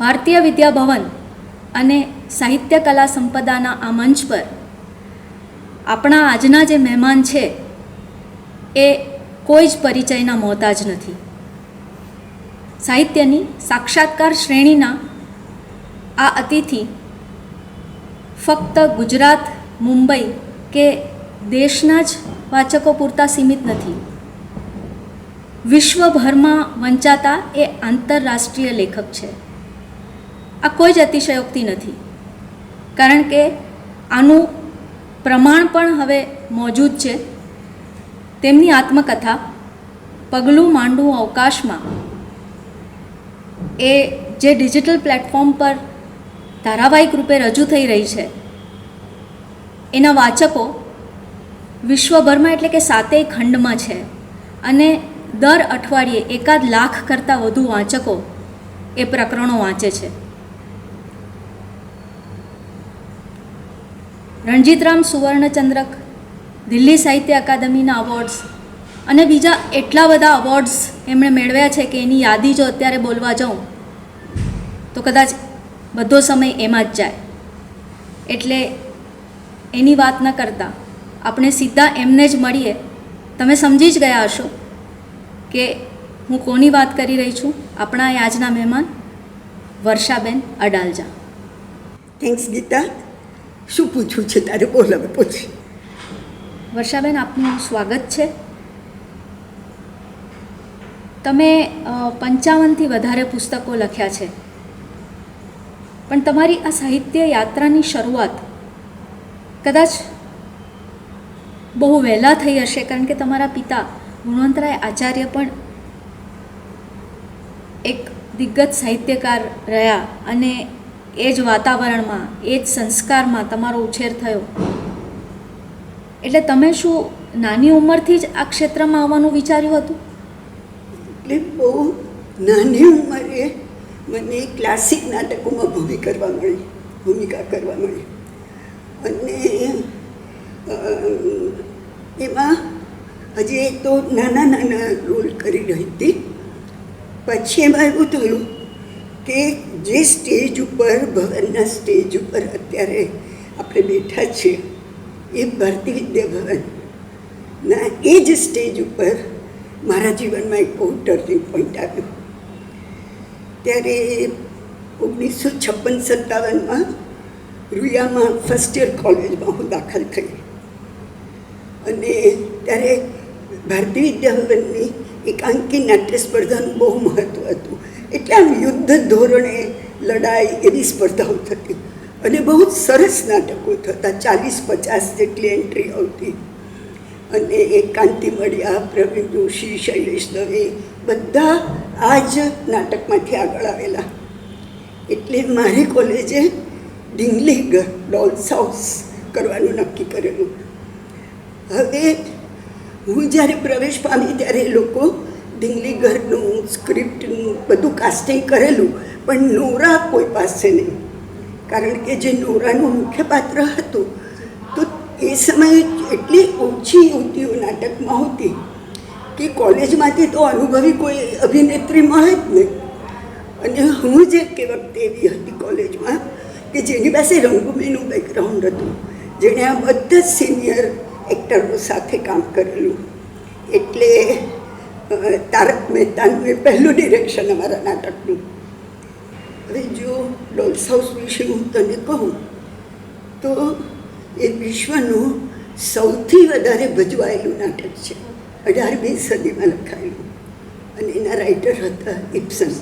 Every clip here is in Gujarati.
ભારતીય વિદ્યાભવન અને સાહિત્ય કલા સંપદાના આ મંચ પર આપણા આજના જે મહેમાન છે એ કોઈ જ પરિચયના મોહતાજ નથી. સાહિત્યની સાક્ષાત્કાર શ્રેણીના આ અતિથિ ફક્ત ગુજરાત, મુંબઈ કે દેશના જ વાચકો પૂરતા સીમિત નથી. વિશ્વભરમાં વંચાતા એ આંતરરાષ્ટ્રીય લેખક છે. આ કોઈ જ અતિશયોક્તિ નથી, કારણ કે આનું પ્રમાણ પણ હવે મોજૂદ છે. તેમની આત્મકથા પગલું માંડવું અવકાશમાં એ જે ડિજિટલ પ્લેટફોર્મ પર ધારાવાહિક રૂપે રજૂ થઈ રહી છે, એના વાચકો વિશ્વભરમાં એટલે કે 7 ખંડમાં છે અને દર અઠવાડિયે 1 લાખ કરતાં વધુ વાચકો એ પ્રકરણો વાંચે છે. રણજીતરામ સુવર્ણચંદ્રક, દિલ્હી સાહિત્ય અકાદમીના અવોર્ડ્સ અને બીજા એટલા બધા અવોર્ડ્સ એમણે મેળવ્યા છે કે એની યાદી જો અત્યારે બોલવા જાઉં તો કદાચ બધો સમય એમાં જ જાય. એટલે એની વાત ન કરતાં આપણે સીધા એમને જ મળીએ. તમે સમજી જ ગયા હશો કે હું કોની વાત કરી રહી છું. આપણા એ આજના મહેમાન વર્ષાબેન અડાલજા. થેન્ક્સ ગીતા. શું પૂછવું છે તારે? બોલ, હવે પૂછ. વર્ષાબેન, આપનું સ્વાગત છે. તમે 55થી વધારે પુસ્તકો લખ્યા છે, પણ તમારી આ સાહિત્ય યાત્રાની શરૂઆત કદાચ બહુ વહેલા થઈ હશે, કારણ કે તમારા પિતા ગુણવંતરાય આચાર્ય પણ એક દિગ્ગજ સાહિત્યકાર રહ્યા અને એ જ વાતાવરણમાં, એ જ સંસ્કારમાં તમારો ઉછેર થયો. એટલે તમે શું નાની ઉંમરથી જ આ ક્ષેત્રમાં આવવાનું વિચાર્યું હતું? એટલે બહુ નાની ઉંમરે મને ક્લાસિક નાટકોમાં ભૂમિકા કરવા મળી અને એમાં હજી તો નાના રોલ કરી રહી હતી. પછી એમાં એવું થયું કે જે સ્ટેજ ઉપર, ભવનના સ્ટેજ ઉપર અત્યારે આપણે બેઠા છીએ, એ ભારતીય વિદ્યાભવનના એ જ સ્ટેજ ઉપર મારા જીવનમાં એક બહુ ટર્નિંગ પોઈન્ટ આવ્યો. ત્યારે 1956-57માં રૂયામાં ફર્સ્ટ યર કોલેજમાં હું દાખલ થઈ અને ત્યારે ભારતીય વિદ્યાભવનની એકાંકી નાટ્ય સ્પર્ધાનું બહુ મહત્ત્વ હતું. એટલે આમ યુદ્ધ ધોરણે લડાઈ એવી સ્પર્ધાઓ થતી અને બહુ જ સરસ નાટકો થતા. 40-50 જેટલી એન્ટ્રી આવતી અને એ કાંતિ મળ્યા, પ્રવીણ જોશી, શૈલેષ દવે બધા આ જ નાટકમાંથી આગળ આવેલા. એટલે મારી કોલેજે ડિંગલી ડોલ્સ હાઉસ કરવાનું નક્કી કરેલું. હવે હું જ્યારે પ્રવેશ પામી ત્યારે એ લોકો ઢીંગલી ઘરનું સ્ક્રિપ્ટનું બધું કાસ્ટિંગ કરેલું, પણ નોરા કોઈ પાસે નહીં. કારણ કે જે નોરાનું મુખ્ય પાત્ર હતું તો એ સમયે એટલી ઓછી યુવતીઓ નાટકમાં હોતી કે કોલેજમાંથી તો અનુભવી કોઈ અભિનેત્રી મળે જ નહીં. અને હું જે કે વખતે એવી હતી કોલેજમાં કે જેની પાસે રંગભૂમિનું બેકગ્રાઉન્ડ હતું, જેણે આ બધા સિનિયર એક્ટરો સાથે કામ કરેલું. એટલે તારક મહેતાનું એ પહેલું ડિરેક્શન અમારા નાટકનું. હવે જો ડોલ્સ હાઉસ વિશે હું તને કહું તો એ વિશ્વનું સૌથી વધારે ભજવાયેલું નાટક છે. 18મી સદીમાં લખાયેલું અને એના રાઇટર હતા ઇબ્સન.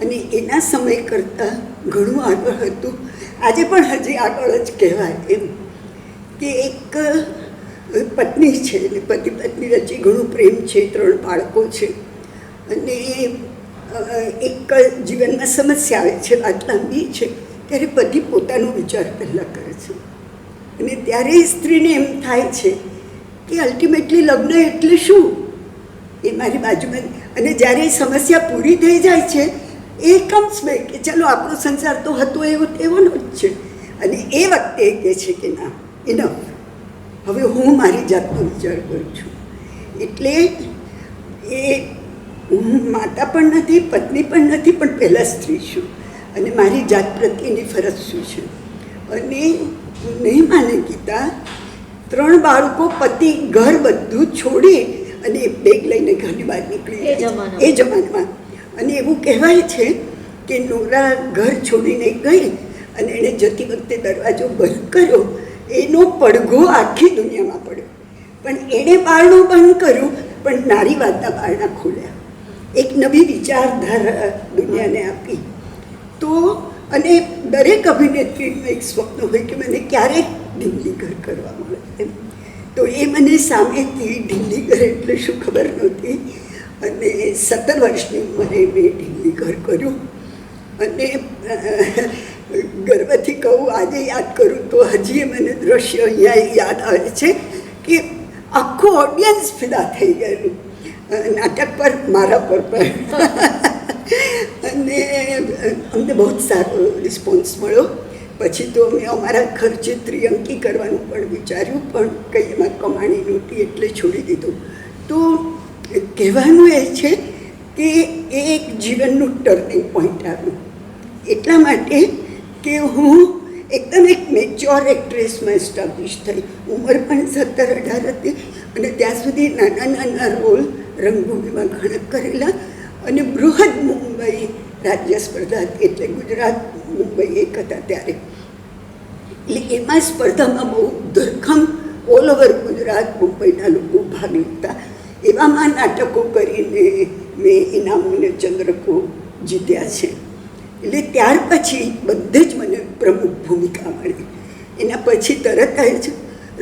અને એના સમય કરતાં ઘણું આગળ હતું. આજે પણ હજી આગળ જ કહેવાય એમ કે એક પત્ની છે અને પતિ પત્ની વચ્ચે ઘણું પ્રેમ છે, 3 બાળકો છે અને એક જીવનમાં સમસ્યા આવે છે, વાત લાંબી છે. ત્યારે પતિ પોતાનો વિચાર પહેલાં કરે છે અને ત્યારે સ્ત્રીને એમ થાય છે કે અલ્ટિમેટલી લગ્ન એટલે શું, એ મારી બાજુમાં. અને જ્યારે એ સમસ્યા પૂરી થઈ જાય છે એ કમ્સ બેક કે ચલો આપણો સંસાર તો હતો એવોનો જ છે. અને એ વખતે એ કહે છે કે ના, ઇનફ, હવે હું મારી જાતનો વિચાર કરું છું. એટલે એ હું માતા પણ નથી, પત્ની પણ નથી, પણ પહેલાં સ્ત્રી છું. અને મારી જાત પ્રત્યેની ફરજ શું છે. અને નહીં માને ગીતા, 3 બાળકો, પતિ, ઘર બધું છોડી અને બેગ લઈને ઘરની બહાર નીકળી એ જમાનામાં. એ જમાનામાં. અને એવું કહેવાય છે કે નોરા ઘર છોડીને ગઈ અને એણે જતી વખતે દરવાજો બંધ કર્યો, એનો પડઘો આખી દુનિયામાં પડ્યો. પણ એણે બારણું બંધ કર્યું, પણ નારીવાદના બારણા ખોલ્યા, એક નવી વિચારધારા દુનિયાને આપી. તો અને દરેક અભિનેત્રીનું એક સ્વપ્ન હોય કે મને ક્યારેક ઢીંગલી ઘર કરવા મળે એમ. તો એ મને સામેથી ઢીંગલી ઘર એટલે શું ખબર નહોતી. અને 17 વર્ષની ઉંમરે મેં ઢીંગલી ઘર કર્યું. અને ગર્વથી કહું, આજે યાદ કરું તો હજી મને દ્રશ્ય અહીંયા યાદ આવે છે કે આખું ઓડિયન્સ ફિદા થઈ ગયેલું નાટક પર, મારા પર પણ. અને અમને બહુ જ સારો રિસ્પોન્સ મળ્યો. પછી તો મેં અમારા ખર્ચે ત્રિઅંકી કરવાનું પણ વિચાર્યું, પણ કંઈ એમાં કમાણી નહોતી એટલે છોડી દીધું. તો કહેવાનું એ છે કે એ એક જીવનનું ટર્નિંગ પોઈન્ટ આવ્યું. એટલા માટે કે હું એકદમ એક મેચ્યોર એક્ટ્રેસમાં એસ્ટાબ્લિશ થઈ. ઉંમર પણ 17-18 હતી અને ત્યાં સુધી નાના નાના રોલ રંગભૂમિમાં ઘણા કરેલા. અને બૃહદ મુંબઈ રાજ્ય સ્પર્ધા હતી, એટલે ગુજરાત મુંબઈ એક હતા ત્યારે. એટલે એમાં સ્પર્ધામાં બહુ ધરખમ ઓલ ઓવર ગુજરાત મુંબઈના લોકો ભાગ લેતા. એવામાં નાટકો કરીને મેં ઇનામોને ચંદ્રકો જીત્યા છે. એટલે ત્યાર પછી બધે જ મને પ્રમુખ ભૂમિકા મળી. એના પછી તરત જ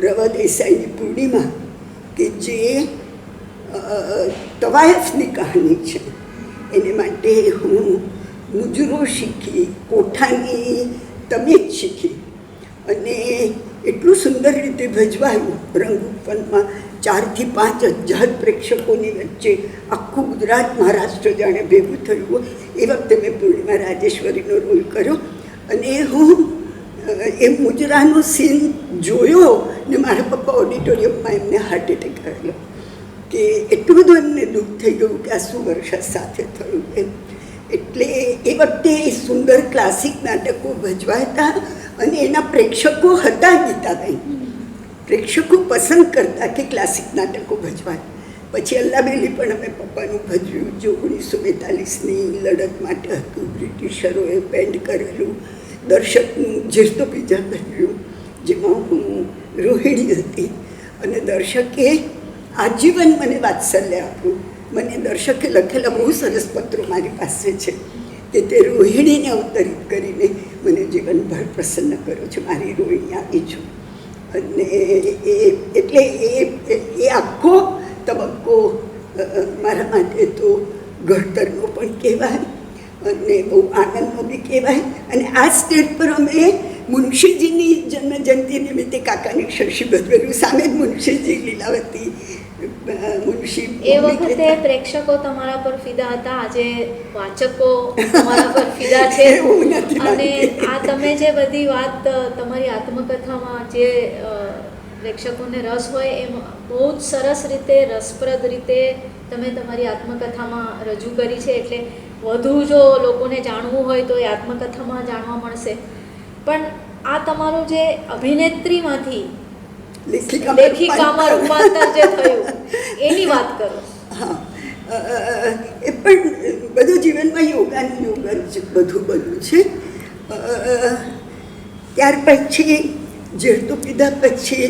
રવા દેસાઈની પૂર્ણિમા, કે જે તવાયફની કહાની છે, એને માટે હું મુજરો શીખી, કોઠાની તમીજ શીખી અને એટલું સુંદર રીતે ભજવાયું. રંગૂપનમાં 4 થી 5 હજાર પ્રેક્ષકોની વચ્ચે આખું ગુજરાત, મહારાષ્ટ્ર જાણે ભેગું થયું. એ વખતે મેં પૂર્ણિમા રાજેશ્વરીનો રોલ કર્યો. અને હું એ મુજરાનો સીન જોયો ને મારા પપ્પા ઓડિટોરિયમમાં એમને હાર્ટ એટેક આવેલો. કે એટલું બધું એમને દુઃખ થઈ ગયું કે આ શું વર્ષા સાથે થયું એમ. એટલે એ વખતે સુંદર ક્લાસિક નાટકો ભજવાતા અને એના પ્રેક્ષકો હતા ગીતાબેન. પ્રેક્ષકો પસંદ કરતા કે ક્લાસિક નાટકો ભજવાય. પછી અલ્લાબેલી પણ અમે પપ્પાનું ભજવ્યું, જે 1942ની લડત માટે હતું. બ્રિટિશરોએ બેન્ડ કરેલું દર્શકનું જીરતો બીજા ભજવ્યું, જેમાં હું રોહિણી હતી. અને દર્શકે આજીવન મને વાત્સલ્ય આપ્યું. મને દર્શકે લખેલા બહુ સરસ પત્રો મારી પાસે છે કે તે રોહિણીને અવતરિત કરીને મને જીવનભર પ્રસન્ન કર્યો છે. મારી રોહિણી આવી છું. અને એટલે એ આખો તબક્કો મારા માટે તો ઘડતરનો પણ કહેવાય અને બહુ આનંદનો બી કહેવાય. અને આ સ્ટેજ પર અમે મુનશીજીની જન્મજયંતિ નિમિત્તે કાકાની શશી ભજવેલું. સામે જ મુનશીજી, લીલાવતી મુનશી. એ વખતે પ્રેક્ષકો તમારા પર ફિદા હતા, આજે વાચકો તમારા પર ફિદા છે. અને આ તમે જે બધી વાત તમારી આત્મકથામાં જે પ્રેક્ષકોને રસ હોય એમ બહુ જ સરસ રીતે, રસપ્રદ રીતે તમે તમારી આત્મકથામાં રજૂ કરી છે. એટલે વધુ જો લોકોને જાણવું હોય તો એ આત્મકથામાં જાણવા મળશે. પણ આ તમારું જે અભિનેત્રીમાંથી લેખિકામાં રૂપાંતર જે થયું એની વાત કરો. હા, એ પણ બધું જીવનમાં યોગ જ બધું બન્યું છે. ત્યાર પછી ઝેરતો પીધા પછી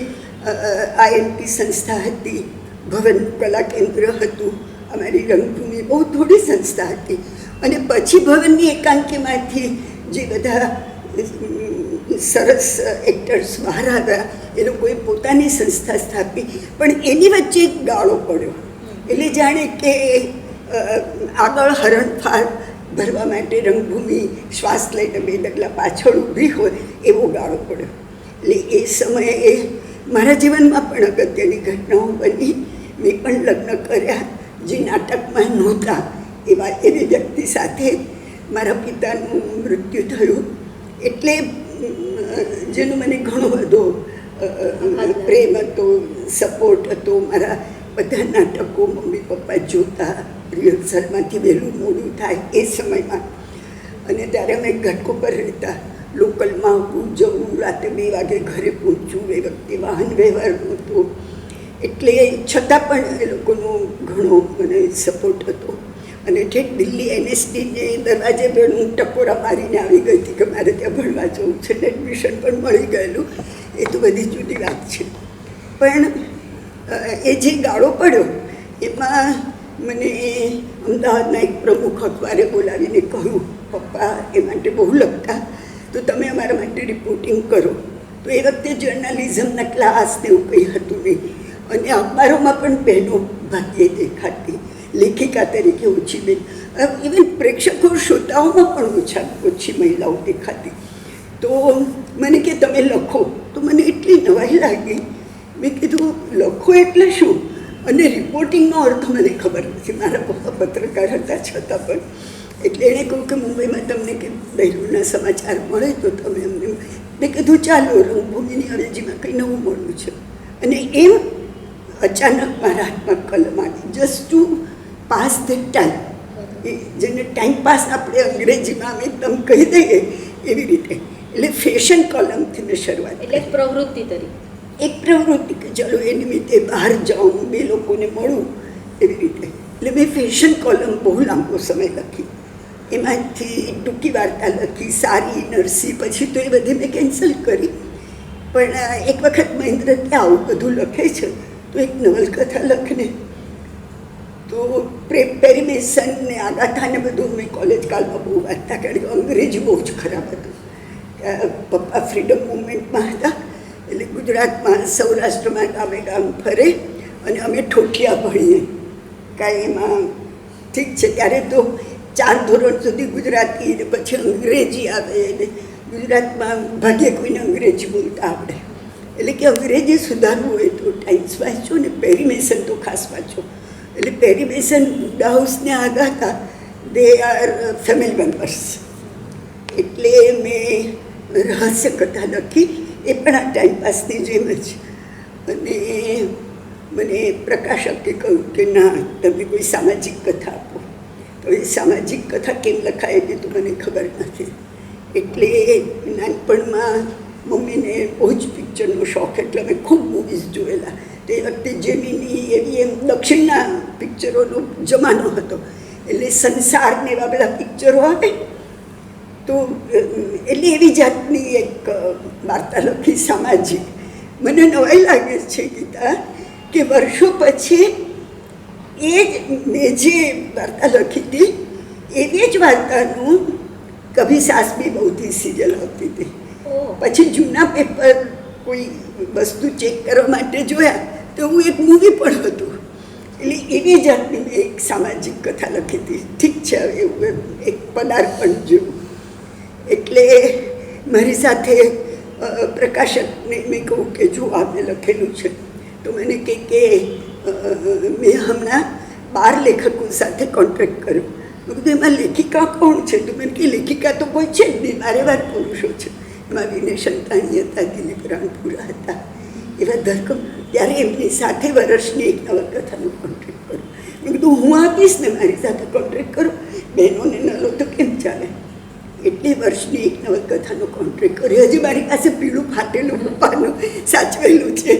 INT સંસ્થા હતી, ભવન કલા કેન્દ્ર હતું, અમારી રંગભૂમિ બહુ થોડી સંસ્થા હતી. અને પછી ભવનની એકાંકીમાંથી જે બધા સરસ એક્ટર્સ બહાર આવ્યા, એ લોકોએ પોતાની સંસ્થા સ્થાપી. પણ એની વચ્ચે એક ગાળો પડ્યો. એટલે જાણે કે આગળ હરણફાળ ભરવા માટે રંગભૂમિ શ્વાસ લઈને 2 ડગલા પાછળ ઊભી હોય એવો ગાળો પડ્યો. એટલે એ સમયે મારા જીવનમાં પણ અગત્યની ઘટનાઓ બની. મેં પણ લગ્ન કર્યા જે નાટકમાં નહોતા એવી વ્યક્તિ સાથે. મારા પિતાનું મૃત્યુ થયું, એટલે જેનો મને ઘણો બધો પ્રેમ હતો, સપોર્ટ હતો. મારા બધા નાટકો મમ્મી પપ્પા જોતા, રિહર્સલમાંથી વહેલું મોડું થાય એ સમયમાં. અને ત્યારે અમે ઘટકો પર રહેતા, લોકલમાં આવવું જવું, રાતે 2 વાગે ઘરે પહોંચવું, એ વખતે વાહન વ્યવહાર નહોતો, એટલે છતાં પણ એ લોકોનો ઘણો મને સપોર્ટ હતો. અને ઠેઠ દિલ્હી NSDને દરવાજે પણ હું ટકોરા મારીને આવી ગઈ હતી કે મારે ત્યાં ભણવા જવું છે, ને એડમિશન પણ મળી ગયેલું. એ તો બધી જુદી વાત છે. પણ એ જે ગાળો પડ્યો એમાં મને અમદાવાદના એક પ્રમુખ અખબારે બોલાવીને કહ્યું, પપ્પા એ માટે બહુ લખતા, તો તમે અમારા માટે રિપોર્ટિંગ કરો. તો એ વખતે જર્નલિઝમના ક્લાસ ને એવું કંઈ હતું નહીં, અને અખબારોમાં પણ બહેનો ભાગ્યે દેખાતી, લેખિકા તરીકે ઓછી બેન, ઇવન પ્રેક્ષકો શ્રોતાઓમાં પણ ઓછી મહિલાઓ દેખાતી. તો મને કે તમે લખો. તો મને એટલી નવાઈ લાગી. મેં કીધું લખો એટલે શું, અને રિપોર્ટિંગનો અર્થ મને ખબર નથી. મારા પપ્પા પત્રકાર હતા છતાં પણ. એટલે એણે કહ્યું કે મુંબઈમાં તમને કે દહેલુના સમાચાર મળે તો તમે અમને. મેં કીધું ચાલો, રંગભૂમિની અવેજીમાં કંઈ નવું મળ્યું છે. અને એમ અચાનક મારા હાથમાં કલમ આવી, just to pass the time. એ જેને ટાઈમ પાસ આપણે અંગ્રેજીમાં અમે એકદમ કહી દઈએ એવી રીતે. એટલે ફેશન કોલમથી મેં શરૂઆત. એટલે પ્રવૃત્તિ તરીકે એક પ્રવૃત્તિ કે ચલો એ નિમિત્તે બહાર જાઉં, 2 લોકોને મળું, એવી રીતે. એટલે મેં ફેશન કોલમ બહુ લાંબો સમય લખી. એમાંથી ટૂંકી વાર્તા લખી, સારી, નરસી, પછી તો એ બધી મેં કેન્સલ કરી. પણ એક વખત મહેન્દ્ર કે આવું બધું લખે છે તો એક નવલકથા લખને. તો પેરી મેસન ને આગાથાને બધું મેં કોલેજ કાળમાં બહુ વાંચતા, કારણ કે અંગ્રેજી બહુ જ ખરાબ હતું. પપ્પા ફ્રીડમ મુવમેન્ટમાં હતા, એટલે ગુજરાતમાં સૌરાષ્ટ્રમાં ગામે ગામ ફરે, અને અમે ઠોઠિયા ભણીએ. કાંઈ એમાં ઠીક છે, ત્યારે તો 4 ધોરણ સુધી ગુજરાતી ને પછી અંગ્રેજી આવે, અને ગુજરાતમાં ભાગ્યે કોઈને અંગ્રેજી બોલતા આવડે. એટલે કે અંગ્રેજી સુધારવું હોય તો ટાઈમ્સ વાંચો, ને પેરી મેસન તો ખાસ વાંચો. એટલે પેરી મેસન, ડાઉસને Agatha, they are family members. એટલે મેં રહસ્ય કથા લખી, એ પણ આ ટાઈમપાસની જેમ જ. અને મને પ્રકાશકે કહ્યું કે ના, તમે કોઈ સામાજિક કથા આપો. તો એ સામાજિક કથા કેમ લખાય એ તો મને ખબર નથી. એટલે નાનપણમાં મમ્મીને બહુ જ પિક્ચરનો શોખ, એટલે અમે ખૂબ મૂવીઝ જોયેલા. તે વખતે જેમીની એવી એમ દક્ષિણના પિક્ચરોનો જમાનો હતો, એટલે સંસારને એવા બધા પિક્ચરો આવે. તો એટલે એવી જાતની એક વાર્તા લખી સામાજિક. મને નવાઈ લાગે છે ગીતા કે વર્ષો પછી એ જ મેં જે વાર્તા લખી હતી એવી જ વાર્તાનું કભી સાસ ભી બહુ થી સિરિયલ આવતી હતી. પછી જૂના પેપર કોઈ વસ્તુ ચેક કરવા માટે જોયા તો હું એક મૂવી પણ હતું. એટલે એવી જાતની મેં એક સામાજિક કથા લખી હતી. ઠીક છે, એવું એક પદાર્પણ જેવું. એટલે મારી સાથે પ્રકાશકને મેં કહું કે જો આપણે લખેલું છે, તો મને કે મેં હમણાં 12 લેખકો સાથે કોન્ટ્રાક્ટ કર્યો. મેં કીધું એમાં લેખિકા કોણ છે? તો મને કે લેખિકા તો કોઈ છે જ નહીં, મારે વાર પુરુષો છે. એમાં વિનય સંતાણી હતા, દિલીપ રાણપુરા હતા, એવા ધરકમ. ત્યારે એમની સાથે વર્ષની એક નવલકથાનું કોન્ટ્રાક્ટ કરું. મેં કીધું હું આપીશ ને, મારી સાથે કોન્ટ્રાક્ટ કરો, બહેનોને ન લો તો કેમ ચાલે. એટલે વર્ષની એક નવલકથાનો કોન્ટ્રાક્ટ કર્યો. હજી મારી પાસે પીળું ફાટેલું પાનું સાચવેલું છે.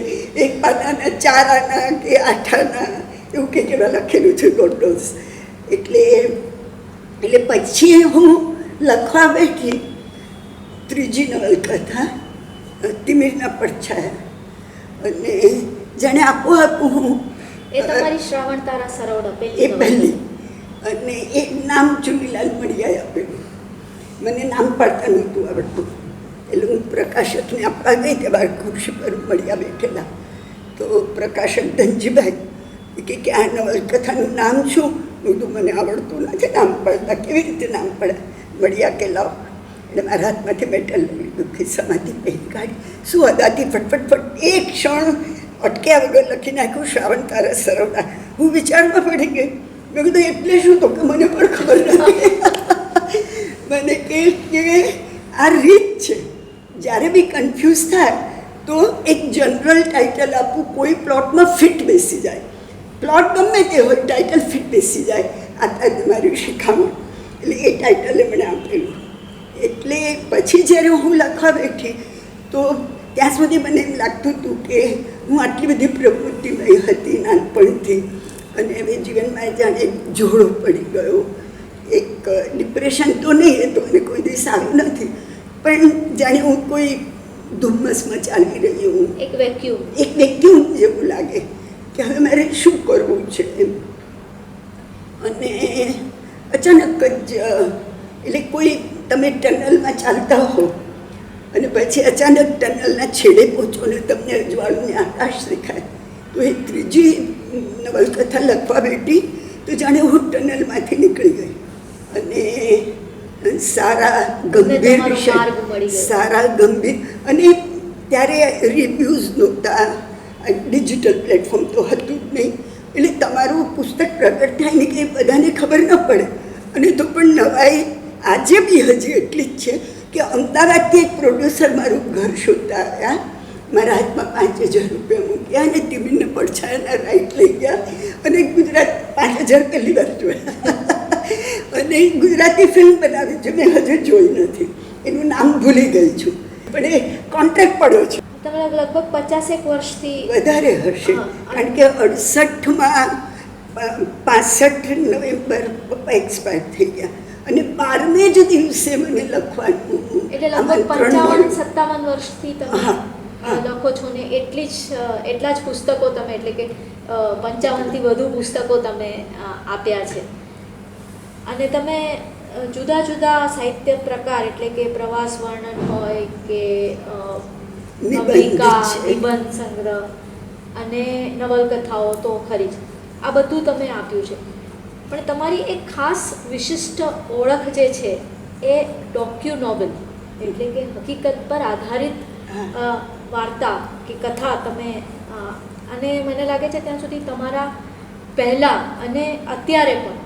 1 પાનાના 4 આના કે 8 આના એવું કંઈક એવા લખેલું છે, ગોડોઝ. એટલે પછી હું લખવા બેઠી ત્રીજી નવલકથા, તિમિરના પડછાયા. અને જાણે આપોઆપ હું એ તમારી શ્રાવણ તારા સરોવર એ પહેલી. અને એક નામ ચુનીલાલ મડિયાએ આપેલું. મને નામ પાડતા નહોતું આવડતું, એટલે હું પ્રકાશકને આપવા ગઈ તે બાર ખુરશી પર મળ્યા બેઠેલા. તો પ્રકાશક ધનજીભાઈ કે આ નવલકથાનું નામ શું? બધું મને આવડતું નથી નામ પાડતા, કેવી રીતે નામ પડે? મળ્યા કે લાવ. એટલે મારા હાથમાંથી મેટલ લઈ લીધું, ખિસ્સામાંથી પેન કાઢી, શું અદાથી ફટફટ એક ક્ષણ અટક્યા વગર લખી નાખ્યું, શ્રાવણ તારા સરોવર. હું વિચારમાં પડી ગઈ. મેં કીધું એટલે શું? તો કે મને પણ ખબર નથી. મને કે આ રીત છે, જ્યારે બી કન્ફ્યુઝ થાય તો એક જનરલ ટાઇટલ આપવું, કોઈ પ્લોટમાં ફિટ બેસી જાય. પ્લોટ ગમે તે હોય, ટાઇટલ ફિટ બેસી જાય. આ મારી શિખામણ. એટલે એ ટાઇટલે મને આપેલું. પછી જ્યારે હું લખવા બેઠી તો ત્યાં સુધી મને એમ લાગતું હતું કે હું આટલી બધી પ્રવૃત્તિમય હતી નાનપણથી, અને હવે જીવનમાં જાણે જોડો પડી ગયો. એક ડિપ્રેશન તો નહીં, એ તો મને કોઈ દિવસ આવ્યું નથી, પણ જાણે હું કોઈ ધુમ્મસમાં ચાલી રહી હું, એક વેક્યુમ જેવું લાગે કે હવે મારે શું કરવું છે એમ. અને અચાનક જ એટલે કોઈ તમે ટનલમાં ચાલતા હો અને પછી અચાનક ટનલના છેડે પહોંચો ને તમને અજવાળુંને આકાશ દેખાય, તો એ ત્રીજી નવલકથા લખવા બેઠી તો જાણે હું ટનલમાંથી નીકળી ગઈ અને સારા ગંભીર વિષય, સારા ગંભીર. અને ત્યારે રિવ્યૂઝ નહોતા, ડિજિટલ પ્લેટફોર્મ તો હતું જ નહીં, એટલે તમારું પુસ્તક પ્રગટ થાય ને કે બધાને ખબર ન પડે. અને તો પણ નવાઈ આજે બી હજી એટલી જ છે કે અમદાવાદથી એક પ્રોડ્યુસર મારું ઘર શોધતા આવ્યા, મારા હાથમાં 5,000 રૂપિયા મૂક્યા અને ટીવીને પડછાયાના રાઈટ લઈ ગયા અને ગુજરાત 5,000 પહેલી વાર જોયા અને ગુજરાતી ફિલ્મ બનાવી છે, મેં હજુ જોઈ નથી, એનું નામ ભૂલી ગઈ છું, પણ એ કોન્ટ્રાક્ટ પડ્યો છે. તમે લગભગ 50 વર્ષથી વધારે હશે, કારણ કે 68માં 65 નવેમ્બર પપ્પા એક્સપાયર થઈ ગયા અને 12મે જ દિવસે મને લખવાનું, એટલે લગભગ 55-57 વર્ષથી તમે લખો છો ને એટલા જ પુસ્તકો તમે, એટલે કે 55થી વધુ પુસ્તકો તમે આપ્યા છે. અને તમે જુદા જુદા સાહિત્ય પ્રકાર, એટલે કે પ્રવાસ વર્ણન હોય કે નવલિકા, નિબંધ સંગ્રહ અને નવલકથાઓ તો ખરી જ, આ બધું તમે આપ્યું છે. પણ તમારી એક ખાસ વિશિષ્ટ ઓળખ જે છે એ ડોક્યુ નોવેલ, એટલે કે હકીકત પર આધારિત વાર્તા કે કથા તમે, અને મને લાગે છે ત્યાં સુધી તમારા પહેલાં અને અત્યારે પણ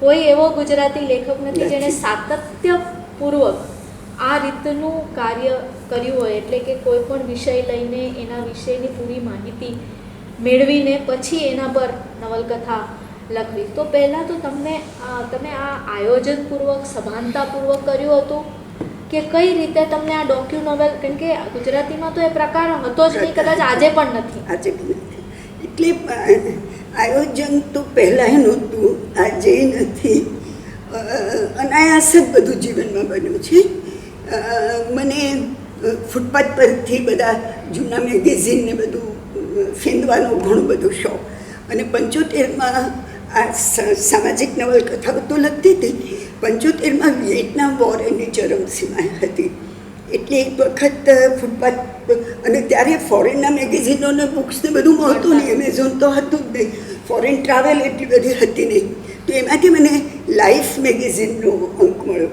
કોઈ એવો ગુજરાતી લેખક નથી જેણે સાતત્યપૂર્વક આ રીતનું કાર્ય કર્યું હોય, એટલે કે કોઈ પણ વિષય લઈને એના વિષયની પૂરી માહિતી મેળવીને પછી એના પર નવલકથા લખવી. તો પહેલાં તો તમે આ આયોજનપૂર્વક, સભાનતાપૂર્વક કર્યું હતું કે કઈ રીતે તમને આ ડોક્યુ નોવેલ, કારણ કે ગુજરાતીમાં તો એ પ્રકાર હતો જ નહીં, કદાચ આજે પણ નથી. આજે પણ નથી, એટલે આયોજન તો પહેલાંય નહોતું, આજે નથી, અનાયાસ જ બધું જીવનમાં બન્યું છે. મને ફૂટપાથ પરથી બધા જૂના મેગેઝિનને બધું ફેંદવાનો ઘણો બધો શોખ, અને 75માં આ સામાજિક નવલકથાઓ તો લખતી હતી. 75માં વિયેટનામ વોર એની ચરમસીમાએ હતી, એટલે એક વખત ફૂટપાથ, અને ત્યારે ફોરેનના મેગેઝિનોને બુક્સને બધું મળતું નહીં, એમેઝોન તો હતું જ નહીં, ફોરેન ટ્રાવેલ એટલી બધી હતી નહીં, તો એમાંથી મને લાઈફ મેગેઝિનનો અંક મળ્યો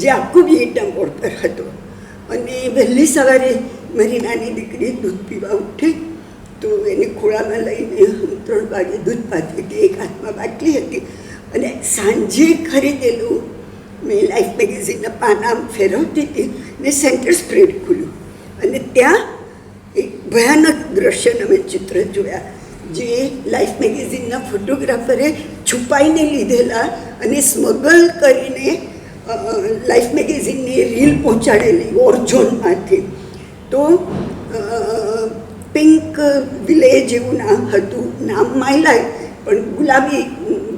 જે આખું વિયેટનામ વોર પર હતો. અને વહેલી સવારે મારી નાની દીકરી દૂધ પીવા ઉઠી તો એને ખોળામાં લઈને હું 3 વાગે દૂધ પાતી હતી, એક હાથમાં બાટલી હતી, અને સાંજે ખરીદેલું મેં લાઈફ મેગેઝિનના પાના ફેરવતી હતી ને સેન્ટર સ્પ્રેડ ખુલ્યું, અને ત્યાં એક ભયાનક દ્રશ્યના મેં ચિત્ર જોયા જે લાઈફ મેગેઝિનના ફોટોગ્રાફરે છુપાઈને લીધેલા અને સ્મગલ કરીને લાઈફ મેગેઝિનની રીલ પહોંચાડેલી વોર ઝોનમાંથી. તો પિંક વિલેજ એવું નામ હતું, નામ માય લાઈફ, પણ ગુલાબી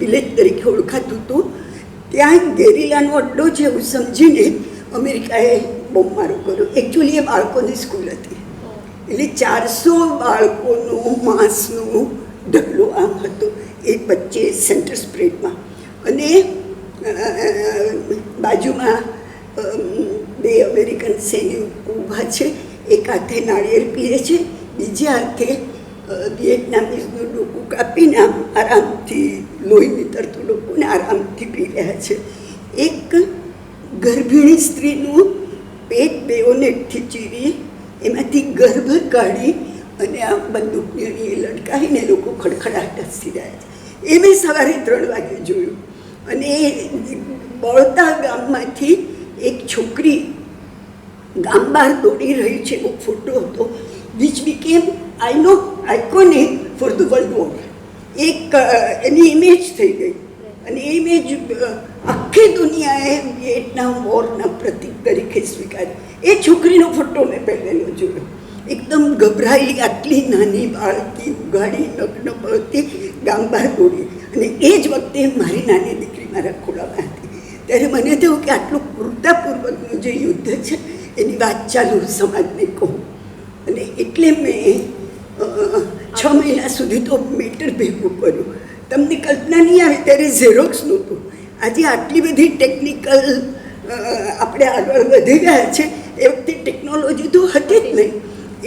વિલેજ તરીકે ઓળખાતું હતું. ત્યાં ગેરીલાનો અડ્ડો છે એવું સમજીને અમેરિકાએ બોમ્બમારો કર્યો. એકચ્યુઅલી એ બાળકોની સ્કૂલ હતી, એટલે 400 બાળકોનું માંસનું ઢગલો આમ હતો એ વચ્ચે સેન્ટર સ્પ્રેડમાં. અને બાજુમાં 2 અમેરિકન સૈનિકો ઊભા છે, એક હાથે નાળિયેર પીએ છે, બીજા હાથે વિયેટનામીઝનું ડોકું કાપીને આમ આરામથી લોહી નીતરતું ડોકુને આરામથી પી રહ્યા છે. એક ગર્ભિણી સ્ત્રીનું પેટ બેઓનેટથી ચીરી એમાંથી ગર્ભ કાઢી અને આ બંદૂકની લટકાવીને લોકો ખડખડાટ હસી રહ્યા છે. એ મેં સવારે 3 વાગે જોયું. અને બળતા ગામમાંથી એક છોકરી ગામ બહાર દોડી રહી છે એવો ફોટો હતો, which became iconic for the world war. એક એની ઇમેજ થઈ ગઈ, અને એ ઇમેજ આખું આખી દુનિયાએ વિયેટનામ વોરના પ્રતીક તરીકે સ્વીકાર્યું. એ છોકરીનો ફોટો મેં પહેરેલો જોયો. એકદમ ગભરાયેલી, આટલી નાની બાળકી, ઉઘાડી નગ્ન પડતી ગામ બહાર દોડી. અને એ જ વખતે મારી નાની દીકરી મારા ખોળામાં હતી. ત્યારે મને થયું કે આટલું ક્રૂરતાપૂર્વકનું જે યુદ્ધ છે એની વાત ચાલુ સમાજને કહું. અને એટલે મેં 6 મહિના સુધી તો મેટર ભેગું કર્યું. તમને કલ્પના નહીં આવે, ત્યારે ઝેરોક્સ નહોતું. આજે આટલી બધી ટેકનિકલ આપણે આગળ વધી ગયા છે. એ વખતે ટેકનોલોજી તો હતી જ નહીં.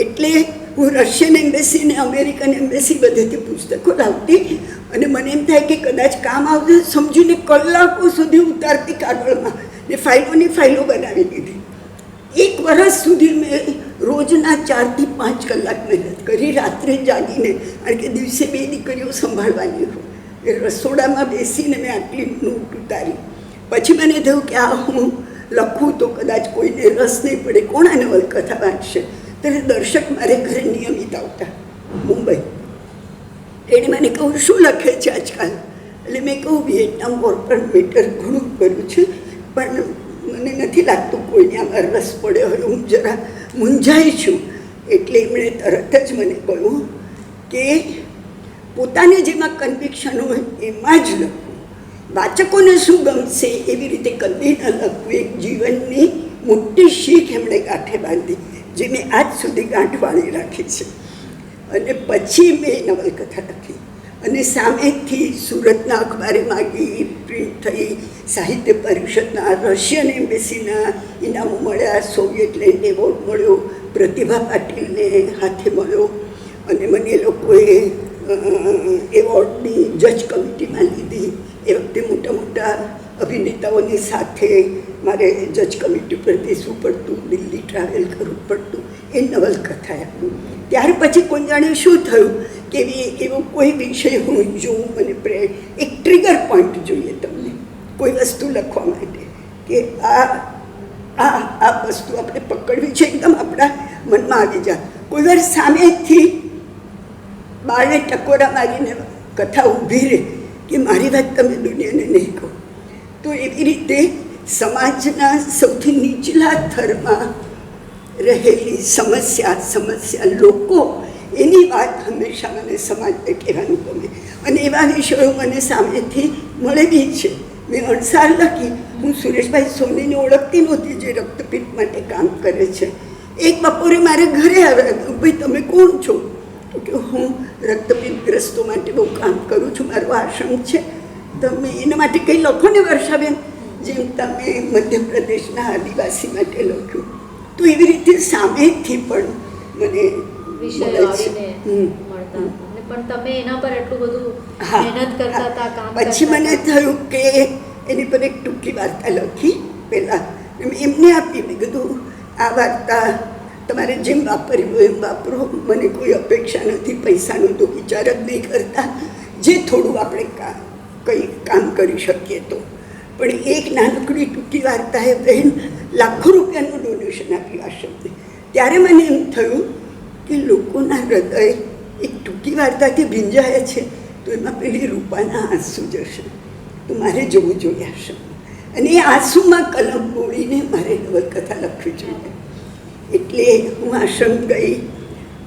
એટલે હું રશિયન એમ્બેસી ને અમેરિકન એમ્બેસી બધેથી પુસ્તકો લાવતી અને મને એમ થાય કે કદાચ કામ આવશે સમજીને કલાકો સુધી ઉતારતી કાગળમાં ને ફાઇલોની ફાઇલો બનાવી દીધી. 1 વર્ષ સુધી મેં રોજના 4 થી 5 કલાક મહેનત કરી, રાત્રે જાગીને. કારણ કે દિવસે 2 દીકરીઓ સંભાળવાની હોય. એ રસોડામાં બેસીને મેં આટલી નોટ ઉતારી. પછી મને થયું કે આ હું લખું તો કદાચ કોઈને રસ નહીં પડે, કોણ આ નવલકથા વાંચશે. ત્યારે દર્શક મારે ઘરે નિયમિત આવતા મુંબઈ. એણે મને કહું શું લખે છે આજકાલ? એટલે મેં કહું વિયેટનામ વોર પર મેટર ઘણું કર્યું છે, પણ મને નથી લાગતું કોઈને આમાં રસ પડ્યો હોય. હું જરા મૂંઝાઈ છું. એટલે એમણે તરત જ મને કહ્યું કે પોતાને જેમાં કન્વિક્શન હોય એમાં જ લખવું. વાચકોને શું ગમશે એવી રીતે કદી ન લખવું. એક જીવનની મોટી શીખ એમણે ગાંઠે બાંધી, જે મેં આજ સુધી ગાંઠ વાળી રાખી છે. અને પછી મેં નવલકથા લખી અને સામેથી સુરતના અખબારે માગી, પ્રિન્ટ થઈ, સાહિત્ય પરિષદના, રશિયન એમ્બેસીના ઇનામો મળ્યા, સોવિયત લેન્ડ એવોર્ડ મળ્યો, પ્રતિભા પાટીલને હાથે મળ્યો. અને મને એ લોકોએ એવોર્ડની જજ કમિટીમાં લીધી. એ વખતે મોટા મોટા અભિનેતાઓની સાથે મારે જજ કમિટી પર બેસવું પડતું, દિલ્હી ટ્રાવેલ કરવું પડતું. એ નવલકથા હતું. ત્યાર પછી કોણ જાણે શું થયું કે એવો કોઈ વિષય હું જોઉં, મને એક ટ્રિગર પોઈન્ટ જોઈએ તમને કોઈ વસ્તુ લખવા માટે કે આ વસ્તુ આપણે પકડવી છે, એકદમ આપણા મનમાં આવી જાય. કોઈ વાર સામેથી બાળને ટકોરા મારીને કથા ઊભી રહે કે મારી વાત તમે દુનિયાને નહીં કહો. તો એવી રીતે સમાજના સૌથી નીચલા થરમાં રહેલી સમસ્યા લોકો, એની વાત હંમેશા મને સમાજને કહેવાનું ગમે. અને એવા વિષયો મને સામેથી મળેલી છે. મેં અણસાર લખી. હું સુરેશભાઈ સોનીને ઓળખતી નહોતી, જે રક્તપીઠ માટે કામ કરે છે. એક બપોરે મારે ઘરે આવ્યા, ભાઈ તમે કોણ છો? તો કે હું રક્તપીઠગ્રસ્તો માટે બહુ કામ કરું છું, મારો આશ્રમ છે, તમે એના માટે કંઈ લખો ને વર્ષાબેન, જેમ તમે મધ્યપ્રદેશના આદિવાસી માટે લખ્યું. તો એવી રીતે સામેથી પણ મને વિષયો આવીને મળતા હતા. પણ તમે એના પર એટલું બધું મહેનત કરતા હતા, કામ કરતા હતા. પછી મને થયું કે એની પર એક ટૂંકી વાર્તા લખી. પહેલાં એમને આપી, મેં કીધું આ વાર્તા તમારે જેમ વાપરવી હોય એમ વાપરો, મને કોઈ અપેક્ષા નથી, પૈસાનો તો વિચાર જ નહીં કરતા, જે થોડું આપણે કંઈ કામ કરી શકીએ તો. પણ એક નાનકડી ટૂંકી વાર્તાએ બહેન લાખો રૂપિયાનું ડોનેશન આપ્યું આ શબ્દ. ત્યારે મને એમ થયું કે લોકોના હૃદય એક ટૂંકી વાર્તાથી ભીંજાયા છે, તો એમાં પેલી રૂપાના આંસુ જશે, તો મારે જવું જોઈએ આશ્રમ. અને એ આંસુમાં કલમ બોળીને મારે નવલકથા લખવી જોઈએ. એટલે હું આશ્રમ ગઈ,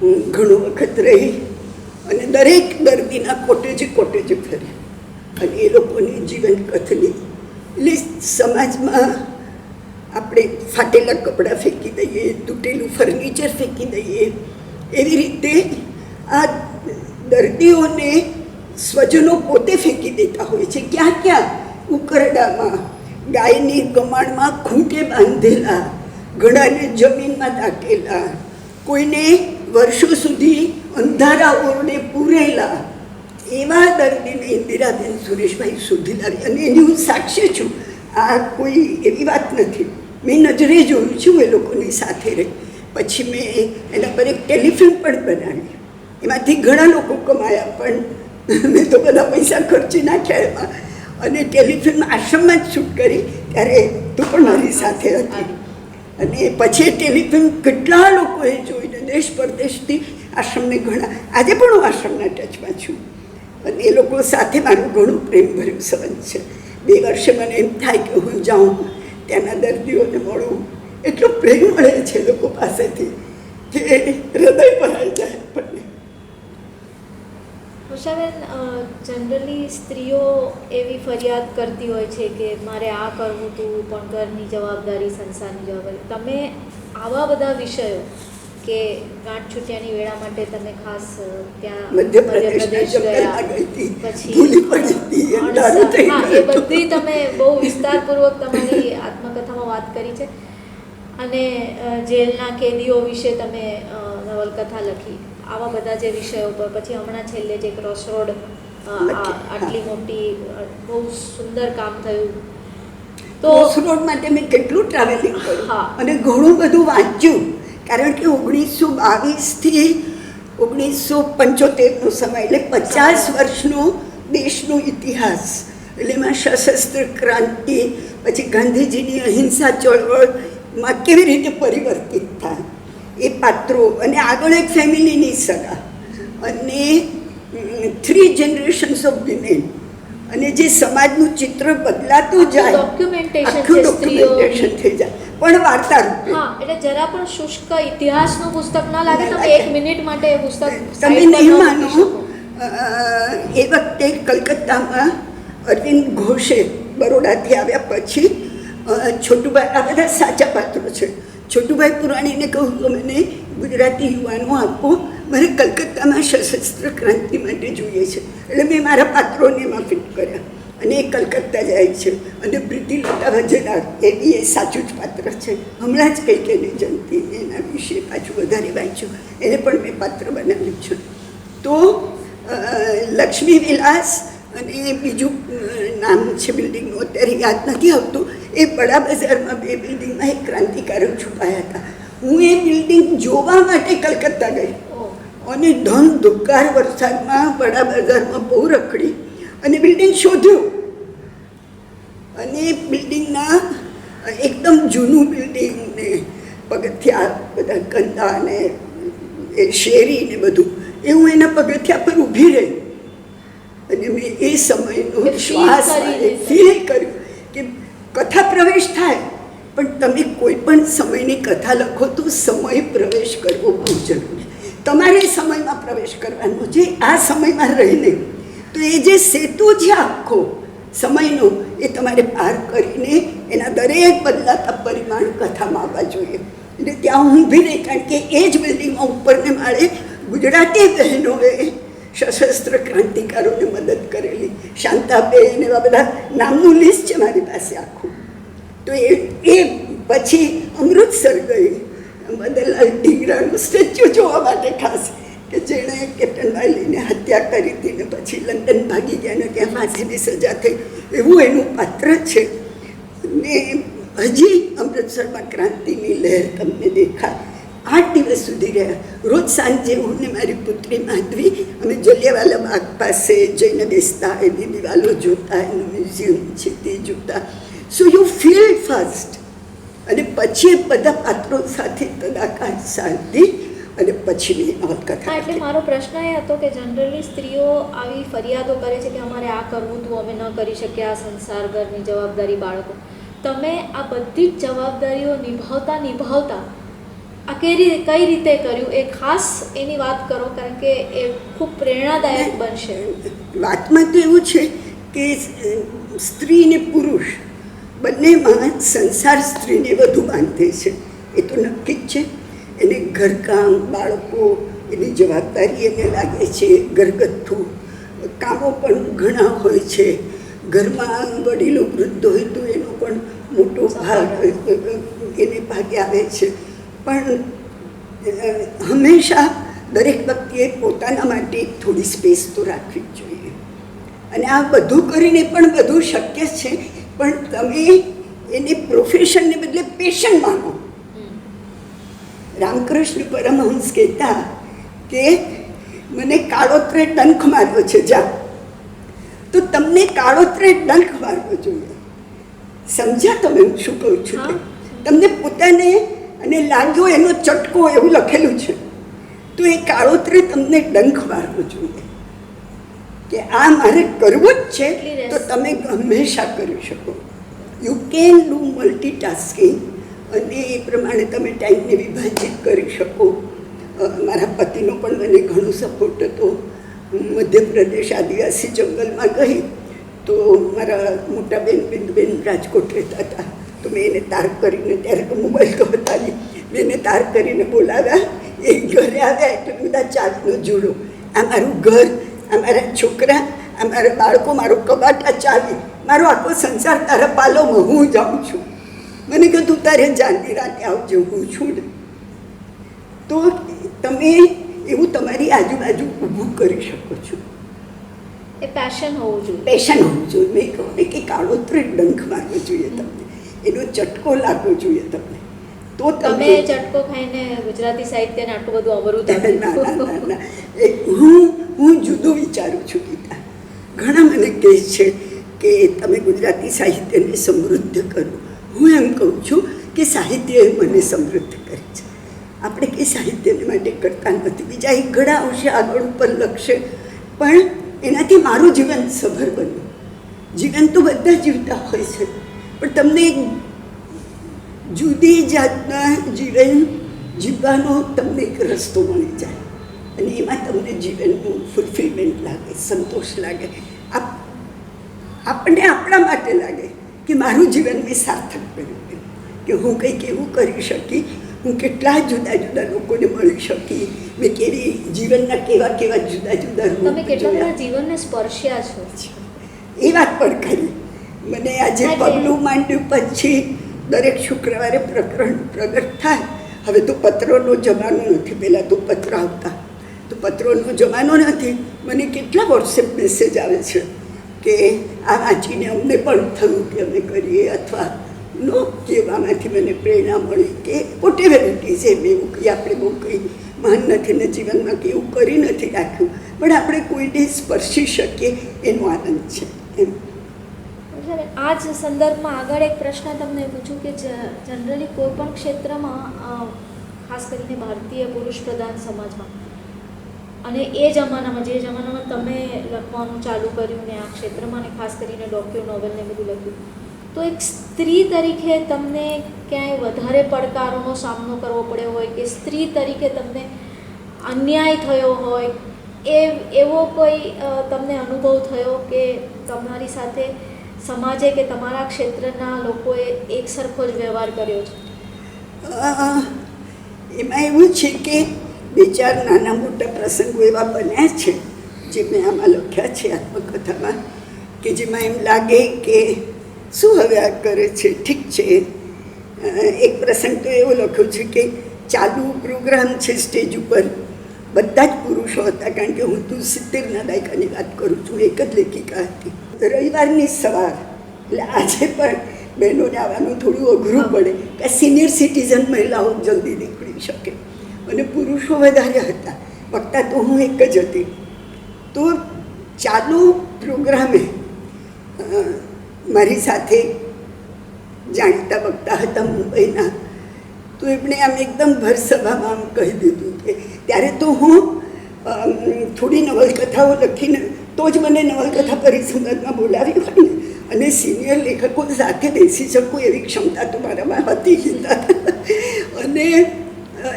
હું ઘણો વખત રહી અને દરેક દર્દીના કોટેજે ફરી અને એ લોકોની જીવન કથની. એટલે સમાજમાં આપણે ફાટેલા કપડાં ફેંકી દઈએ, તૂટેલું ફર્નિચર ફેંકી દઈએ, એવી રીતે આ દર્દીઓને સ્વજનો પોતે ફેંકી દેતા હોય છે. ક્યાં ક્યાં? ઉકરડામાં, ગાયની ગમાણમાં ખૂંટે બાંધેલા, ઘણાને જમીનમાં દાટેલા, કોઈને વર્ષો સુધી અંધારા ઓરડે પૂરેલા, એવા દર્દીને ઇન્દિરાબેન સુરેશભાઈ શોધી લાવી. અને એની હું સાક્ષી છું. આ કોઈ એવી વાત નથી, મેં નજરે જોયું છું એ લોકોની સાથે રહી. પછી મેં એના પર એક ટેલિફિલ્મ પણ બનાવી. એમાંથી ઘણા લોકો કમાયા, પણ મેં તો બધા પૈસા ખર્ચી નાખ્યા એમાં. અને ટેલિફિલ્મ આશ્રમમાં જ શૂટ કરી, ત્યારે તું પણ મારી સાથે હતી. અને પછી ટેલિફિલ્મ કેટલા લોકોએ જોઈને દેશ પરદેશથી આશ્રમને ઘણા, આજે પણ હું આશ્રમના ટચમાં છું અને એ લોકો સાથે મારું ઘણું પ્રેમભર્યું સંબંધ છે. 2 વર્ષે મને એમ થાય કે હું જાઉં ત્યાંના દર્દીઓને મળું. એટલો પ્રેમ મળે છે લોકો પાસેથી કે હૃદય ભરાઈ જાય આપણને. ઉષાબેન, જનરલી સ્ત્રીઓ એવી ફરિયાદ કરતી હોય છે કે મારે આ કરવું હતું પણ ઘરની જવાબદારી, સંસારની જવાબદારી. તમે આવા બધા વિષયો કે ગાંઠ છૂટ્યાની વેળા માટે તમે ખાસ ત્યાં મધ્યપ્રદેશ ગયા, પછી એ બધી તમે બહુ વિસ્તારપૂર્વક તમારી આત્મકથામાં વાત કરી છે, અને જેલના કેદીઓ વિશે તમે નવલકથા લખી. આવા બધા જે વિષયો પર પછી હમણાં છેલ્લે જે ક્રોસરોડ, આટલી મોટી બહુ સુંદર કામ થયું. તો ક્રોસરોડ માટે મેં કેટલું ટ્રાવેલિંગ કર્યું અને ઘણું બધું વાંચ્યું, કારણ કે 1922થી 1975નો સમય, એટલે 50 વર્ષનો દેશનો ઇતિહાસ. એટલે એમાં સશસ્ત્ર ક્રાંતિ, પછી ગાંધીજીની અહિંસા ચળવળમાં કેવી રીતે પરિવર્તિત થાય એ પાત્રો, અને આગળ એક ફેમિલીની સગા, અને 3 generations ઓફ વિમેન, અને જે સમાજનું ચિત્ર બદલાતું જાય, ડોક્યુમેન્ટેશન થઈ જાય, પણ વાર્તા રૂપે. હા, એટલે જરા પણ શુષ્ક ઇતિહાસનું પુસ્તક ના લાગે. તમે 1 મિનિટ માટે એ પુસ્તક તમે નહીં માનો, એ વખતે કલકત્તામાં અરવિંદ ઘોષે બરોડાથી આવ્યા પછી છોટુભાઈ, આ બધા સાચા પાત્રો છે. છોટુભાઈ પુરાણીને કહું તો મને ગુજરાતી યુવાનો આપો, મારે કલકત્તામાં સશસ્ત્ર ક્રાંતિ માટે જોઈએ છે. એટલે મેં મારા પાત્રોને એમાં ફિટ કર્યા, અને એ કલકત્તા જાય છે, અને પ્રીતિલતા વજેદાર એ બી એ સાચું જ પાત્ર છે. હમણાં જ કંઈક એને જનતી એના વિશે પાછું વધારે વાંચ્યું, એને પણ મેં પાત્ર બનાવ્યું છે. તો લક્ષ્મી વિલાસ અને બીજું નામ છે બિલ્ડિંગનું અત્યારે યાદ નથી આવતું, એ બડા બજારમાં 2 બિલ્ડિંગમાં એક ક્રાંતિકારો છુપાયા હતા. હું એ બિલ્ડિંગ જોવા માટે કલકત્તા ગઈ, અને ધમધોકાર વરસાદમાં બડા બજારમાં બહુ રખડી અને બિલ્ડિંગ શોધ્યું. અને બિલ્ડિંગના એકદમ જૂનું બિલ્ડિંગ ને પગથિયા બધા કંદા ને એ શેરી ને બધું, એ હું એના પગથિયા પર ઊભી રહી, અને મેં એ સમયનો શ્વાસ ફીલ કર્યું કે કથા પ્રવેશ થાય, પણ તમે કોઈ પણ સમયની કથા લખો તો સમય પ્રવેશ કરવો બહુ જરૂરી. તમારે સમયમાં પ્રવેશ કરવાનો છે, આ સમયમાં રહીને. તો એ જે સેતુ છે આખો સમયનો, એ તમારે પાર કરીને એના દરેક બદલાતા પરિમાણ કથામાં આવવા જોઈએ. એટલે ત્યાં હું ઊભી રહી, કારણ કે એ જ બિલ્ડિંગમાં ઉપરને માળે ગુજરાતી બહેનોએ સશસ્ત્ર ક્રાંતિકારોને મદદ કરેલી, શાંતાબેન, એવા બધા નામનું લિસ્ટ છે મારી પાસે આખું. તો એ પછી અમૃતસર ગઈ, મદનલાલ ઢીંગરાનું સ્ટેચ્યુ જોવા માટે ખાસ, કે જેણે કેપ્ટન વાયલીને હત્યા કરી હતી ને પછી લંડન ભાગી ગયા ને ત્યાં ફાંસીની સજા થઈ, એવું એનું પાત્ર છે. ને હજી અમૃતસરમાં ક્રાંતિની લહેર તમને દેખાય. 8 દિવસ સુધી રહ્યા. રોજ સાંજે હું ને મારી પુત્રી માધવી અમે જલિયાવાલા બાગ પાસે જઈને બેસતા, એની દિવાલો જોતા, એનું મ્યુઝિયમ છે તે જોતા. સો યુ ફીલ ફર્સ્ટ, અને પછી બધા પાત્રો સાથે તદાકાર સાધી, અને પછી મેં નવલકથા. એટલે મારો પ્રશ્ન એ હતો કે જનરલી સ્ત્રીઓ આવી ફરિયાદો કરે છે કે અમારે આ કરવું હતું, અમે ન કરી શક્યા, સંસાર, ઘરની જવાબદારી, બાળકો. તમે આ બધી જ જવાબદારીઓ નિભાવતા આ કઈ રીતે કર્યું, એ ખાસ એની વાત કરો, કારણ કે એ ખૂબ પ્રેરણાદાયક બનશે. વાતમાં તો એવું છે કે સ્ત્રી ને પુરુષ બંનેમાં સંસાર સ્ત્રીને વધુ બાંધે છે, એ તો નક્કી જ છે. એને ઘરકામ, બાળકો, એની જવાબદારી એને લાગે છે. ઘરગથ્થુ કામો પણ ઘણા હોય છે. ઘરમાં વડીલો વૃદ્ધ હોય તો એનો પણ મોટો ભાગ એને ભાગે આવે છે. પણ હંમેશા દરેક વ્યક્તિએ પોતાના માટે થોડી સ્પેસ તો રાખવી જ જોઈએ. અને આ બધું કરીને પણ બધું શક્ય છે, પણ તમે એને પ્રોફેશનને બદલે પેશન માનો. રામકૃષ્ણ પરમહંસ કહેતા કે મને કાળોતરે ડંખ મારવો છે, જા તો તમને કાળોતરે ડંખ મારવો જોઈએ. સમજ્યા તમે હું શું કહું છું? તમને પોતાને અને લાગ્યો એનો ચટકો એવું લખેલું છે, તો એ કાળોતરે તમને ડંખ મારવો જોઈએ કે આ મારે કરવું જ છે, તો તમે હંમેશા કરી શકો. યુ કેન ડુ મલ્ટીટાસ્કિંગ, અને એ પ્રમાણે તમે ટાઈમને વિભાજિત કરી શકો. મારા પતિનો પણ મને ઘણો સપોર્ટ હતો. હું મધ્યપ્રદેશ આદિવાસી જંગલમાં ગઈ તો મારા મોટા બેન રાજકોટ રહેતા હતા, તો મેં એને તાર કરીને, ત્યારે તો મોબાઈલ તો હતા નહીં, મેં એને તાર કરીને બોલાવ્યા. એ ઘરે આવ્યા એટલે બધા ચાલનો જોડો, આ મારું ઘર, આ મારા છોકરા, આ મારા બાળકો, મારો કબાટ, આ ચાવી, મારો આખો સંસાર તારા પાલોમાં, હું જાઉં છું. મને કહ્યું તું તારે જાનની રાતે આવજો, હું છું ને. તો તમે એવું તમારી આજુબાજુ ઊભું કરી શકો છો. એ પેશન હોવું જોઈએ. પેશન હોવું જોઈએ. મેં કહું ને કે કાળોતરે ડંખ મારવો જોઈએ તમને, એનો ચટકો લાગવો જોઈએ તમને. તો તમે ચટકો ખાઈને ગુજરાતી સાહિત્યને આટલું બધું અવરું ના. હું જુદું વિચારું છું ગીતા. ઘણા મને કહે છે કે તમે ગુજરાતી સાહિત્યને સમૃદ્ધ કરો. હું એમ કહું છું કે સાહિત્યએ મને સમૃદ્ધ કરી છે. આપણે કંઈ સાહિત્યને માટે કરતા નથી. બીજા એક ઘડા આવશે આગળ ઉપર લખશે, પણ એનાથી મારું જીવન સભર બન્યું. જીવન તો બધા જીવતા હોય છે, પણ તમને એક જુદી જાતના જીવન જીવવાનો તમને એક રસ્તો મળી જાય, અને એમાં તમને જીવનનું ફૂલફિલમેન્ટ લાગે, સંતોષ લાગે. આપણને આપણા માટે લાગે કે મારું જીવન મેં સાર્થક કર્યું, કે હું કંઈક એવું કરી શકી, હું કેટલા જુદા જુદા લોકોને મળી શકી, મેં કેવી જીવનના કેવા કેવા જુદા જુદા તમે કેટલા બધા જીવનને સ્પર્શ્યા છો. એ વાત પણ ખરી. મને આજે પગલું માંડ્યું પછી દરેક શુક્રવારે પ્રકરણ પ્રગટ થાય. હવે તો પત્રોનો જમાનો નથી, પહેલાં તો પત્ર આવતા, તો પત્રોનો જમાનો નથી. મને કેટલા વોટ્સએપ મેસેજ આવે છે કે આ વાંચીને અમને પણ થયું કે અમે કરીએ, અથવા નો કહેવામાંથી મને પ્રેરણા મળી કે વોટેવર ઇટ ઇઝ. એમ એવું કંઈ આપણે બહુ કંઈ મહાન નથી ને જીવનમાં કે એવું કરી નથી રાખ્યું, પણ આપણે કોઈને સ્પર્શી શકીએ એનો આનંદ છે એમ. આ જ સંદર્ભમાં આગળ એક પ્રશ્ન તમને પૂછું કે જનરલી કોઈ પણ ક્ષેત્રમાં, ખાસ કરીને ભારતીય પુરુષ પ્રધાન સમાજમાં, અને એ જમાનામાં, જે જમાનામાં તમે લખવાનું ચાલુ કર્યું ને આ ક્ષેત્રમાં, ને ખાસ કરીને ડોક્યુ નોવેલ ને બધું લખ્યું, તો એક સ્ત્રી તરીકે તમને ક્યાંય વધારે પડકારોનો સામનો કરવો પડ્યો હોય, કે સ્ત્રી તરીકે તમને અન્યાય થયો હોય, એવો કોઈ તમને અનુભવ થયો કે તમારી સાથે સમાજે કે તમારા ક્ષેત્રના લોકોએ એક સરખો જ વ્યવહાર કર્યો છે? એમાં એવું છે કે બે ચાર નાના મોટા પ્રસંગો એવા બન્યા છે જે મેં આમાં લખ્યા છે આત્મકથામાં, કે જેમાં એમ લાગે કે શું હવે આ કરે છે. ઠીક છે, એક પ્રસંગ તો એવો લખ્યો છે કે ચાલુ પ્રોગ્રામ છે સ્ટેજ ઉપર, બધા જ પુરુષો હતા, કારણ કે હું તો 70ના દાયકાની વાત કરું છું, એક જ લેખિકા હતી. રવિવારની સવાર, એટલે આજે પણ બહેનોને આવવાનું થોડું અઘરું પડે કે સિનિયર સિટીઝન મહિલાઓ જલ્દી નીકળી શકે, અને પુરુષો વધારે હતા. વક્તા તો હું એક જ હતી. તો ચાલુ પ્રોગ્રામે મારી સાથે જાણીતા વક્તા હતા મુંબઈના, તો એમણે આમ એકદમ ભરસભામાં આમ કહી દીધું કે ત્યારે તો હું થોડી નવલકથાઓ લખીને તો જ મને નવલકથા પરિસંવાદમાં બોલાવી હોય ને, અને સિનિયર લેખકો સાથે બેસી શકું એવી ક્ષમતા તો મારામાં હતી. અને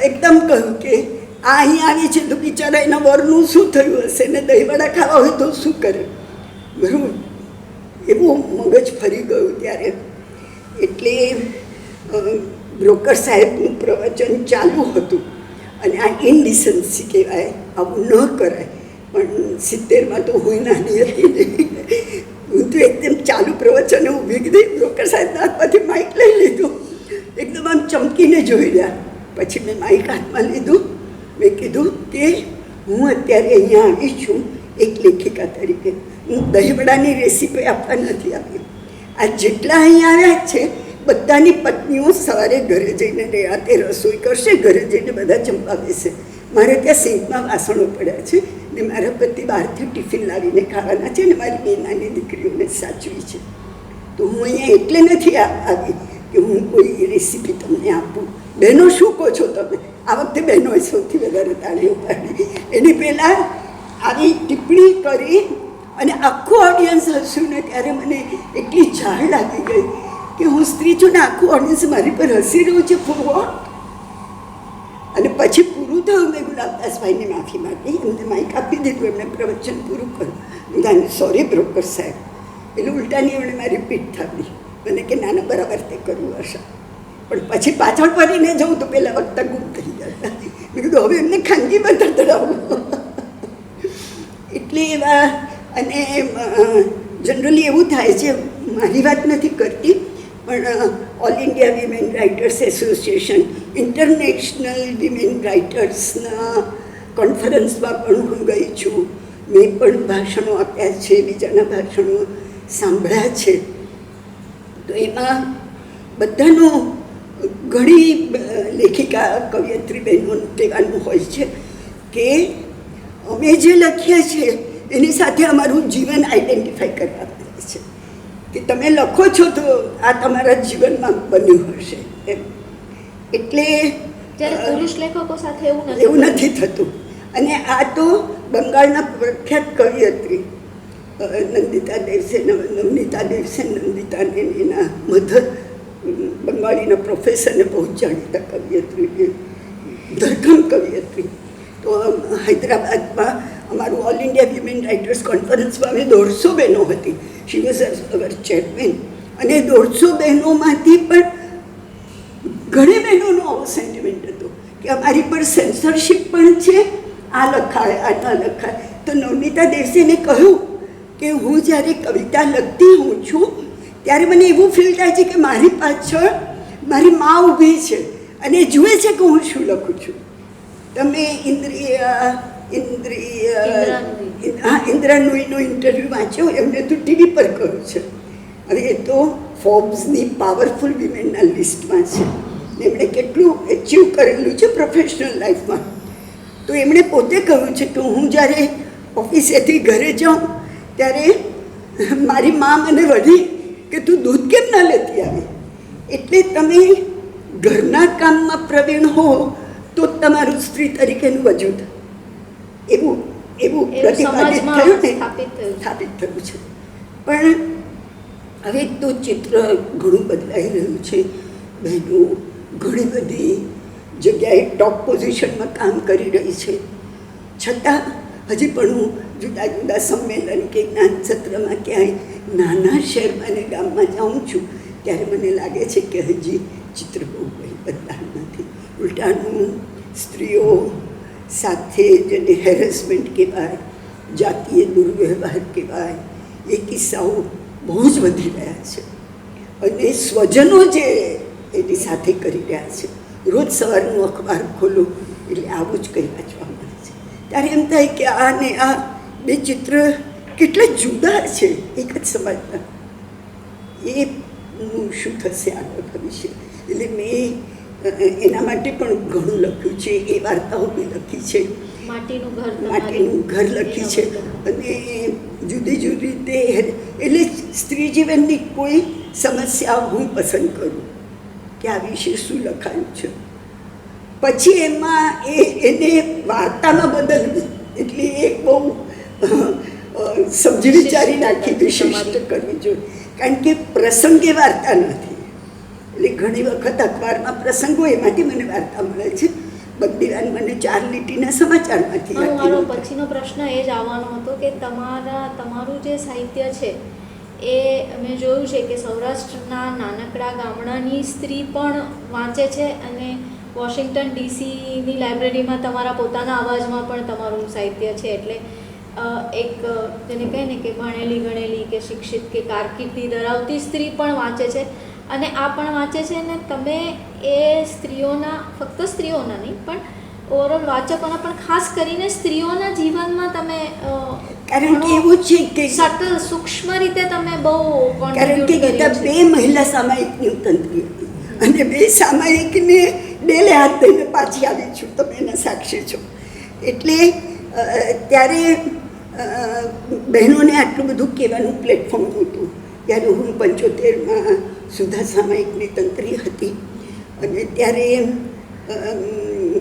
એકદમ કહ્યું કે આ અહીં આવી છે તો બિચારા એના વરનું શું થયું હશે, ને દહીંવડા ખાવા હોય તો શું કરે. બરાબર, એવું મગજ ફરી ગયું ત્યારે. એટલે બ્રોકર સાહેબનું પ્રવચન ચાલુ હતું, અને આ ઇનડિસન્સી કહેવાય, આવું ન કરાય. પણ 70માં તો હું નાની હતી ને, હું તો એકદમ ચાલુ પ્રવચને ઊભી ગઈ. બ્રોકર સાહેબના હાથમાંથી માઇક લઈ લીધું, એકદમ આમ ચમકીને જોઈ રહ્યા. પછી મેં માઇક હાથમાં લીધું. મેં કીધું કે હું અત્યારે અહીંયા આવી છું એક લેખિકા તરીકે, હું દહીંવડાની રેસીપી આપવા નથી આવી. આ જેટલા અહીંયા આવ્યા છે બધાની પત્નીઓ સવારે ઘરે જઈને રાતે રસોઈ કરશે, ઘરે જઈને બધા જમવા બેસે. મારે ત્યાં સિંકમાં વાસણો પડ્યા છે, ને મારા પતિ બહારથી ટિફિન લાવીને ખાવાના છે, ને મારી બે નાની દીકરીઓને સાચવી છે. તો હું અહીંયા એટલે નથી આવી કે હું કોઈ રેસીપી તમને આપું. બહેનો શું કહો છો તમે? આ વખતે બહેનોએ સૌથી વધારે તાળીઓ પાડી. એની પહેલાં આવી ટિપ્પણી કરી અને આખું ઓડિયન્સ હસ્યું ને ત્યારે મને એટલી ઝાડ લાગી ગઈ કે હું સ્ત્રી છું ને આખું ઓડિયન્સ મારી પર હસી રહ્યું છે ફોર વોટ. અને પછી પૂરું થયું મેં ગુલાબદાસભાઈને માફી માંગી, એમને માઇક આપી દીધું, એમણે પ્રવચન પૂરું કર્યું. સોરી બ્રોકર સાહેબ, એટલે ઉલટાની એમણે મારી પીઠ થાપી. મને કે નાના બરાબર તે કરવું હશે, પણ પછી પાછળ ફરીને જવું તો પહેલાં વખતા ગુમ થઈ જાય. મેં કીધું હવે એમને ખાનગીમાં તડાવું. એટલે એવા અને જનરલી એવું થાય છે, મારી વાત નથી કરતી, પણ all India women writers association, international women રાઇટર્સના કોન્ફરન્સમાં પણ હું ગઈ છું. મેં પણ ભાષણો આપ્યા છે, બીજાના ભાષણો સાંભળ્યા છે. તો એમાં બધાનું ઘણી લેખિકા કવયત્રી બહેનોનું કહેવાનું હોય છે કે અમે જે લખીએ છીએ એની સાથે અમારું જીવન આઈડેન્ટિફાઈ કરવા પડે છે, કે તમે લખો છો તો આ તમારા જીવનમાં બન્યું હશે એમ. એટલે જ્યારે પુરુષ લેખકો સાથે એવું નથી થતું. અને આ તો બંગાળના પ્રખ્યાત કવિયત્રી નંદિતા દેવસેન, નવનીતા દેવસેન નંદિતાને એના મધર બંગાળીના પ્રોફેસરને બહુ જાણીતા કવિયત્રી, ધરખમ કવિયત્રી. તો હૈદરાબાદમાં અમારું ઓલ ઇન્ડિયા વિમેન રાઇટર્સ કોન્ફરન્સમાં અમે 150 બહેનો હતી. She was our chairman. અને 150 બહેનોમાંથી પણ ઘણી બહેનોનો આવો સેન્ટિમેન્ટ હતો કે અમારી પર સેન્સરશિપ પણ છે, આ લખાય આ ન લખાય. તો નવનીતા દેવસેને કહ્યું કે હું જ્યારે કવિતા લખતી હું છું ત્યારે મને એવું ફીલ થાય છે કે મારી પાછળ મારી મા ઊભી છે અને જુએ છે કે હું શું લખું છું. તમે ઇન્દ્રા નુઈનો ઇન્ટરવ્યૂ વાંચ્યો, એમને તો ટીવી પર કહ્યું છે. હવે એ તો ફોર્બ્સની પાવરફુલ વિમેનના લિસ્ટમાં છે. એમણે કેટલું એચીવ કરેલું છે પ્રોફેશનલ લાઈફમાં. તો એમણે પોતે કહ્યું છે કે હું જ્યારે ઓફિસેથી ઘરે જાઉં ત્યારે મારી મા મને વળી કે તું દૂધ કેમ ના લેતી આવી. એટલે તમે ઘરના કામમાં પ્રવીણ હો તો તમારું સ્ત્રી તરીકેનું વજૂદ એવું પ્રતિપાદિત થયું ને, સ્થાપિત થયું છે. પણ હવે તો ચિત્ર ઘણું બદલાઈ રહ્યું છે. બહેનો ઘણી બધી જગ્યાએ ટોપ પોઝિશનમાં કામ કરી રહી છે. છતાં હજી પણ હું જુદા જુદા સંમેલન કે જ્ઞાન સત્રમાં ક્યાંય નાના શહેરમાં અને ગામમાં જાઉં છું ત્યારે મને લાગે છે કે હજી ચિત્ર બહુ કંઈ બદલાયું નથી. ઉલટાનું સ્ત્રીઓ સાથે જેને હેરેસમેન્ટ કહેવાય, જાતીય દુર્વ્યવહાર કહેવાય, એ કિસ્સાઓ બહુ જ વધી રહ્યા છે. અને સ્વજનો જે એની સાથે કરી રહ્યા છે, રોજ સવારનું અખબાર ખોલો એટલે આવું જ કંઈ વાંચવા મળે છે. ત્યારે એમ થાય કે આ ને આ બે ચિત્ર કેટલા જુદા છે એક જ સમાજના. એનું શું થશે આગળ ભવિષ્ય. એટલે મેં એના માટે પણ ઘણું લખ્યું છે. એ વાર્તાઓ બી લખી છે, માટીનું ઘર લખી છે. અને જુદી જુદી રીતે એટલે સ્ત્રી જીવનની કોઈ સમસ્યા હું પસંદ કરું કે આ વિશે શું લખાયું છે, પછી એમાં એને વાર્તામાં બદલવી. એટલે એક બહુ સમજી વિચારી નાખી વિશિષ્ટ કરવી જોઈએ. કારણ કે પ્રસંગે વાર્તા નથી. એટલે ઘણી વખત અખબારમાં પ્રસંગો એમાંથી મને વાર્તા મળે છે. બગડીવાન મને 4 લીટીના સમાચારમાંથી. મારો પછીનો પ્રશ્ન એ જ આવવાનો હતો કે તમારું જે સાહિત્ય છે એ મેં જોયું છે કે સૌરાષ્ટ્રના નાનકડા ગામડાની સ્ત્રી પણ વાંચે છે અને વોશિંગ્ટન ડીસીની લાઇબ્રેરીમાં તમારા પોતાના અવાજમાં પણ તમારું સાહિત્ય છે. એટલે એક જેને કહે ને કે ભણેલી ગણેલી કે શિક્ષિત કે કારકિર્દી ધરાવતી સ્ત્રી પણ વાંચે છે અને આ પણ વાંચે છે. ને તમે એ સ્ત્રીઓના, ફક્ત સ્ત્રીઓના નહીં પણ ઓવરઓલ વાચકોના પણ ખાસ કરીને સ્ત્રીઓના જીવનમાં તમે કારણ કે એવું છે કે સટલ સૂક્ષ્મ રીતે તમે બહુ કારણ કે બે મહિલા સામાયિકની તંત્રી હતી અને બે સામાયિકને ડેલે હાથ દઈને પાછી આવી છું, તમે એના સાક્ષી છો. એટલે ત્યારે બહેનોને આટલું બધું કહેવાનું પ્લેટફોર્મ નહોતું. ત્યારે હું 75માં સુધા સામાયિકની તંત્રી હતી અને ત્યારે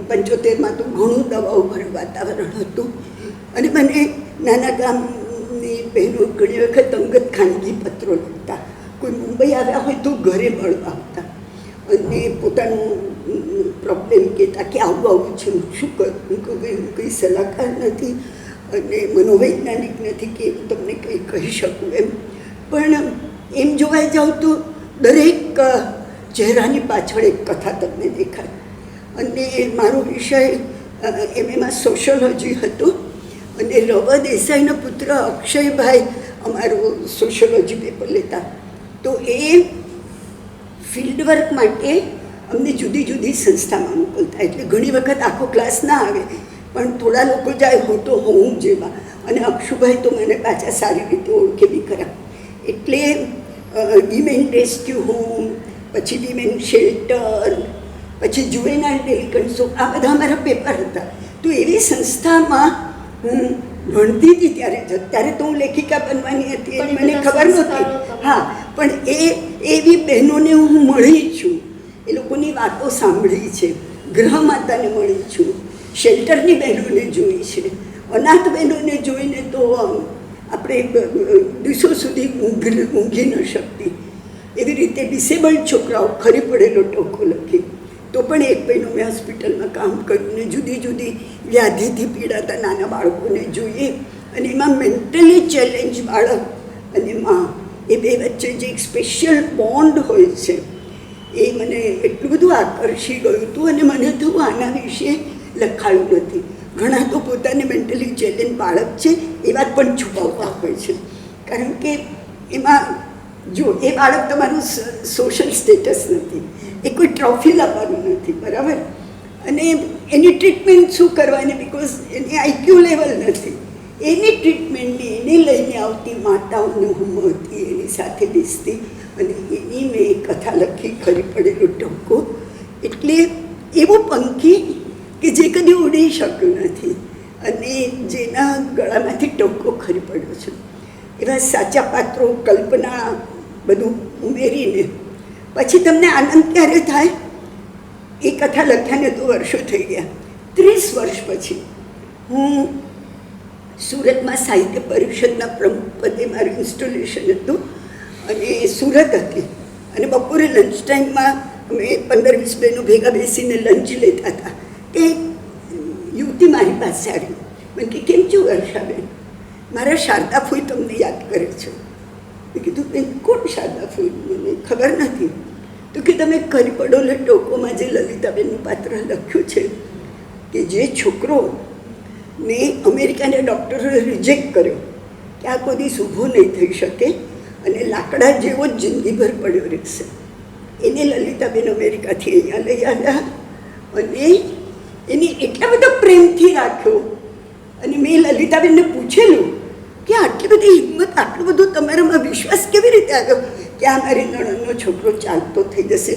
75માં તો ઘણું દવાઓ ભર્યું વાતાવરણ હતું અને મને નાના ગામની બહેનો ઘણી વખત અંગત ખાનગી પત્રો લખતા, કોઈ મુંબઈ આવ્યા હોય તો ઘરે મળવા આવતા અને પોતાનું પ્રોબ્લેમ કહેતા કે આવું આવું છે, હું શું કરું. હું કંઈ સલાહકાર નથી અને મનોવૈજ્ઞાનિક નથી કે હું તમને કંઈ કહી શકું એમ. પણ એમ જોવા જાઉં તો દરેક ચહેરાની પાછળ એક કથા તમને દેખાય. અને મારો વિષય એમાં સોશિયોલોજી હતો અને રવ દેસાઈના પુત્ર અક્ષયભાઈ અમારું સોશિયોલોજી પેપર લેતા. તો એ ફિલ્ડ વર્ક માટે અમને જુદી જુદી સંસ્થામાં મોકલતા. એટલે ઘણી વખત આખો ક્લાસ ના આવે પણ થોડા લોકો જાય હું તો હું જેવા. અને અક્ષુભાઈ તો મને પાછા સારી રીતે ઓળખે બી ખરા. એટલે વિમેન રેસ્ક્યુ હોમ, પછી વિમેન શેલ્ટર, પછી જુવેનાઇલ ડેલિકન્ટ્સ, આ બધા અમારા પેપર હતા. તો એવી સંસ્થામાં હું ભણતી હતી ત્યારે તો હું લેખિકા બનવાની હતી એની મને ખબર નહોતી. હા, પણ એવી બહેનોને હું મળી છું, એ લોકોની વાતો સાંભળી છે, ગ્રહ માતાને મળી છું, શેલ્ટરની બહેનોને જોઈ છે, અનાથ બહેનોને જોઈને તો આપણે દિવસો સુધી ઊંઘી ન શકતી. એવી રીતે ડિસેબલ્ડ છોકરાઓ ખરી પડેલો ટોકો લખી. તો પણ એક બહેનો મેં હોસ્પિટલમાં કામ કર્યું ને જુદી જુદી વ્યાધિથી પીડાતા નાના બાળકોને જોઈએ. અને એમાં મેન્ટલી ચેલેન્જ બાળક અને માં, એ બે વચ્ચે જે એક સ્પેશિયલ બોન્ડ હોય છે એ મને એટલું બધું આકર્ષી ગયું હતું. અને મને થયું આના વિશે લખાયું નથી. ઘણા તો પોતાને મેન્ટલી ચેલેન્જ બાળક છે એ વાત પણ છુપાવતા હોય છે, કારણ કે એમાં જો એ બાળક તમારું સોશિયલ સ્ટેટસ નથી, એ કોઈ ટ્રોફી લાવવાનું નથી, બરાબર. અને એની ટ્રીટમેન્ટ શું કરવાની, બિકોઝ એની આઈક્યુ લેવલ નથી. એની ટ્રીટમેન્ટને એને લઈને આવતી માતાઓને હું હતી, એની સાથે બેસતી અને એની મેં કથા લખી, ખરી પડેલો ટોકો. એટલે એવું પંખી કે જે કદી ઉડી શક્યું નથી અને જેના ગળામાંથી ટોકો ખરી પડ્યો છે. એવા સાચા પાત્રો, કલ્પના બધું ઉમેરીને પછી તમને આનંદ ક્યારે થાય. એ કથા લખ્યાને તો વર્ષો થઈ ગયા. 30 વર્ષ પછી હું સુરતમાં સાહિત્ય પરિષદના પ્રમુખ પદે મારું ઇન્સ્ટોલેશન હતું અને સુરત હતી. અને બપોરે લંચ ટાઈમમાં અમે 15-20 બહેનો ભેગા બેસીને લંચ લેતા હતા. કે યુવતી મારી પાસે આવી, મને કે કેમ છું વર્ષાબેન, મારા શારદા ફૂઈ તમને યાદ કરે છે. મેં કીધું બેન કોણ શારદા ફૂઈ, મને ખબર નથી. તો કે તમે ખરી પડોલે ટોકોમાં જે લલિતાબેનનું પાત્ર લખ્યું છે કે જે છોકરો ને અમેરિકાને ડૉક્ટરોએ રિજેક્ટ કર્યો કે આ કોઈ દિવસ ઊભો નહીં થઈ શકે અને લાકડા જેવો જ જિંદગીભર પડ્યો રહેશે, એને લલિતાબેન અમેરિકાથી અહીંયા લઈ આવ્યા અને એને એટલા બધા પ્રેમથી રાખ્યો. અને મેં લલિતાબેનને પૂછેલું કે આટલી બધી હિંમત, આટલું બધું તમારામાં વિશ્વાસ કેવી રીતે આવ્યો કે આ મારી નણંદનો છોકરો ચાલતો થઈ જશે,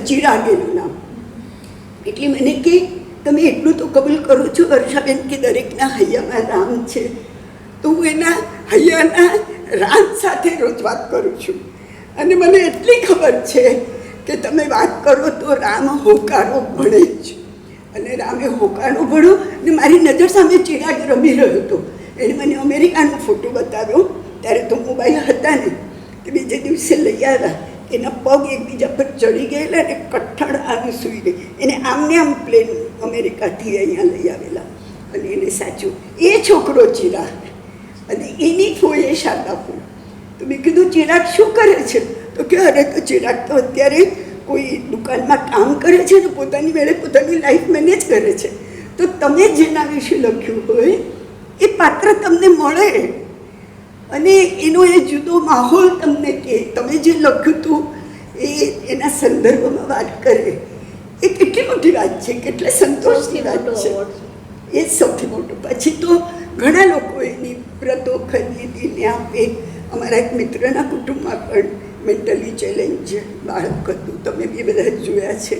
ચિરાગેનું નામ. એટલે મને કે તમે એટલું તો કબૂલ કરો છો વર્ષાબેન કે દરેકના હૈયામાં રામ છે. તો હું એના હૈયાના રામ સાથે રોજ વાત કરું છું. અને મને એટલી ખબર છે કે તમે વાત કરો તો રામ હોકારો ભણે જ. અને રામે હોકારો ભણ્યો ને મારી નજર સામે ચિરાગ રમી રહ્યો હતો. એને મને અમેરિકાનો ફોટો બતાવ્યો, ત્યારે તો મોબાઈલ હતા ને. તો બીજે દિવસે લઈ આવ્યા, એના પગ એકબીજા પર ચડી ગયેલા અને કઠણ આવી સૂઈ ગઈ. એને આમને આમ પ્લેન અમેરિકાથી અહીંયા લઈ આવેલા અને એને સાચું એ છોકરો ચિરાગ અને એની ફોઈએ શારદા ફૂલ. તો મેં કીધું ચિરાગ શું કરે છે? તો કે અરે તો ચિરાગ તો અત્યારે કોઈ દુકાનમાં કામ કરે છે ને પોતાની વેળે પોતાની લાઈફ મેનેજ કરે છે. તો તમે જેના વિશે લખ્યું હોય એ પાત્ર તમને મળે અને એનો એ જુદો માહોલ તમને કહે. તમે જે લખ્યું હતું એના સંદર્ભમાં વાત કરે, એ કેટલી મોટી વાત છે, કેટલે સંતોષની વાત છે. એ સૌથી મોટું. પછી તો ઘણા લોકો એની પ્રતો ખરીદીને આપે. અમારા એક મિત્રના કુટુંબમાં પણ મેન્ટલી ચેલેન્જ બાળક હતું, તમે બી બધા જોયા છે.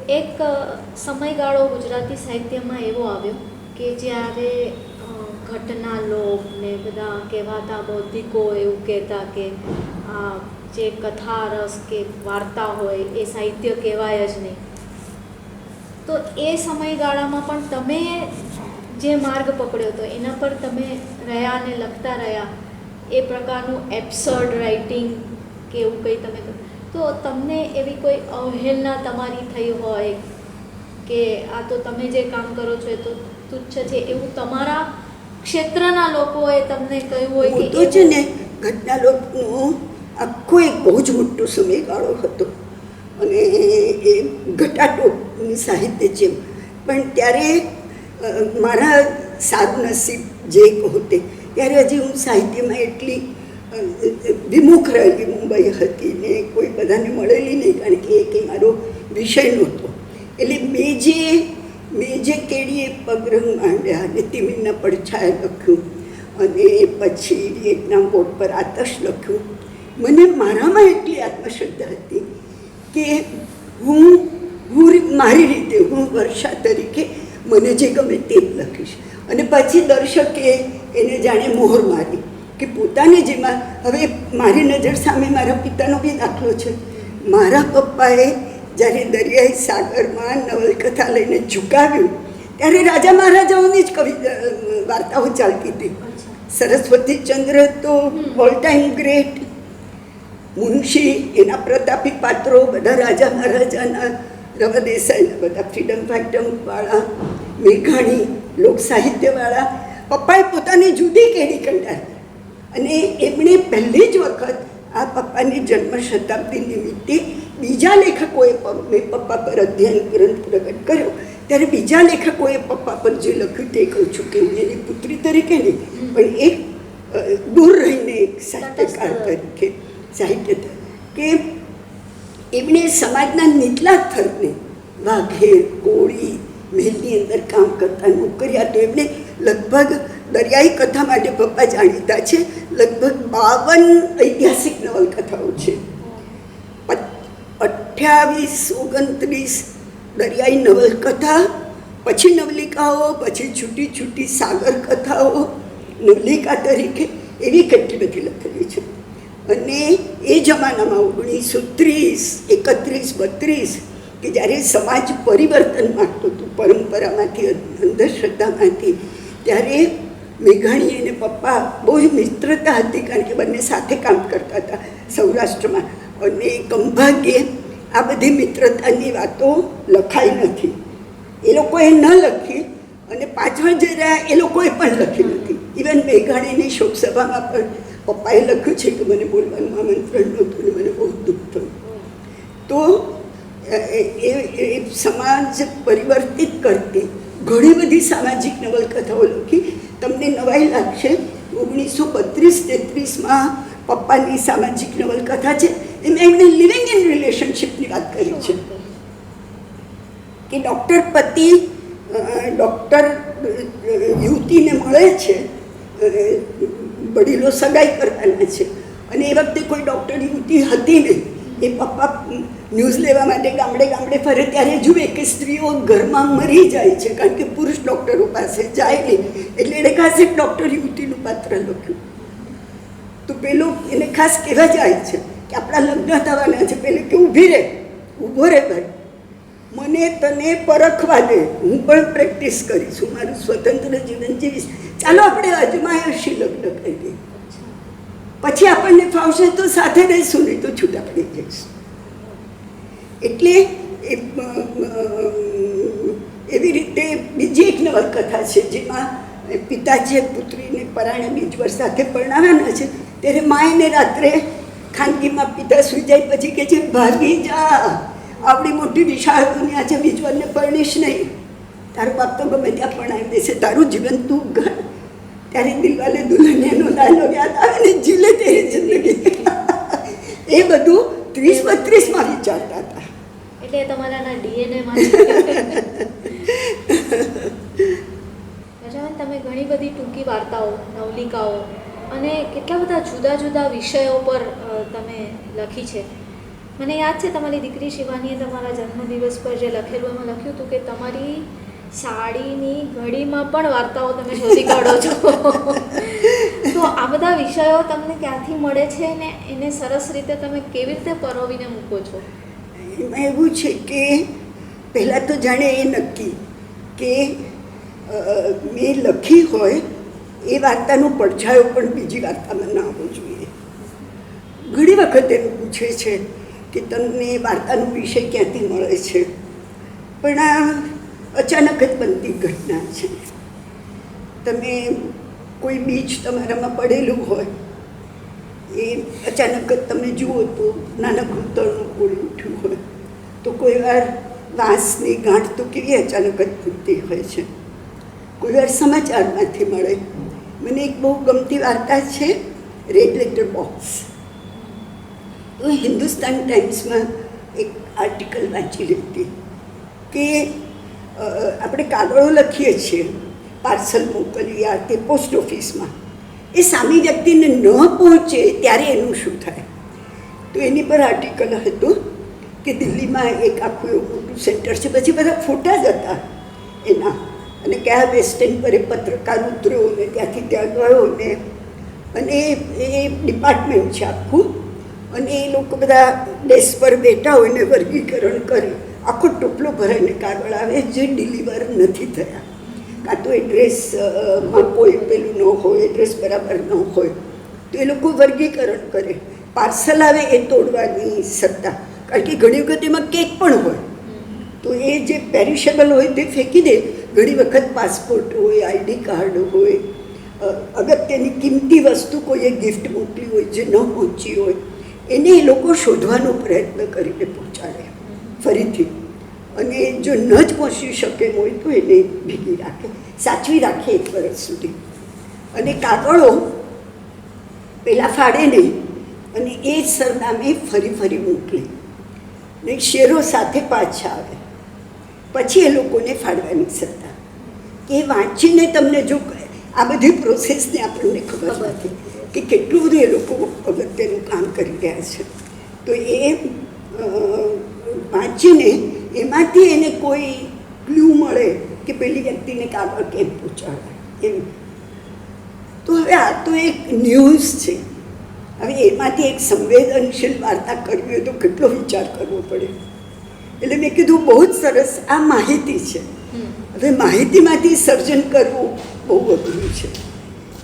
એક સમયગાળો ગુજરાતી સાહિત્યમાં એવો આવ્યો કે જ્યારે ઘટના લોક ને બધા કહેવાતા બૌદ્ધિકો એવું કહેતા કે આ જે કથા રસ કે વાર્તા હોય એ સાહિત્ય કહેવાય જ નહીં. તો એ સમયગાળામાં પણ તમે જે માર્ગ પકડ્યો હતો એના પર તમે રહ્યા અને લખતા રહ્યા, એ પ્રકારનું એબ્સર્ડ રાઇટિંગ કે એવું કંઈ તમે તો તમને એવી કોઈ અવહેલના તમારી થઈ હોય કે આ તો તમે જે કામ કરો છો એ તો તુચ્છ છે, એવું તમારા ક્ષેત્રના લોકોએ તમને કહ્યું હોય હું તો છે ને ઘટના લોકનો આખો એક બહુ જ મોટો સમયગાળો હતો અને એ ઘટાટોપનું સાહિત્ય છે. પણ ત્યારે મારા સારું નસીબ જે કહો તે, ત્યારે હજી હું સાહિત્યમાં એટલી વિમુખ રહેલી મુંબઈ હતી ને કોઈ બધાને મળેલી નહીં, કારણ કે એ કંઈ મારો વિષય નહોતો. એટલે મેં જે કેળીએ પગરંગ માંડ્યા અને તિમિરના પડછાયા લખ્યું અને પછી વિયેટનામ બોર્ડ પર આતશ લખ્યું. મને મારામાં એટલી આત્મશ્રદ્ધા હતી કે હું મારી રીતે હું વર્ષા તરીકે મને જે ગમે તે જ લખીશ. અને પછી દર્શકે એને જાણે મોહર મારી કે પોતાને જેમાં, હવે મારી નજર સામે મારા પિતાનો બી દાખલો છે. મારા પપ્પાએ જ્યારે દરિયાઈ સાગરમાં નવલકથા લઈને ઝુકાવ્યું ત્યારે રાજા મહારાજાઓની જ વાર્તાઓ ચાલતી હતી. સરસ્વતીચંદ્ર તો ઓલ ટાઈમ ગ્રેટ, મુનશી એના પ્રતાપી પાત્રો બધા રાજા મહારાજાના, રવા દેસાઈના બધા ફ્રીડમ ફાઇટરવાળા, મેઘાણી લોક સાહિત્યવાળા. પપ્પાએ પોતાની જુદી કેડી કંટાળી અને એમણે પહેલી જ વખત આ પપ્પાની જન્મ શતાબ્દી નિમિત્તે બીજા લેખકોએ મેં પપ્પા પર અધ્યયન ગ્રંથ પ્રગટ કર્યો ત્યારે બીજા લેખકોએ પપ્પા પર જે લખ્યું તે કહું છું કે હું એની પુત્રી તરીકે નહીં પણ એક દૂર રહીને એક સાહિત્યકાર તરીકે સાહિત્ય કે એમણે સમાજના નીચલા સ્તરને વાઘેર, કોળી, મહેલની અંદર કામ કરતા નોકરિયા, તો એમણે લગભગ દરિયાઈ કથા માટે પપ્પા જાણીતા છે. લગભગ 52 ઐતિહાસિક નવલકથાઓ છે, 28-29 દરિયાઈ નવલકથા, પછી નવલિકાઓ, પછી છૂટી છૂટી સાગર કથાઓ નવલિકા તરીકે, એવી કેટલી બધી લખેલી છે. અને એ જમાનામાં 1930, 31, 32 કે જ્યારે સમાજ પરિવર્તન માંગતું હતું પરંપરામાંથી, અંધશ્રદ્ધામાંથી, ત્યારે મેઘાણી અને પપ્પા બહુ જ મિત્રતા હતી, કારણ કે બંને સાથે કામ કરતા હતા સૌરાષ્ટ્રમાં. અને કંભાગ્યે આ બધી મિત્રતાની વાતો લખાઈ નથી, એ લોકોએ ન લખી અને પાછળ જઈ રહ્યા એ લોકોએ પણ લખી નથી. ઇવન મેઘાણીની શોકસભામાં પણ પપ્પાએ લખ્યું છે કે મને બોલવાનું આમંત્રણ નહોતું ને મને બહુ દુઃખ થયું. તો એ સમાજ પરિવર્તિત કરતી ઘણી બધી સામાજિક નવલકથાઓ લખી. તમને નવાઈ લાગશે, 1932-33માં પપ્પાની સામાજિક નવલકથા છે, એમાં એમણે લિવિંગ ઇન રિલેશનશીપની વાત કરી છે કે ડૉક્ટર પતિ ડૉક્ટર યુવતીને મળે છે, વડીલો સગાઈ કરવાના છે અને એ વખતે કોઈ ડૉક્ટર યુવતી હતી નહીં. એ પપ્પા ન્યૂઝ લેવા માટે ગામડે ગામડે ફરે ત્યારે જુએ કે સ્ત્રીઓ ઘરમાં મરી જાય છે, કારણ કે પુરુષ ડૉક્ટરો પાસે જાય નહીં. એટલે એને ખાસ એક ડૉક્ટર યુવતીનું પાત્ર લખ્યું. તો પેલો એને ખાસ કહેવા જાય છે કે આપણા લગ્ન થવાના છે, પેલે કે ઊભી રહે, ઊભો રહે ભાઈ, મને તને પરખવા દે, હું પણ પ્રેક્ટિસ કરીશ, હું મારું સ્વતંત્ર જીવન જીવીશ, ચાલો આપણે અજમાયશી લગ્ન કરીએ, પછી આપણને ફાવશે તો સાથે રહીશું, નહીં તો છૂટા પડી જઈશું. એટલે એવી રીતે બીજી એક નવલકથા છે જેમાં પિતાજીએ પુત્રીને પરાણે બીજ વર્ષ સાથે પરણાવવાના છે ત્યારે માયને રાત્રે ખાનગીમાં પિતા સુઈ જાય પછી કે છે ભાગી જા, આવડી મોટી વિશાળ દુનિયા છે, બીજવરને પરણીશ નહીં, તારો બાપ તો ગમે ત્યાં પરણાવી દેશે, તારું જીવન તું ઘર. ત્યારે દિલવાલે દુલ્હનિયાનો ડાયલોગ યાદ આવે ને, જીલે તેરી જિંદગી. એ બધું 30-32માં વિચારતા હતા. એટલે તમારા ડીએનએમાં તમે ઘણી બધી ટૂંકી વાર્તાઓ, નવલિકાઓ અને કેટલા બધા જુદા જુદા વિષયો પર તમે લખી છે. મને યાદ છે તમારી દીકરી શિવાનીએ તમારા જન્મદિવસ પર જે લખેલું એમાં લખ્યું હતું કે તમારી સાડીની ઘડીમાં પણ વાર્તાઓ તમે શોધી કાઢો છો. તો આ બધા વિષયો તમને ક્યાંથી મળે છે ને એને સરસ રીતે તમે કેવી રીતે પરોવીને મૂકો છો? એમાં એવું છે કે પહેલાં તો જાણે એ નક્કી કે મેં લખી હોય એ વાર્તાનો પડછાયો પણ બીજી વાર્તામાં ના આવવો જોઈએ. ઘણી વખત એવું પૂછે છે કે તમને વાર્તાનો વિષય ક્યાંથી મળે છે, પણ આ અચાનક જ બનતી ઘટના છે. તમે કોઈ બીજ તમારામાં પડેલું હોય, એ અચાનક જ તમે જુઓ તો નાનકડું તળનું કોળી ઉઠ્યું હોય, તો કોઈ વાર વાંસની ગાંઠ તો કેવી અચાનક જ ફૂટતી હોય છે, કોઈ વાર સમાચારમાંથી મળે. મને એક બહુ ગમતી વાર્તા છે રેડ લેટર બોક્સ. તો હિન્દુસ્તાન ટાઈમ્સમાં એક આર્ટિકલ વાંચી હતી કે આપણે કાગળો લખીએ છીએ, પાર્સલ મોકલીએ તે પોસ્ટ ઓફિસમાં, એ સામી વ્યક્તિને ન પહોંચે ત્યારે એનું શું થાય. તો એની પર આર્ટિકલ હતું કે દિલ્હીમાં એક આખું એવું મોટું સેન્ટર છે, પછી બધા ફોટા જ હતા એના, અને કયા બસ સ્ટેન્ડ પર એ પત્રકાર ઉતર્યો ને ત્યાંથી ત્યાં ગયો ને, અને એ ડિપાર્ટમેન્ટ છે આખું, અને એ લોકો બધા ડેસ્ક પર બેઠા હોય ને વર્ગીકરણ કરી આખો ટોપલો ભરાઈને કાગળ આવે જે ડિલિવર નથી થયા, કાં તો એડ્રેસમાં કોઈ પેલું ન હોય, એડ્રેસ બરાબર ન હોય, તો એ લોકો વર્ગીકરણ કરે. પાર્સલ આવે એ તોડવાની સત્તા, કારણ કે ઘણી વખત એમાં કેક પણ હોય, તો એ જે પેરિશેબલ હોય તે ફેંકી દે. ઘણી વખત પાસપોર્ટ હોય, આઈડી કાર્ડ હોય, અગત્યની કિંમતી વસ્તુ કોઈએ ગિફ્ટ મોકલી હોય જે ન પહોંચી હોય, એને એ લોકો શોધવાનો પ્રયત્ન કરીને પહોંચાડે ફરીથી, અને જો ન જ પહોંચી શકે હોય તો એને ભેગી રાખે, સાચવી રાખે 1 વર્ષ સુધી. અને કાગળો પહેલાં ફાડે નહીં, અને એ જ સરનામે ફરી ફરી મોકલે ને શેરો સાથે પાછા આવે, પછી એ લોકોને ફાડવાની સત્તા. કે વાંચીને તમને જો આ બધી પ્રોસેસને આપણને ખબર નથી કે કેટલું બધું એ લોકો અગત્યનું કામ કરી રહ્યા છે. તો એ વાંચીને એમાંથી એને કોઈ ક્લ્યુ મળે કે પેલી વ્યક્તિને કાગળ કેમ પહોંચાડે એમ. તો હવે આ તો એક ન્યૂઝ છે. હવે એમાંથી એક સંવેદનશીલ વાર્તા કરવી હોય તો કેટલો વિચાર કરવો પડે. એટલે મેં કીધું બહુ જ સરસ આ માહિતી છે. હવે માહિતીમાંથી સર્જન કરવું બહુ અઘરું છે.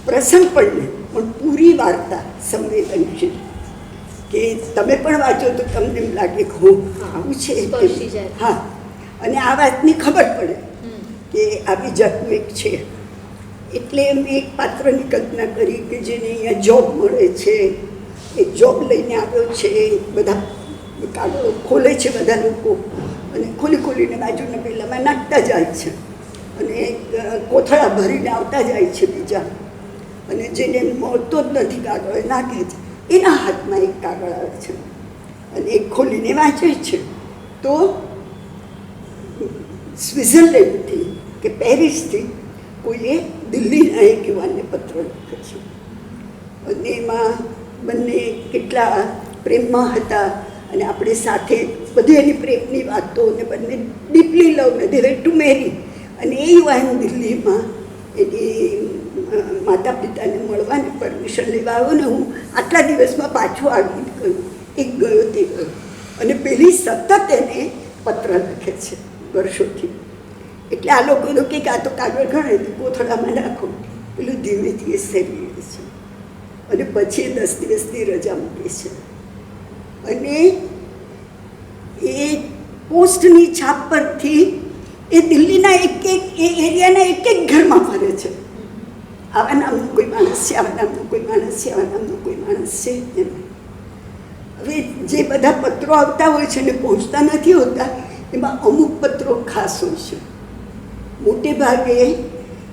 પ્રસંગ પણ નહીં, પણ પૂરી વાર્તા સંવેદનશીલ, કે તમે પણ વાંચો તો તમને એમ લાગે કે હો આવું છે. હા, અને આ વાતની ખબર પડે કે આવી જાતનું એક છે. એટલે મેં એક પાત્રની કલ્પના કરી કે જેને અહીંયા જોબ મળે છે, એ જોબ લઈને આવ્યો છે, બધા કાગળો ખોલે છે બધા લોકો, અને ખોલી ખોલીને બાજુના પેલામાં નાખતા જાય છે, અને કોથળા ભરીને આવતા જાય છે બીજા, અને જેને મળતો જ નથી કાગળ એ નાખે છે. એના હાથમાં એક કાગળ આવે છે, અને એ ખોલીને વાંચે છે. તો સ્વિટ્ઝરલેન્ડથી કે પેરિસથી કોઈએ દિલ્હીના એક યુવાનને પત્ર લખ્યો છે, અને એમાં બંને કેટલા પ્રેમમાં હતા, અને આપણે સાથે બધી એની પ્રેમની વાતો, અને બંને ડીપલી લવ ને દે વેર ટુ મેરી. અને એ યુવાન દિલ્હીમાં એની માતા પિતાને મળવાને પરમિશન લેવા આવ્યો, ને હું આટલા દિવસમાં પાછો આવી ગયો. એક ગયો તે ગયો, અને પેલી સતત એને પત્ર લખે છે વર્ષોથી. એટલે આ લોકો કે આ તો કાગળ ગણે કોથળામાં નાખો, પેલું ધીમેથી એ સેવી લે છે, અને પછી 10 દિવસની રજા મૂકે છે. અને એ પોસ્ટની છાપ પરથી એ દિલ્હીના એક એ એરિયાના એક ઘરમાં ફરે છે. આવા નામનું કોઈ માણસ છે, આવા નામનું કોઈ માણસ છે, આવા નામનું કોઈ માણસ છે એમ. હવે જે બધા પત્રો આવતા હોય છે ને પહોંચતા નથી હોતા, એમાં અમુક પત્રો ખાસ હોય છે. મોટે ભાગે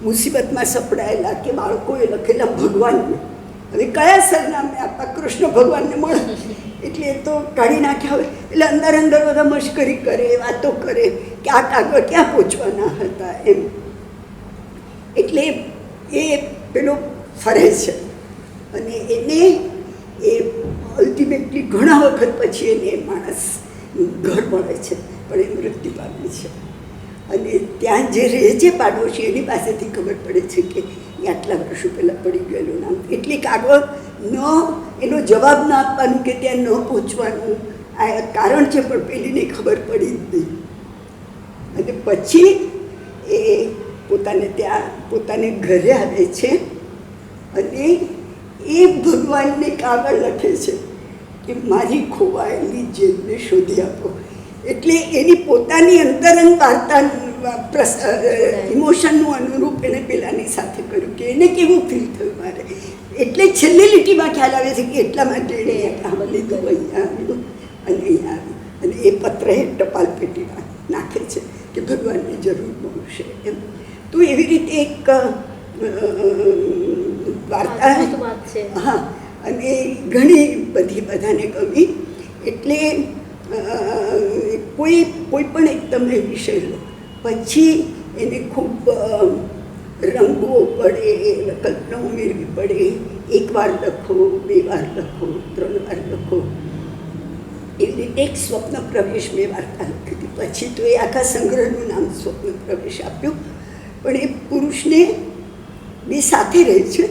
મુસીબતમાં સપડાયેલા કે બાળકોએ લખેલા ભગવાનને, હવે કયા સરનામે આપવા, કૃષ્ણ ભગવાનને મળે એટલે એ તો કાઢી નાખ્યા હોય. એટલે અંદર અંદર બધા મશ્કરી કરે, વાતો કરે કે આ કાગળ ક્યાં પહોંચવાના હતા એમ. એટલે એ પેલો ફરે છે, અને એને એ અલ્ટિમેટલી ઘણા વખત પછી એને એ માણસ ઘર મળે છે, પણ એ મૃત્યુ પામે છે. અને ત્યાં જે રહે છે પાડોશી, એની પાસેથી ખબર પડે છે કે એ આટલા વર્ષો પહેલાં પડી ગયેલું નામ. એટલે કાગળ એનો જવાબ ન આપવાનું કે ત્યાં ન પહોંચવાનું આ કારણ છે, પણ પેલીને ખબર પડી જ નહીં. અને પછી એ પોતાને ત્યાં પોતાને ઘરે આવે છે અને એ ભગવાનને કાગળ લખે છે કે મારી ખોવાયેલી જેલને શોધી આપો. એટલે એની પોતાની અંતરંગ વાર્તા ઇમોશનનું અનુરૂપ એને પેલાની સાથે કર્યું કે એને કેવું ફીલ થયું મારે. એટલે છેલ્લી લીટીમાં ખ્યાલ આવે છે કે એટલા માટે એણે કામ લીધું, અહીંયા આવ્યું અને અહીંયા આવ્યું અને એ પત્ર એ ટપાલ પેટીમાં નાખે છે કે ભગવાનની જરૂર બહુ છે એમ. તો એવી રીતે એક વાર્તા, હા, અને ઘણી બધી બધાને ગમી. એટલે કોઈ પણ એક તમે વિષય લો પછી એને ખૂબ રંગવો પડે, કલ્પના ઉમેરવી પડે. એકવાર લખો, 2 વાર લખો, 3 વાર લખો. એવી રીતે એક સ્વપ્ન પ્રવેશ મેં વાર્તા લખી હતી. પછી તો એ આખા સંગ્રહનું નામ સ્વપ્ન પ્રવેશ આપ્યું. પણ એ પુરુષને બે સાથે રહે છે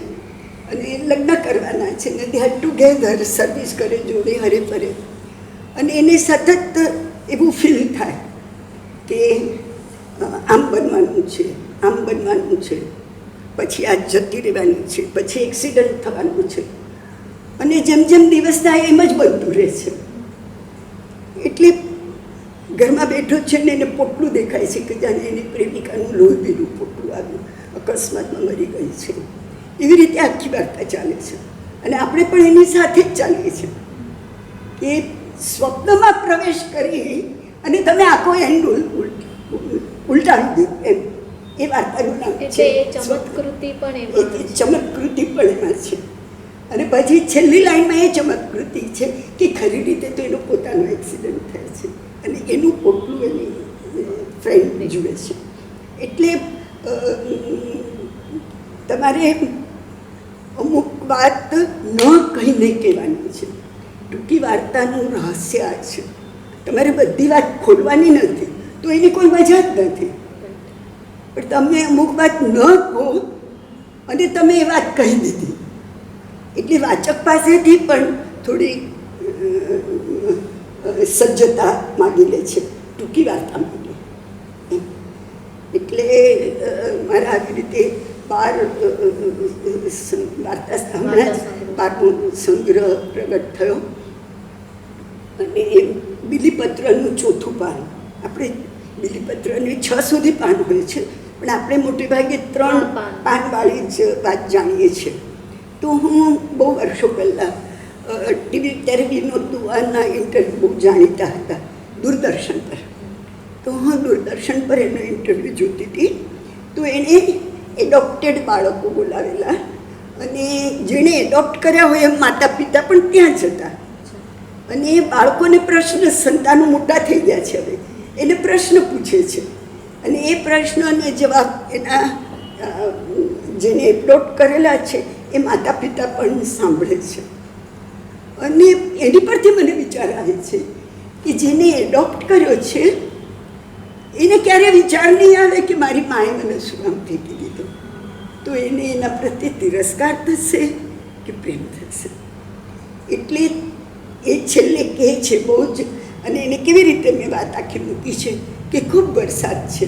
અને લગ્ન કરવાના છે ને દે આર ટુગેધર, સર્વિસ કરે જોડે, હરે ફરે. અને એને સતત એવું ફીલ થાય કે આમ બનવાનું છે, આમ બનવાનું છે, પછી આ જતી રહેવાની છે, પછી એક્સિડન્ટ થવાનું છે. અને જેમ જેમ દિવસ થાય એમ જ બનતું રહે છે. એટલે ઘરમાં બેઠો છે ને એને પોટલું દેખાય છે કે જાણે એની પ્રેમિકાનું લોહી પીલું પોટલું આવ્યું, અકસ્માતમાં મરી ગઈ છે. એવી રીતે આખી વાર્તા ચાલે છે અને આપણે પણ એની સાથે જ ચાલીએ છીએ કે સ્વપ્નમાં પ્રવેશ કરી અને તમે આખો એન્ડ ઉલટાવી દો એમ. એ વાર્તાનું નામ છે ચમત્કૃતિ પણ એમાં છે. અને પછી છેલ્લી લાઈનમાં એ ચમત્કૃતિ છે કે ખરી રીતે તો એનો પોતાનો એક્સિડન્ટ થાય છે અને એનું પોટલું એની ફ્રેન્ડ જુએ છે. એટલે તમારે અમુક વાત ન કહીને કહેવાની છે. ટૂંકી વાર્તાનું રહસ્ય આ છે. તમારે બધી વાત ખોલવાની નથી તો એની કોઈ મજા જ નથી. પણ તમે અમુક વાત ન કહો અને તમે એ વાત કહી દીધી એટલે વાચક પાસેથી પણ થોડી સજ્જતા માગી લે છે ટૂંકી વાર્તા માટે. એટલે મારા આવી રીતે 12 વાર્તા હમણાં જ 12મો સંગ્રહ પ્રગટ થયો અને એ બિલીપત્રનું 4થું પાન. આપણે બિલીપત્રને 6 સુધી પાન હોય છે પણ આપણે મોટે ભાગે 3 પાનવાળી જ વાત જાણીએ છીએ. તો હું બહુ વર્ષો પહેલાં ટીવી ત્યારે વિનોદ દુઆના ઇન્ટરવ્યૂ બહુ જાણીતા હતા દૂરદર્શન પર. તો હું દૂરદર્શન પર એનો ઇન્ટરવ્યૂ જોતી હતી. તો એણે એડોપ્ટેડ બાળકો બોલાવેલા અને જેણે એડોપ્ટ કર્યા હોય એમ માતા પિતા પણ ત્યાં જ હતા. અને એ બાળકોને પ્રશ્ન, સંતાનો મોટા થઈ ગયા છે હવે, એને પ્રશ્ન પૂછે છે અને એ પ્રશ્નનો જવાબ એના જેને એડોપ્ટ કરેલા છે એ માતા પિતા પણ સાંભળે છે. અને એની પરથી મને વિચાર આવે છે કે જેને એડોપ્ટ કર્યો છે એને ક્યારે વિચાર નહીં આવે કે મારી માએ મને શું નામ ફેંકી દીધો. તો એને એના પ્રત્યે તિરસ્કાર થશે કે પ્રેમ થશે. એટલે એ છેલ્લે કહે છે બહુ જ, અને એને કેવી રીતે મેં વાત આખી મૂકી છે કે ખૂબ વરસાદ છે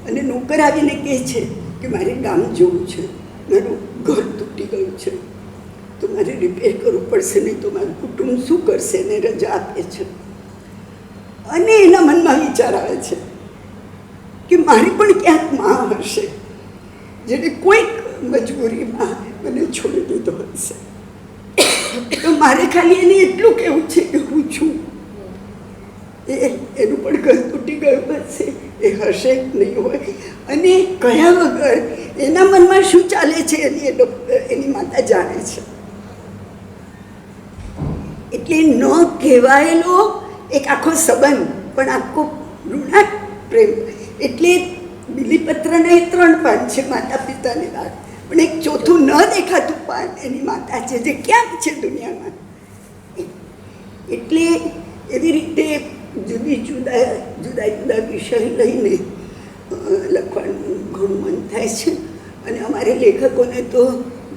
અને નોકર આવીને કહે છે કે મારે ગામ જવું છે, મારું ઘર તૂટી ગયું છે તો મારે રિપેર કરવું પડશે, નહીં તો મારું કુટુંબ શું કરશે, એને રજા આપે છે. અને એના મનમાં વિચાર આવે છે કે મારી પણ ક્યાંક માં હશે જેને કોઈક મજબૂરીમાં મને છોડી દીધો હશે. તો મારે ખાલી એને એટલું કહેવું છે કે હું છું. એનું પણ ઘર તૂટી ગયું હશે, એ હશે નહીં હોય, અને કયા વગર એના મનમાં શું ચાલે છે એની માતા જાણે છે. એટલે ન કહેવાયેલો એક આખો સંબંધ, પણ આખો ઋણાત્મક પ્રેમ. એટલે બિલીપત્રના એ 3 પાન છે માતા પિતાની વાત, પણ એક ચોથું ન દેખાતું પાન એની માતા છે જે ક્યાંક છે દુનિયામાં. એટલે એવી રીતે જુદા વિષય લઈને લખવાનું ઘણું મન થાય છે. અને અમારે લેખકોને તો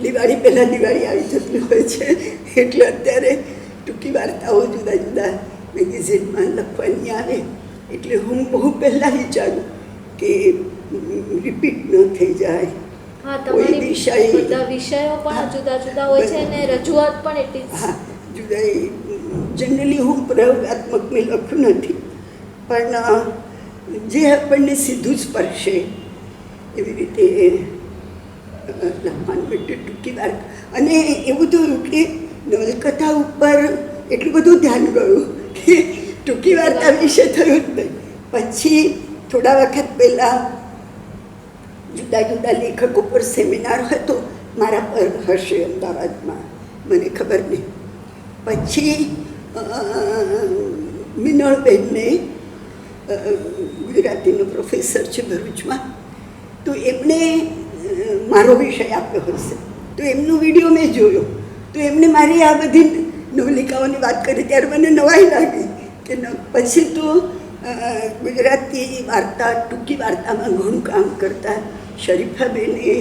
દિવાળી પહેલાં દિવાળી આવી જતી હોય છે એટલે અત્યારે ટૂંકી વાર્તાઓ જુદા મેગેઝિનમાં લખવાની આવે. એટલે હું બહુ પહેલાં વિચારું કે રિપીટ ન થઈ જાય. હા, કોઈ તમારી વિષય બધા વિષયો પણ જુદા જુદા હોય છે અને રજૂઆત પણ એટલી જ. હા જુદા જનરલી હું પ્રયોગાત્મક મેં લખ્યું નથી, પણ જે આપણને સીધું સ્પર્શે એવી રીતે લખવાનું માટે ટૂંકી વાર. અને એવું થયું કે નવલકથા ઉપર એટલું બધું ધ્યાન ગયું કે ટૂંકી વાર્તા વિશે થયું જ નહીં. પછી થોડા વખત પહેલાં જુદા જુદા લેખકો પર સેમિનાર હતો, મારા પર હશે અમદાવાદમાં, મને ખબર નહીં. પછી મિનળબેનને ગુજરાતીનો પ્રોફેસર છે ભરૂચમાં, તો એમણે મારો વિષય આપ્યો હશે, તો એમનો વિડીયો મેં જોયો, તો એમણે મારી આ બધી નવલિકાઓની વાત કરી ત્યારે મને નવાઈ લાગી કે પછી તો ગુજરાતી વાર્તા ટૂંકી વાર્તામાં ઘણું કામ કરતા શરીફાબેને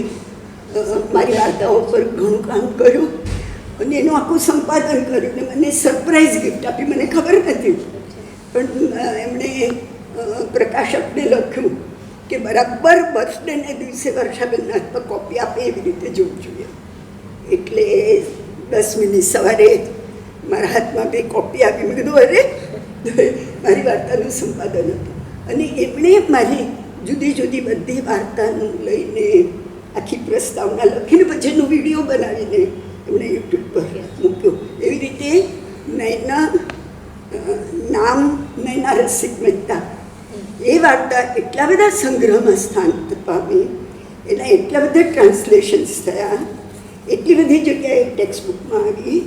મારી વાર્તાઓ પર ઘણું કામ કર્યું અને એનું આખું સંપાદન કર્યું ને મને સરપ્રાઈઝ ગિફ્ટ આપી. મને ખબર નથી, પણ એમણે પ્રકાશકને લખ્યું કે બરાબર બર્થડેને દિવસે વર્ષાબેનના હાથમાં કોપી આપે એવી રીતે જોવું જોઈએ. એટલે 10મીની સવારે મારા હાથમાં 2 કોપી આપી. મેં કીધું અરે મારી વાર્તાનું સંપાદન હતું. અને એમણે મારી જુદી જુદી બધી વાર્તાનું લઈને આખી પ્રસ્તાવના લખીને પછી એનો વિડીયો બનાવીને એમણે યુટ્યુબ પર મૂક્યો. એવી રીતે નૈના નામ નૈના રસિક મહેતા એ વાર્તા એટલા બધા સંગ્રહમાં સ્થાન પામી, એના એટલા બધા ટ્રાન્સલેશન્સ થયા, એટલી બધી જગ્યાએ ટેક્સ્ટ બુકમાં આવી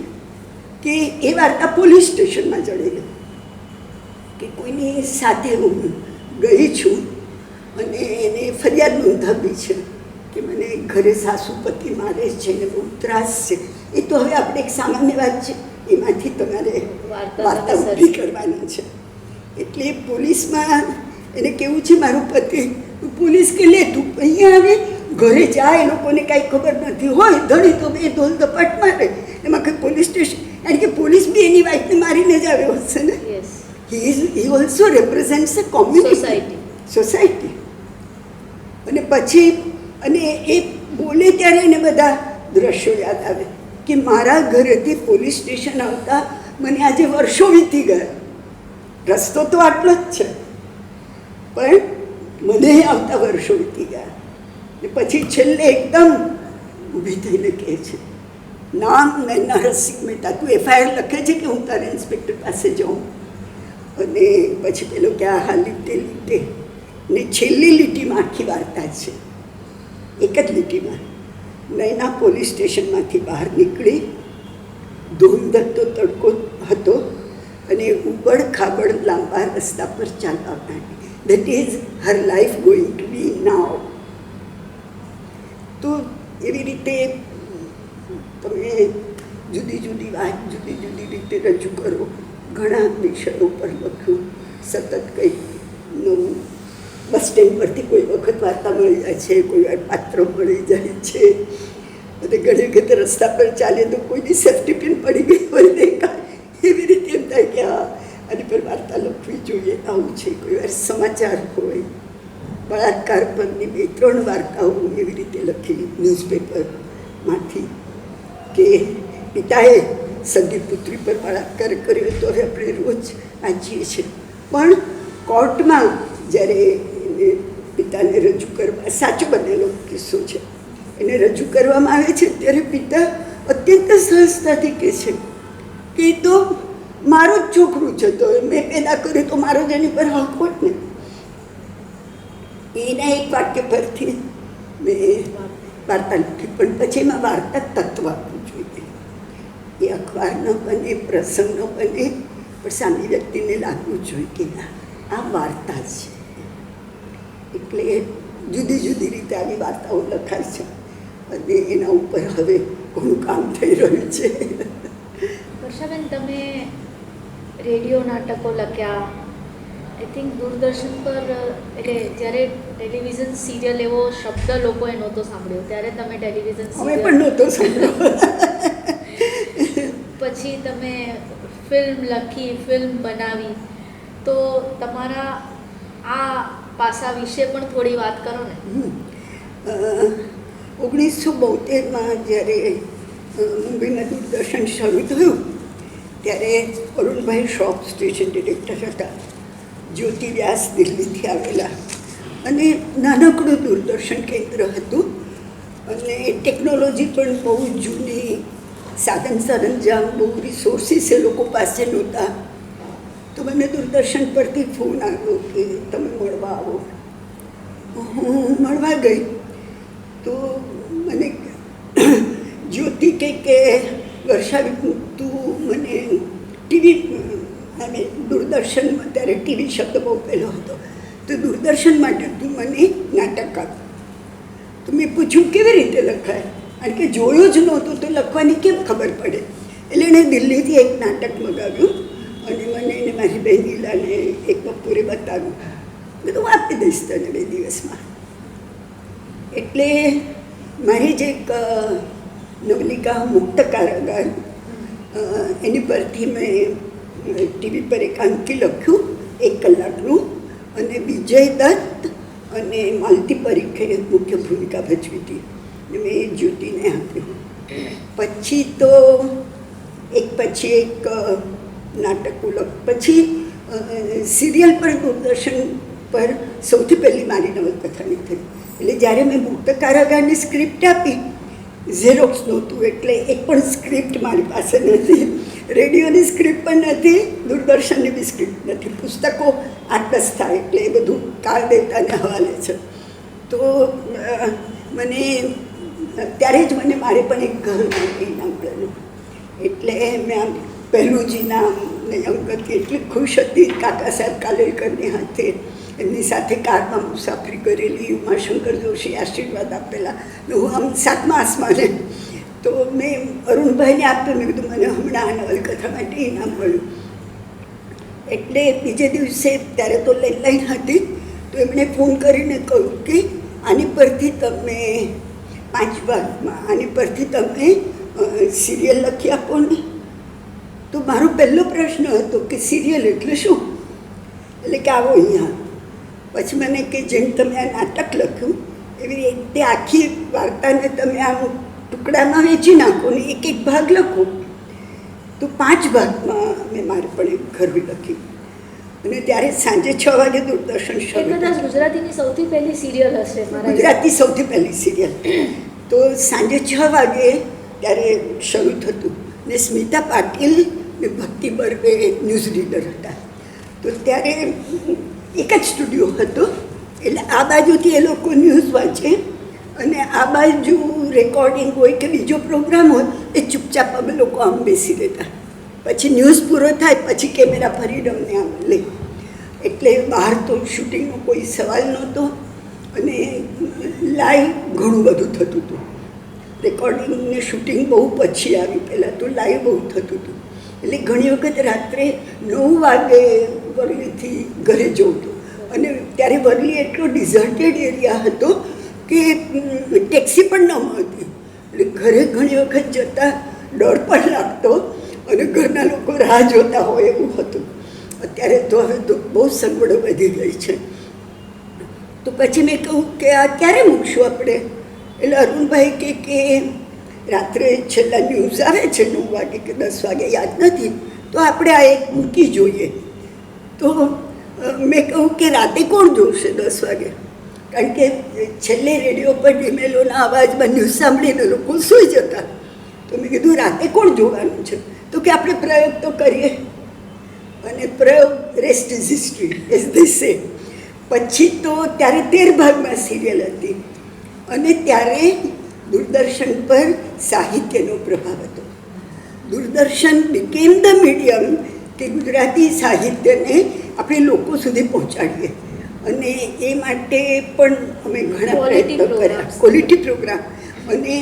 કે એ વાર્તા પોલીસ સ્ટેશનમાં ચડેલી કે કોઈની સાથે હું ગઈ છું અને એને ફરિયાદ નોંધાવી છે કે મને ઘરે સાસુ પતિ મારે છે ને બહુ ત્રાસ છે. એ તો હવે આપણે એક સામાન્ય વાત છે, એમાંથી તમારે વાર્તા ઊભી કરવાની છે. એટલે પોલીસમાં એને કેવું છે મારું પતિ, પોલીસ કે લે તું અહીંયા આવે ઘરે જાય, એ લોકોને કાંઈ ખબર નથી હોય, ધણી તો 2 ધોલ દપાટ મારે, એમાં કંઈ પોલીસ સ્ટેશન, કારણ કે પોલીસ બી એની વાઈફને મારીને જ આવ્યો હશે ને. He also represents a community society. અને પછી અને એ બોલે ત્યારે એને બધા દ્રશ્યો યાદ આવે કે મારા ઘરેથી પોલીસ સ્ટેશન આવતા મને આજે વર્ષો વીતી ગયા, રસ્તો તો આટલો જ છે પણ મને આવતા વર્ષો વીતી ગયા. ને પછી છેલ્લે એકદમ ઊભી થઈને કહે છે નામ નૈના રસિક મહેતા, તું FIR લખે છે કે હું તારે ઇન્સ્પેક્ટર પાસે જાઉં. અને પછી પેલો કે હા લીટે લીટે, ને છેલ્લી લીટીમાં આખી વાર્તા છે એક જ લીટીમાં. નૈના પોલીસ સ્ટેશનમાંથી બહાર નીકળી, ધૂંધતો તડકો હતો અને ઉબડ ખાબડ લાંબા રસ્તા પર ચાલવા માંડી. That is her life going to be now. તો એવી રીતે તમે જુદી જુદી વાત જુદી જુદી રીતે રજૂ કરો. ઘણા વિષયો પર લખ્યું, સતત કંઈક નવું. બસ સ્ટેન્ડ પરથી કોઈ વખત વાર્તા મળી જાય છે, કોઈ વાર પાત્ર મળી જાય છે, અને ઘણી વખત રસ્તા પર ચાલે તો કોઈની સેફ્ટી પિન પડી ગઈ હોય દેખાય, એવી રીતે એમ થાય કે હા આની પર વાર્તા લખવી જોઈએ. આવું છે. કોઈ વાર સમાચાર હોય, બળાત્કાર પરની 2-3 વાર્તાઓ એવી રીતે લખી ન્યૂઝપેપરમાંથી કે પિતાએ સગી પુત્રી પર બળાત્કાર કર્યો તો હવે આપણે રોજ વાંચીએ છીએ, પણ કોર્ટમાં જ્યારે એને પિતાને રજૂ કરવા, સાચો બનેલો કિસ્સો છે, એને રજૂ કરવામાં આવે છે ત્યારે પિતા અત્યંત સહજતાથી કહે છે કે એ તો મારું જ છોકરું છે, તો મેં પેદા કર્યું તો મારો જ એની પર હક હોત ને. એના એક વાક્ય પરથી મેં વાર્તા લખી, પણ પછી એમાં વાર્તા તત્વ આપવું જોઈએ. એ અખબાર ન બને, પ્રસંગ ન બને, પણ સામી વ્યક્તિને લાગવું જોઈએ કે આ વાર્તા છે. એટલે જુદી જુદી રીતે આવી વાર્તાઓ લખાય છે અને એના ઉપર હવે ઘણું કામ થઈ રહ્યું છે. વર્ષાબેન, તમે રેડિયો નાટકો લખ્યા, આઈ થિંક દૂરદર્શન પર, એટલે જ્યારે ટેલિવિઝન સિરિયલ એવો શબ્દ લોકોએ નહોતો સાંભળ્યો ત્યારે તમે ટેલિવિઝન અમે પણ નહોતો સાંભળ્યો. પછી તમે ફિલ્મ લખી, ફિલ્મ બનાવી, તો તમારા આ પાસા વિશે પણ થોડી વાત કરો ને. 1972માં જ્યારે મુંબઈમાં દૂરદર્શન શરૂ થયું ત્યારે અરુણભાઈ શ્રોફ સ્ટેશન ડિરેક્ટર હતા. જ્યોતિ વ્યાસ દિલ્હીથી આવેલા અને નાનકડું દૂરદર્શન કેન્દ્ર હતું અને ટેકનોલોજી પણ બહુ જૂની, સાધન સરંજામ, બહુ રિસોર્સિસ એ લોકો પાસે નહોતા. તો મને દૂરદર્શન પરથી ફોન આવ્યો કે તમે મળવા આવો. હું મળવા ગઈ તો મને જ્યોતિ કે વર્ષા, તું મને ટીવી, અને દૂરદર્શનમાં ત્યારે ટીવી શબ્દ બહુ પહેલો હતો, તો દૂરદર્શન માટે તું મને નાટક આપ. તો મેં પૂછ્યું કેવી રીતે લખાય, કારણ કે જોયું જ નહોતું તો લખવાની કેમ ખબર પડે. એટલે એણે દિલ્હીથી એક નાટક મગાવ્યું અને મને એને મારી બહેન લીલાને એક બપોરે બતાવ્યું. મેં તો આપી દઈશ તને 2 દિવસમાં. એટલે મારી જે એક નવલિકા મુક્ત કારાગાર, એની પરથી મેં ટીવી પર એક અંકી લખ્યું 1 કલાકનું, અને વિજય દત્ત અને માલતી પરીખે મુખ્ય ભૂમિકા ભજવી હતી. મેં જ્યોતિને આપ્યું. પછી તો એક પછી એક નાટકો પછી સિરિયલ પર દૂરદર્શન પર સૌથી પહેલી મારી નવલકથાની થઈ. એટલે જ્યારે મેં મુક્ત કારાગારની સ્ક્રિપ્ટ આપી, ઝેરોક્સ નહોતું એટલે એક પણ સ્ક્રિપ્ટ મારી પાસે નથી. રેડિયોની સ્ક્રિપ્ટ પણ નથી, દૂરદર્શનની બી સ્ક્રિપ્ટ નથી. પુસ્તકો 8-10 થાય એટલે એ બધું કાળ દેતાને હવાલે છે. તો મને ત્યારે જ મને મારે પણ એક ઘર ઇનામ મળેલું. એટલે મેં પહેલું જ ઇનામ ને અંકથી એટલી ખુશ હતી. કાકા સાહેબ કાલેલકરની હાથે એમની સાથે કારમાં મુસાફરી કરેલી, ઉમાશંકર જોશી આશીર્વાદ આપેલા. હું આમ 7મા આસમાને. તો મેં અરુણભાઈને આપ્યું. મેં કીધું મને હમણાં આ નવલકથા માટે ઇનામ મળ્યું. એટલે બીજે દિવસે, ત્યારે તો લેન્ડલાઇન હતી, તો એમણે ફોન કરીને કહ્યું કે આની પરથી તમે 5 ભાગમાં આની પરથી તમે સિરિયલ લખી આપો ને. તો મારો પહેલો પ્રશ્ન હતો કે સિરિયલ એટલે શું? એટલે કે આવો અહીંયા. પછી મને કે જેમ તમે આ નાટક લખ્યું એવી રીતે આખી વાર્તાને તમે આમ ટુકડામાં વેચી નાખો ને એક ભાગ લખો. તો 5 ભાગમાં મેં મારે પણ એક ઘરવી લખી. અને ત્યારે સાંજે 6 વાગે દૂરદર્શન શરૂ. કદાચ ગુજરાતીની સૌથી પહેલી સિરિયલ હશે. ગુજરાતી સૌથી પહેલી સિરિયલ. તો સાંજે 6 વાગે ત્યારે શરૂ થતું ને સ્મિતા પાટીલ ને ભક્તિ બર્વે ન્યૂઝ રીડર હતા. તો ત્યારે એક જ સ્ટુડિયો હતો. એટલે આ બાજુથી એ લોકો ન્યૂઝ વાંચે અને આ બાજુ રેકોર્ડિંગ હોય કે બીજો પ્રોગ્રામ હોય એ ચૂપચાપ અમે લોકો આમ બેસી રહેતા. પછી ન્યૂઝ પૂરો થાય પછી કેમેરા ફરીને અમને આમ લે. એટલે બહાર તો શૂટિંગનો કોઈ સવાલ નહોતો અને લાઈવ ઘણું બધું થતું હતું. રેકોર્ડિંગ ને શૂટિંગ બહુ પછી આવી, પહેલાં તો લાઈવ બહુ થતું હતું. એટલે ઘણી વખત રાત્રે 9 વાગે વરલીથી ઘરે જવું હતું. અને ત્યારે વરલી એટલો ડિઝર્ટેડ એરિયા હતો કે ટેક્સી પણ ન મળતી. એટલે ઘરે ઘણી વખત જતાં ડર પણ લાગતો અને ઘરના લોકો રાહ જોતા હોય એવું હતું. અત્યારે તો હવે તો બહુ સગવડો વધી ગઈ છે. તો પછી મેં કહું કે આ ક્યારે મૂકશું આપણે? એટલે અરુણભાઈ કે રાત્રે છેલ્લા ન્યૂઝ આવે છે 9 વાગે કે 10 વાગે, યાદ નથી, તો આપણે આ એક મૂકી જોઈએ. તો મેં કહું કે રાતે કોણ જોશે 10 વાગે? કારણ કે છેલ્લે રેડિયો પર ડીમેલોના અવાજમાં ન્યૂઝ સાંભળીને લોકો સૂઈ જતા. તો મેં કીધું રાતે કોણ જોવાનું છે? તો કે આપણે પ્રયોગ તો કરીએ. અને પ્રયોગ rest is history as they સે. પછી તો ત્યારે 13 ભાગમાં સિરિયલ હતી અને ત્યારે દૂરદર્શન પર સાહિત્યનો પ્રભાવ હતો. દૂરદર્શન બીકેમ ધ મીડિયમ કે ગુજરાતી સાહિત્યને આપણે લોકો સુધી પહોંચાડીએ. અને એ માટે પણ અમે ઘણા પ્રયત્નો કર્યા. Quality program. અને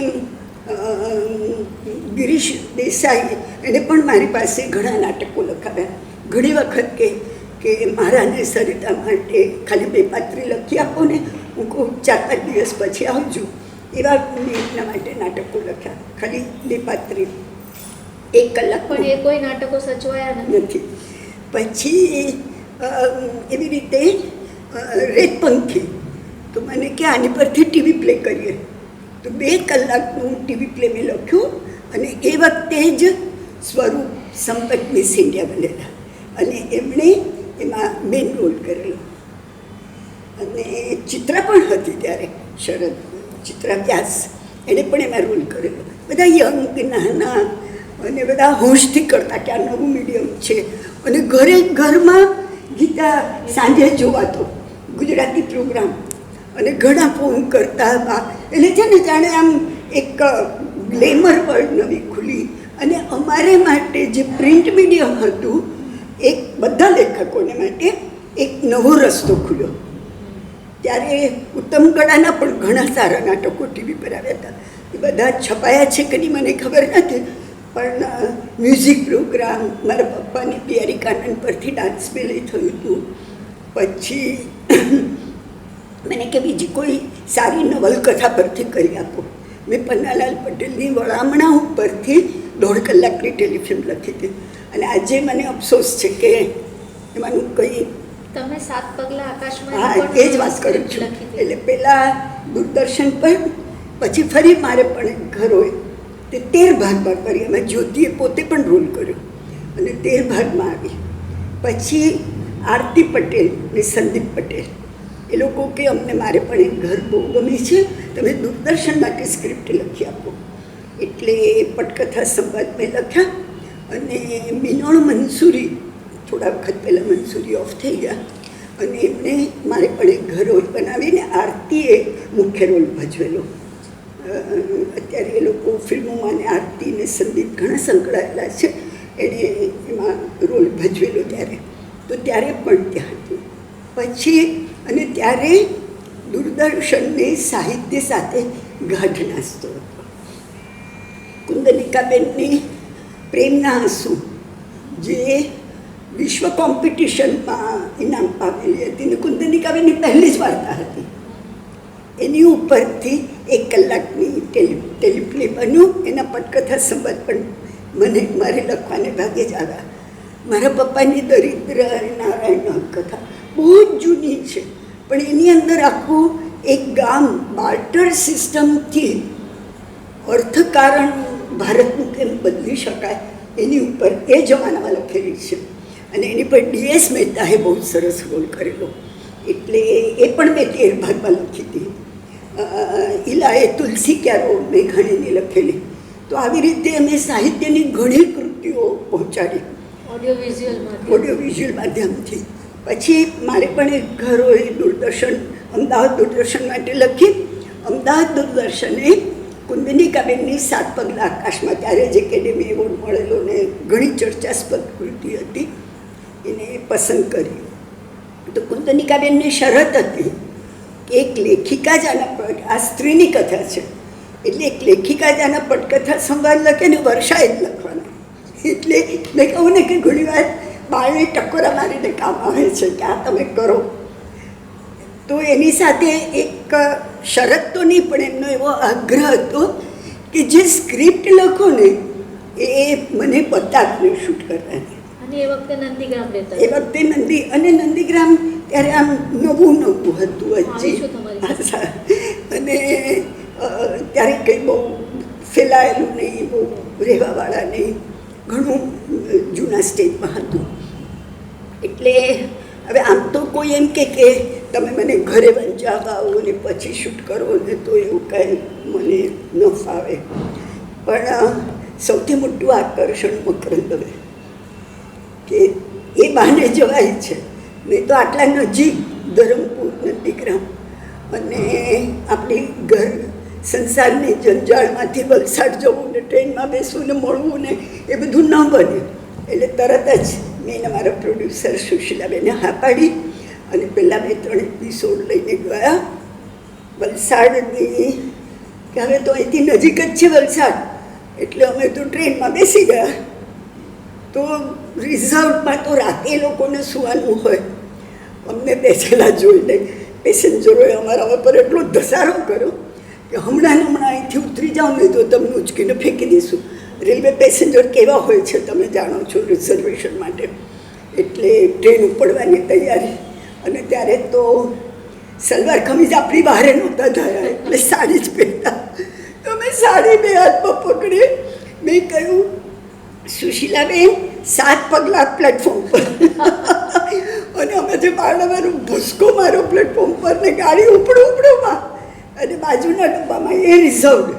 ગિરીશ દેસાઈ એને પણ મારી પાસે ઘણા નાટકો લખાવ્યા. ઘણી વખત કે મારા ને સરિતા માટે ખાલી 2 પાત્રી લખી આપો ને, હું કહું 4-5 દિવસ પછી આવજો. એવા એમના માટે નાટકો લખ્યા, ખાલી 2 પાત્રી 1 કલાક. પણ એ કોઈ નાટકો સચવાયા નથી. પછી એવી રીતે રેતપંખી. તો મને કે આની પરથી ટીવી પ્લે કરીએ. તો 2 કલાકનું ટીવી પ્લે મેં લખ્યું અને એ વખતે જ સ્વરૂપ સંપત મિસ ઇન્ડિયા બનેલા અને એમણે એમાં મેન રોલ કરેલો. અને ચિત્રા પણ હતી ત્યારે, શરદ ચિત્રા વ્યાસ, એણે પણ એમાં રોલ કરેલો. બધા યંગ નાના અને બધા હોશથી કરતા કે આ નવું મીડિયમ છે. અને ઘરમાં ગીતા સાંજે જોવાતો ગુજરાતી પ્રોગ્રામ અને ઘણા ફોન કરતા હતા. એટલે છે ને જાણે આમ એક ગ્લેમર વર્લ્ડ નવી ખુલી. અને અમારે માટે જે પ્રિન્ટ મીડિયમ હતું એક બધા લેખકોને માટે એક નવો રસ્તો ખુલ્યો. ત્યારે ઉત્તમ કળાના પણ ઘણા સારા નાટકો ટીવી પર આવ્યા હતા. એ બધા છપાયા છે કે નહીં મને ખબર નથી, પણ મ્યુઝિક પ્રોગ્રામ મારા પપ્પાની પિયારી કાનન પરથી ડાન્સ પેલે થયું હતું. પછી મને કે બીજી કોઈ સારી નવલકથા પરથી કરી આપો. મેં પન્નાલાલ પટેલની વળામણા ઉપરથી 1.5 કલાકની ટેલિફિલ્મ લખી હતી. અને આજે મને અફસોસ છે કે એમાંનું કંઈ તમે 7 પગલાં આકાશમાં હા એ જ વાત કરું છું. એટલે પહેલાં દૂરદર્શન પર, પછી ફરી મારે પણ એક ઘર હોય તે 13 ભાગમાં કરી. એમાં જ્યોતિએ પોતે પણ રોલ કર્યો અને 13 ભાગમાં આવી. પછી આરતી પટેલ ને સંદીપ પટેલ એ લોકો કે અમને મારે પણ એક ઘર બહુ ગમે છે, તમે દૂરદર્શન માટે સ્ક્રિપ્ટ લખી આપો. એટલે પટકથા સંવાદ મેં લખ્યા. અને મિનોળ મંસૂરી થોડા વખત પહેલાં મંસૂરી ઓફ થઈ ગયા અને એમણે મારે પણ એક ઘર રોલ બનાવીને આરતીએ મુખ્ય રોલ ભજવેલો. અત્યારે એ લોકો ફિલ્મોમાં ને આરતી ને સંદીપ ઘણા સંકળાયેલા છે. એણે એમાં રોલ ભજવેલો ત્યારે. તો ત્યારે પણ ત્યાં હતું. પછી અને ત્યારે દૂરદર્શનને સાહિત્ય સાથે ગાઢ નાસ્તો હતો. કુંદનિકાબેનની પ્રેમના આંસુ જે વિશ્વ કોમ્પિટિશનમાં ઇનામ પામેલી હતી ને કુંદનિકાબેનની પહેલી જ વાર્તા હતી. એની ઉપરથી 1 કલાકની ટેલિપ્લે બન્યું. એના પટકથા સંવાદ પણ મારે લખવાને ભાગે જ આવ્યા. મારા પપ્પાની દરિદ્ર નારાયણ કથા બહુ જ જૂની છે, પણ એની અંદર આખું એક ગામ બાર્ટર સિસ્ટમથી અર્થકારણ ભારતનું કેમ બદલી શકાય એની ઉપર એ જમાનામાં લખેલી છે. અને એની પર DS મહેતાએ બહુ સરસ રોલ કરેલો. એટલે એ પણ મેં 13 ભાગમાં લખી હતી. ઈલાએ તુલસી ક્યારો મેઘાણીની લખેલી. તો આવી રીતે અમે સાહિત્યની ઘણી કૃતિઓ પહોંચાડી ઓડિયો વિઝ્યુઅલ માધ્યમથી. પછી મારે પણ એક ઘર હોય દૂરદર્શન, અમદાવાદ દૂરદર્શન માટે લખી. અમદાવાદ દૂરદર્શને કુંદનિકાબેનની 7 પગલાં આકાશમાં ત્યારે જ એકેડેમી એવોર્ડ મળેલો ને ઘણી ચર્ચાસ્પદ કૃતિ હતી, એને પસંદ કરી. તો કુંદનિકાબેનની શરત હતી કે એક લેખિકા જ આ સ્ત્રીની કથા છે, એટલે એક લેખિકા જ આના પટકથા સંવાદ લખે ને વર્ષાએ જ લખવાના. એટલે મેં કહું ને કે ઘણીવાર બાળને ટકોરા મારીને કામ આવે છે કે આ તમે કરો. તો એની સાથે એક શરત તો નહીં પણ એમનો એવો આગ્રહ હતો કે જે સ્ક્રિપ્ટ લખો ને એ મને બતાવીને શૂટ કરવાની. અને એ વખતે નંદીગ્રામ રહેતા. એ વખતે નંદીગ્રામ ત્યારે આમ નવું હતું હજી. અને ત્યારે કંઈ બહુ ફેલાયેલું નહીં, બહુ રહેવાવાળા નહીં, ઘણું જૂના સ્ટેજમાં હતું. એટલે હવે આમ તો કોઈ એમ કે તમે મને ઘરે વંચાવો ને પછી શૂટ કરો ને, તો એવું કાંઈ મને ન ફાવે. પણ સૌથી મોટું આકર્ષણ મકરંદ હવે કે એ બહાને જવાય છે. નહીં તો આટલા નજીક ધરમપુર નંદીગ્રામ અને આપણી ઘર સંસારની જંજાળમાંથી વલસાડ જવું ને ટ્રેનમાં બેસવું ને મળવું ને એ બધું ન બને. એટલે તરત જ મેં મારા પ્રોડ્યુસર સુશીલાબેને હા પાડી અને પહેલાં 2-3 એપિસોડ લઈને ગયા વલસાડની. કે હવે તો અહીંથી નજીક જ છે વલસાડ, એટલે અમે તો ટ્રેનમાં બેસી ગયા. તો રિઝર્વમાં તો રાતે લોકોને સૂવાનું હોય. અમને બેસેલા જોઈને પેસેન્જરોએ અમારા પર એટલો ધસારો કર્યો કે હમણાં અહીંથી ઉતરી જાઓ ને તો તમને ઉચકીને ફેંકી દઈશું. રેલવે પેસેન્જર કેવા હોય છે તમે જાણો છો રિઝર્વેશન માટે. એટલે ટ્રેન ઉપડવાની તૈયારી અને ત્યારે તો સલવાર કમીઝ આપણી બહાર નહોતા થયા, એટલે સાડી જ પહેરતા. તો મેં સાડી બે હાથમાં પકડી, મેં કહ્યું, સુશીલાબેન 7 પગલાં પ્લેટફોર્મ પર. અને અમે જે બારણામાં ભૂસકો મારો પ્લેટફોર્મ પર ને ગાડી ઉપડુમાં, અને બાજુના ડબ્બામાં એ રિઝર્વડ.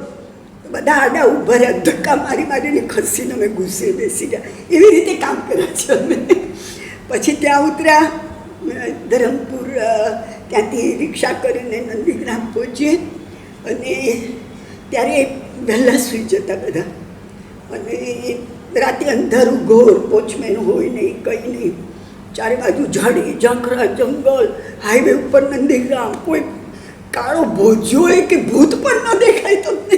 બધા આડા ઊભા રહ્યા, ધક્કા મારી મારીને ખસીને અમે ઘૂસી બેસી ગયા. એવી રીતે કામ કર્યા છે અમે. પછી ત્યાં ઉતર્યા ધરમપુર, ત્યાંથી રિક્ષા કરીને નંદીગ્રામ પહોંચીએ. અને ત્યારે વહેલા સૂઈ જતા બધા. અને રાતે અંધારું ઘોર, વોચમેન હોય નહીં, કંઈ નહીં, ચારે બાજુ ઝાડી ઝાંખરા જંગલ, હાઈવે ઉપર નંદીગ્રામ, કોઈ કાળો ભોજો હોય કે ભૂત પણ ન દેખાય તમને.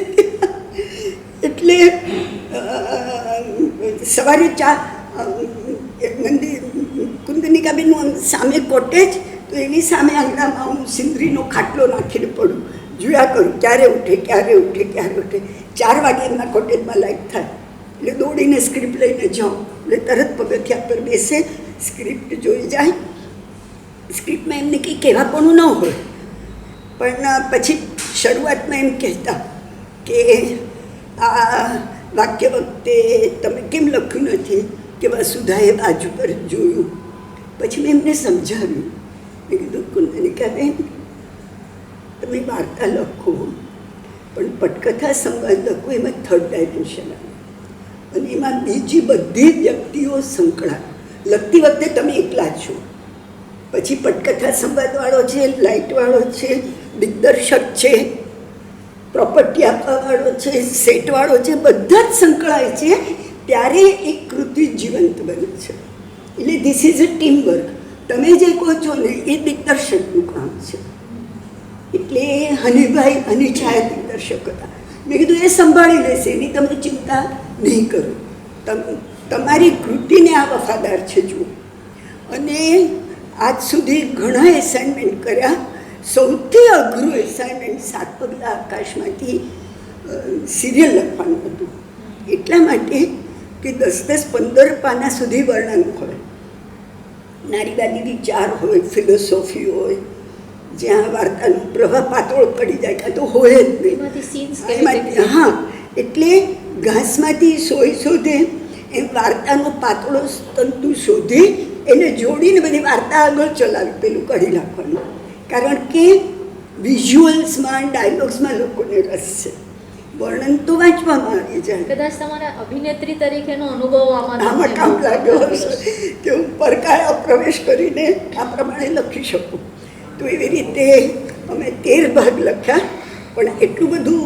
એટલે સવારે કુંદનિકાબેનનું સામે કોટેજ, તો એની સામે આંગણામાં હું સિંદરીનો ખાટલો નાખીને પડું, જોયા કરું ક્યારે ઉઠે ક્યારે ઉઠે ક્યારે ઉઠે. 4 વાગે એમના કોટેજમાં લાઈટ થાય એટલે દોડીને સ્ક્રિપ્ટ લઈને જાઉં, એટલે તરત પગથિયા પર બેસે, સ્ક્રિપ્ટ જોઈ જાય. સ્ક્રિપ્ટમાં એમને કંઈ કહેવાપણું ન હોય, પણ પછી શરૂઆતમાં એમ કહેતા કે આ વાક્ય વખતે તમે કેમ લખ્યું નથી, કે વસુધાએ બાજુ પર જોયું. પછી મેં એમને સમજાવ્યું, મેં કીધું, કુંદનિકાબેન, તમે વાર્તા લખો, પણ પટકથા સંવાદ લખો, એમાં 3rd ડાયમેન્શન આવે, અને એમાં બીજી બધી વ્યક્તિઓ સંકળાય. લખતી વખતે તમે એકલા છો, પછી પટકથા સંવાદવાળો છે, લાઇટવાળો છે, દિગ્દર્શક છે, પ્રોપર્ટી આપવાવાળો છે, સેટવાળો છે, બધા જ સંકળાય છે, ત્યારે એક કૃતિ જીવંત બને છે. એટલે this is a team work. તમે જે કહો છો ને એ દિગ્દર્શકનું કામ છે. એટલે હનીભાઈ હની છાયા દિગ્દર્શક હતા. મેં કીધું એ સંભાળી લેશે, એની તમે ચિંતા નહીં કરો, તમારી કૃતિને આ વફાદાર છે જુઓ. અને આજ સુધી ઘણા એસાઇનમેન્ટ કર્યા. સૌથી અઘરું એસાઇનમેન્ટ 7 પગલાં આકાશમાંથી સિરિયલ લખવાનું હતું. એટલા માટે કે 10-15 પાના સુધી વર્ણન હોય, નારીવાદી વિચાર હોય, ફિલોસોફી હોય, જ્યાં વાર્તાનો પ્રવાહ પાતળો પડી જાય, કાં તો હોય જ નહીં. હા, એટલે ઘાસમાંથી સોય શોધે એમ વાર્તાનો પાતળો તંતુ શોધી એને જોડીને બધી વાર્તા આગળ ચલાવી, પેલું કાઢી નાખવાનું. કારણ કે વિઝ્યુઅલ્સમાં, ડાયલોગ્સમાં લોકોને રસ છે, વર્ણન તો વાંચવામાં આવી જાય. કદાચ તમારા અભિનેત્રી તરીકેનો અનુભવ આમાં કામ લાગ્યો હશે કે હું પરકાયા પ્રવેશ કરીને આ પ્રમાણે લખી શકું. તો એવી રીતે અમે 13 ભાગ લખ્યા, પણ એટલું બધું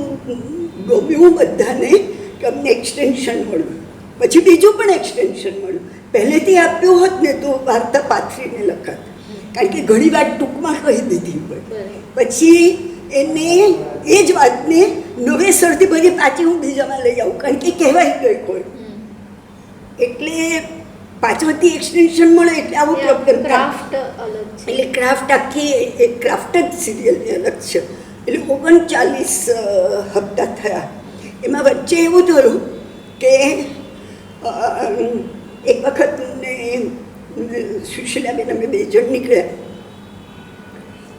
ગમ્યું બધાને કે અમને એક્સટેન્શન મળ્યું. પછી બીજું પણ એક્સટેન્શન મળ્યું. પહેલેથી આપ્યું હોત ને તો વાર્તા પાથરીને લખાત, કારણ કે ઘણી વાર ટૂંકમાં કહી દીધી હોય. પછી એને એ જ વાતને નવેસરથી બધી પાછી હું બીજામાં લઈ આવું, કારણ કે કહેવાય ગઈ હોય. એટલે પાછળથી એક્સટેન્શન મળે એટલે આવું પ્રોબ્લેમ. ક્રાફ્ટ અલગ છે, એટલે ક્રાફ્ટ આખી એક ક્રાફ્ટ જ સિરિયલની અલગ છે. એટલે 39 હપ્તા થયા. એમાં વચ્ચે એવું થયું કે એક વખત સુશીલાબેન અમે 2 જણ નીકળ્યા,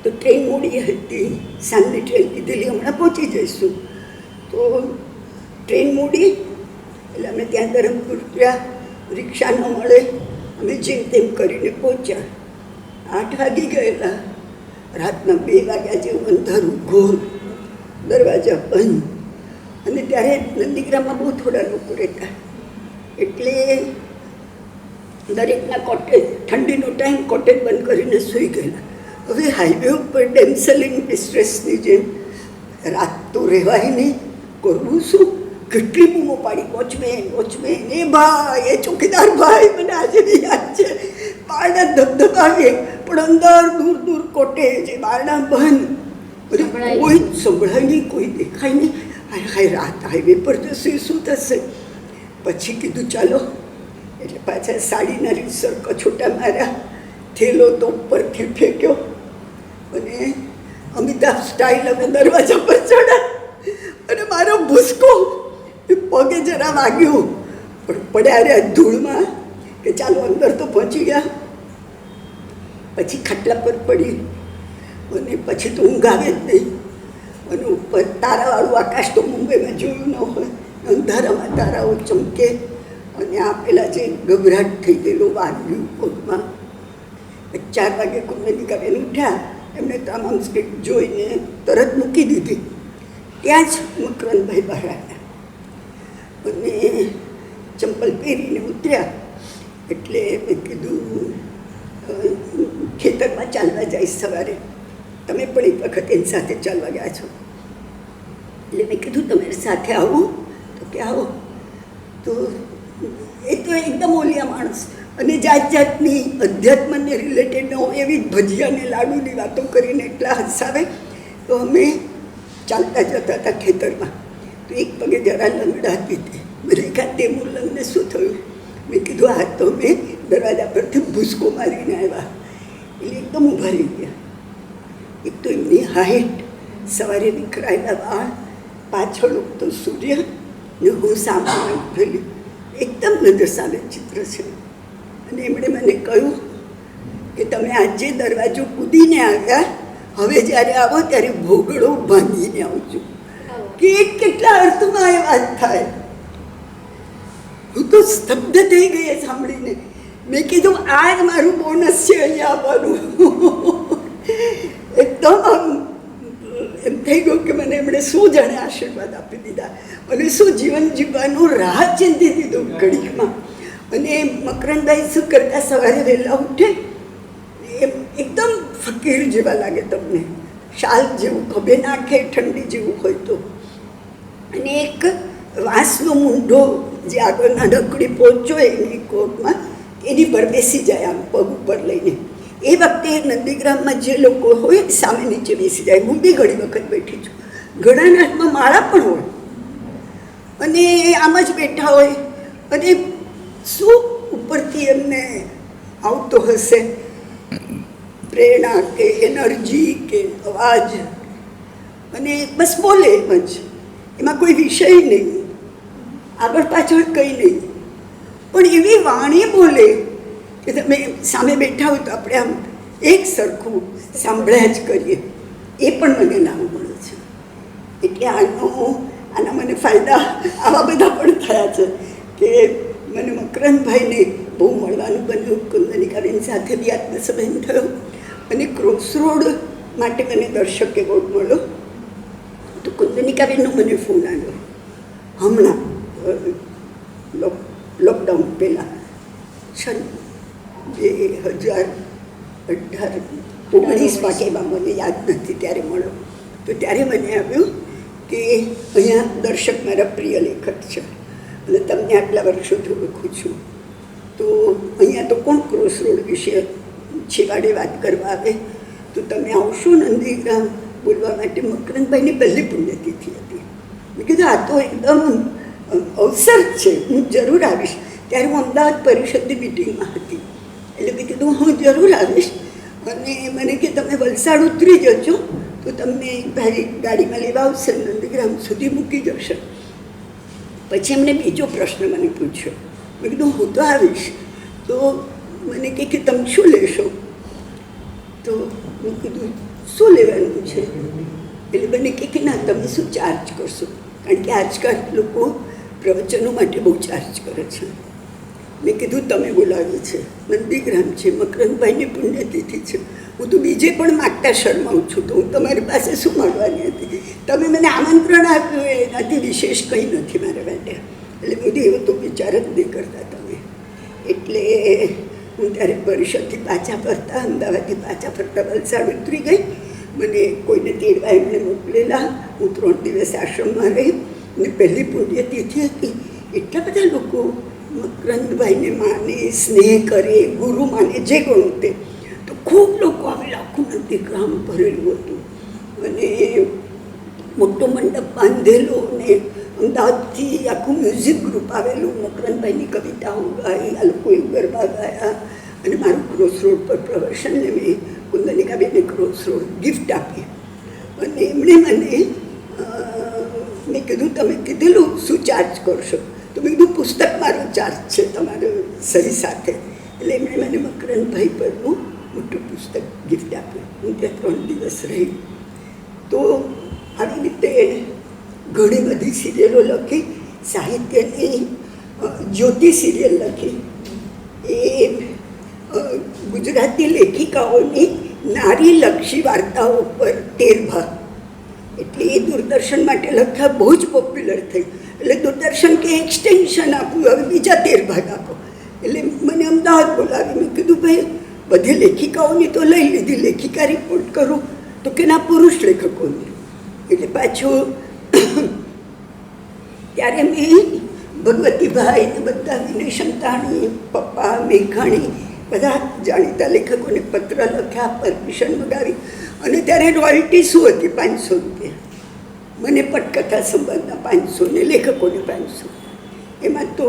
તો ટ્રેન મોડી હતી, સાંજની ટ્રેન લીધેલી, હમણાં પહોંચી જઈશું. તો ટ્રેન મોડી એટલે અમે ત્યાં ધરમપુર ગયા, રિક્ષા ન મળે, અમે જેમ તેમ કરીને પહોંચ્યા. 8 વાગી ગયેલા, રાતના 2 વાગ્યા જેવું અંધારું ઘોર, દરવાજા બંધ. અને ત્યારે નંદીગ્રામમાં બહુ થોડા લોકો રહેતા, એટલે દરેકના કોટેજ, ઠંડીનો ટાઈમ, કોટેજ બંધ કરીને સૂઈ ગયેલા. હવે હાઈવે ઉપર ડેમ્સલ ઇન ડિસ્ટ્રેસની જેમ રાત તો રહેવાય નહીં, કરવું શું? કેટલી બૂમો પાડી, વોચમેન વોચમેન, એ ભાઈ, એ ચોકીદાર ભાઈ, મને આજે બી યાદ છે. બારણા ધબધબાવીએ, પણ અંદર દૂર દૂર કોટેજ, એ બારણા બંધ, બધું કોઈ સંભળાય નહીં, કોઈ દેખાય નહીં. હાય રાત હાઈવે પર જશે, શું થશે? પછી કીધું ચાલો, એટલે પાછા સાડીના રીતસર કછોટા માર્યા, થેલો તો ઉપરથી ફેંક્યો, અને અમિતાભ સ્ટાઇલ અમે દરવાજા પર ચડ્યા. અને મારો ભૂસકો પગે જરા વાગ્યું, પણ પડ્યા રહ્યા ધૂળમાં, કે ચાલો અંદર તો પહોંચી ગયા. પછી ખાટલા પર પડી અને પછી તો ઊંઘ આવે જ નહીં. અને ઉપર તારાવાળું આકાશ તો મુંબઈમાં જોયું ન હોય, અંધારામાં તારાઓ ચમકે અને આ પેલા જે ગભરાટ થઈ ગયેલો વાગ્યું પગમાં. 4 વાગે કુંદનિકાબેન ઉઠ્યા, એમને તમામ સ્ક્રિપ્ટ જોઈને તરત મૂકી દીધી. ત્યાં જ મકરંદભાઈ બહાર આવ્યા અને ચંપલ પહેરીને ઉતર્યા. એટલે મેં કીધું ખેતરમાં ચાલવા જાય સવારે, તમે પણ એક વખત એની સાથે ચાલવા ગયા છો. એટલે મેં કીધું તમારી સાથે આવું? તો કે આવો. તો એ તો એકદમ ઓલિયા માણસ અને જાત જાતની અધ્યાત્મને રિલેટેડ ન હોય એવી જ ભજીયાને લાડુની વાતો કરીને એટલા હસાવે. તો અમે ચાલતા જતા હતા ખેતરમાં. તો એક પગે જરા લંગડાતી હતી. મને ખાતે મુલંગને શું થયું? મેં કીધું આ તો મેં દરવાજા પરથી ભૂસકો મારીને આવ્યા. એટલે એકદમ ઊભા રહી ગયા. એક તો એમની હાઈટ, સવારે નીકળાયેલા વાળ, પાછળ તો સૂર્ય ને હું સામે ઉભેલી, એકદમ નજર સામે ચિત્ર છે. અને એમણે મને કહ્યું કે તમે આજે દરવાજો કૂદીને આવ્યા, હવે જ્યારે આવો ત્યારે ભોગળો ભાંગીને આવજો. કેટલા અર્થમાં એ વાત થાય! હું તો સ્તબ્ધ થઈ ગઈ સાંભળીને. મેં કીધું આ જ મારું બોનસ છે અહીંયા આવવાનું. એકદમ આમ એમ થઈ ગયું કે મને એમણે શું જાણે આશીર્વાદ આપી દીધા અને શું જીવન જીવવાનું રાહ ચીંધી દીધું ઘડીકમાં. અને મકરંદભાઈ શું કરતા, સવારે વહેલા ઉઠે એમ એકદમ ફકીર જેવા લાગે તમને, શાલ જેવું ખભે નાખે ઠંડી જેવું હોય તો. અને એક વાંસનો મૂંઢો જે આગળના ઢકડી પહોંચો એની કોટમાં, એની પર બેસી જાય આમ પગ ઉપર લઈને. એ વખતે નંદીગ્રામમાં જે લોકો હોય સામે નીચે બેસી જાય. હું બી ઘણી વખત બેઠી છું. ઘણાના હાથમાં માળા પણ હોય અને આમ જ બેઠા હોય. અને શું ઉપરથી એમને આવતો હશે પ્રેરણા કે એનર્જી કે અવાજ, અને બસ બોલે એમ જ. એમાં કોઈ વિષય નહીં, આગળ પાછળ કંઈ નહીં, પણ એવી વાણી બોલે કે તમે સામે બેઠા હોય તો આપણે આમ એક સરખું સાંભળ્યા જ કરીએ. એ પણ મને ના મળે છે. એટલે આના મને ફાયદા આવા બધા પણ થયા છે કે મને મકરંદભાઈને બહુ મળવાનું બન્યું. કુંદનિકાબેન સાથે બી આત્મસંબંધ થયો અને ક્રોસરોડ માટે મને દર્શક એવોર્ડ મળ્યો. તો કુંદનિકાબેનનો મને ફોન આવ્યો હમણાં લોકડાઉન પહેલાં 2018-19 એમાં મને યાદ નથી ત્યારે મળ્યો. તો ત્યારે મને આવ્યું કે અહીંયા દર્શક મારા પ્રિય લેખક છે અને તમને આટલા વર્ષોથી ઓળખું છું, તો અહીંયા તો કોણ ક્રોસરોડ વિશે છેવાડે વાત કરવા આવે, તો તમે આવશો નંદીગ્રામ બોલવા માટે? મકરંદભાઈની પહેલી પુણ્યતિથિ હતી. મેં કીધું આ તો એકદમ અવસર છે, હું જરૂર આવીશ. ત્યારે હું અમદાવાદ પરિષદની મિટિંગમાં હતી. એટલે મેં કીધું હું જરૂર આવીશ. અને મને કે તમે વલસાડ ઉતરી જજો તો તમને ભાઈ ગાડીમાં લેવા આવશે, નંદીગ્રામ સુધી મૂકી જશે. પછી એમણે બીજો પ્રશ્ન મને પૂછ્યો. મેં કીધું હું તો આવીશ. તો મને કે તમે શું લેશો? તો મેં કીધું શું લેવાનું છે? એટલે મને કે ના તમે શું ચાર્જ કરશો? કારણ કે આજકાલ લોકો પ્રવચનો માટે બહુ ચાર્જ કરે છે. મેં કીધું તમે બોલાવ્યું છે, નંદીગ્રામ છે, મકરંદભાઈની પુણ્યતિથિ છે, હું તો બીજે પણ માગતા શરમાઉં છું, તો હું તમારી પાસે શું માગવાની હતી? તમે મને આમંત્રણ આપ્યું એનાથી વિશેષ કંઈ નથી મારા માટે. એટલે બધું એવું તો વિચાર જ નહીં કરતા તમે. એટલે હું ત્યારે પરિષદથી પાછા ફરતા, અમદાવાદથી પાછા ફરતા વલસાડ ઉતરી ગઈ. મને કોઈને તેડવા એમને મોકલેલા. હું 3 દિવસ આશ્રમમાં રહી અને પહેલી પુણ્યતિથિ હતી. એટલા બધા લોકો મકરંદભાઈને માને, સ્નેહ કરે, ગુરુ માને, જે ગણું તે. તો ખૂબ લોકો આવેલા, આખું નંદીગ્રામ ભરેલું હતું. અને મોટો મંડપ બાંધેલો અને અમદાવાદથી આખું મ્યુઝિક ગ્રુપ આવેલું. મકરંદભાઈની કવિતાઓ ગાઈ, આ લોકોએ ગરબા ગાયા. અને મારું ક્રોસરોડ પર પ્રવચનને મેં કુંદનિકાબેનને ક્રોસરોડ ગિફ્ટ આપી. અને એમણે મને મેં કીધું તમે કીધેલું શું ચાર્જ કરશો? તો મેં કીધું પુસ્તક મારો ચાર્જ છે તમારો સહી સાથે. એટલે એમણે મને મકરંદભાઈ પરનું મોટું પુસ્તક ગિફ્ટ આપ્યું. હું ત્યાં 3 દિવસ રહી. તો આવી રીતે ઘણી બધી સિરિયલો લખી. સાહિત્યની જ્યોતિ સિરિયલ લખી. એ ગુજરાતી લેખિકાઓની નારીલક્ષી વાર્તાઓ પર 13 ભાગ. એટલે એ દૂરદર્શન માટે લખ્યા, બહુ જ પોપ્યુલર થઈ. એટલે દૂરદર્શન કે એક્સટેન્શન આપ્યું, હવે બીજા 13 ભાગ આપો. એટલે મને અમદાવાદ બોલાવી. મેં કીધું ભાઈ બધી લેખિકાઓની તો લઈ લીધી, લેખિકા રિપોર્ટ કરું તો કે ના, પુરુષ લેખકોની. એટલે પાછું ત્યારે મેં ભગવતીભાઈ ને બધા, વિનય સંતાણી, પપ્પા, મેઘાણી, બધા જાણીતા લેખકોને પત્ર લખ્યા, પરમિશન મગાવી. અને ત્યારે રોયલ્ટી શું હતી? 500 રૂપિયા. મને પટકથા સંબંધના 500 ને લેખકોને 500. એમાં તો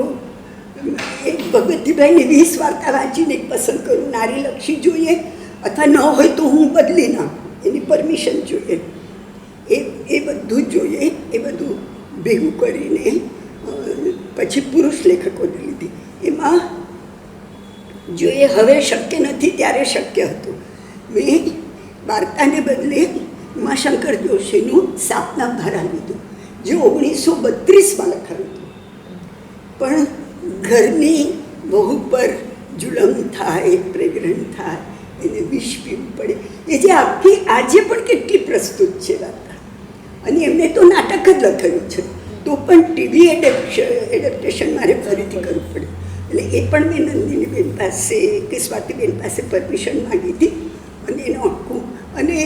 એક ભગવતીભાઈની 20 વાર્તા વાંચીને એક પસંદ કરું, નારીલક્ષી જોઈએ અથવા ન હોય તો હું બદલી નાખું, એની પરમિશન જોઈએ. એ બધું જોઈએ. એ બધું ભેગું કરીને પછી પુરુષ લેખકોને લીધી. એમાં જો એ હવે શક્ય નથી, ત્યારે શક્ય હતું. મેં વાર્તાને બદલે ઉમાશંકર જોશીનું સાપના ભારા લીધું, જે 1932માં લખાયું હતું. પણ ઘરની વહુ પર જુલમ થાય, પ્રેગ્નન્ટ થાય, એને વિષ પીવું પડે, એ જે આખી આજે પણ કેટલી પ્રસ્તુત છે વાર્તા. અને એમને તો નાટક જ લખાયું છે, તો પણ ટીવી એડેપ્ટેશન મારે ફરીથી કરવું પડે. એટલે એ પણ મેં નંદિનીબેન પાસે કે સ્વાતિબેન પાસે પરમિશન માંગી હતી. અને એનો આખું, અને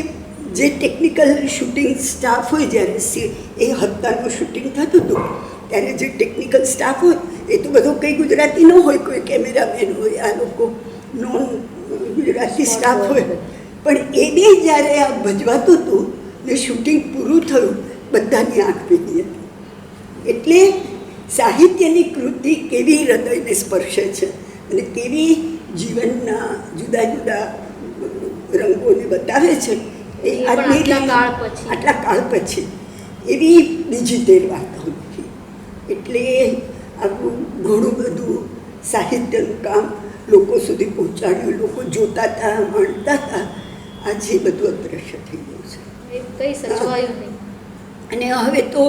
જે ટેકનિકલ શૂટિંગ સ્ટાફ હોય, જ્યારે એ હપ્તાનું શૂટિંગ થતું હતું ત્યારે જે ટેકનિકલ સ્ટાફ હોય એ તો બધો કંઈ ગુજરાતી ન હોય, કોઈ કેમેરામેન હોય, આ લોકો નોન ગુજરાતી સ્ટાફ હોય. પણ એ બે જ્યારે આ ભજવાતું હતું ને શૂટિંગ પૂરું થયું, બધાની આંખ ભેગી હતી. એટલે સાહિત્યની કૃતિ કેવી હૃદયને સ્પર્શે છે અને કેવી જીવનના જુદા જુદા રંગોને બતાવે છે, એ આટલા કાળ પછી એવી બીજી 13 વાર્તાઓ નથી. એટલે આવું ઘણું બધું સાહિત્યનું કામ લોકો સુધી પહોંચાડ્યું, લોકો જોતા હતા, માણતા હતા. આજે બધું અદ્રશ્ય થઈ ગયું છે. અને હવે તો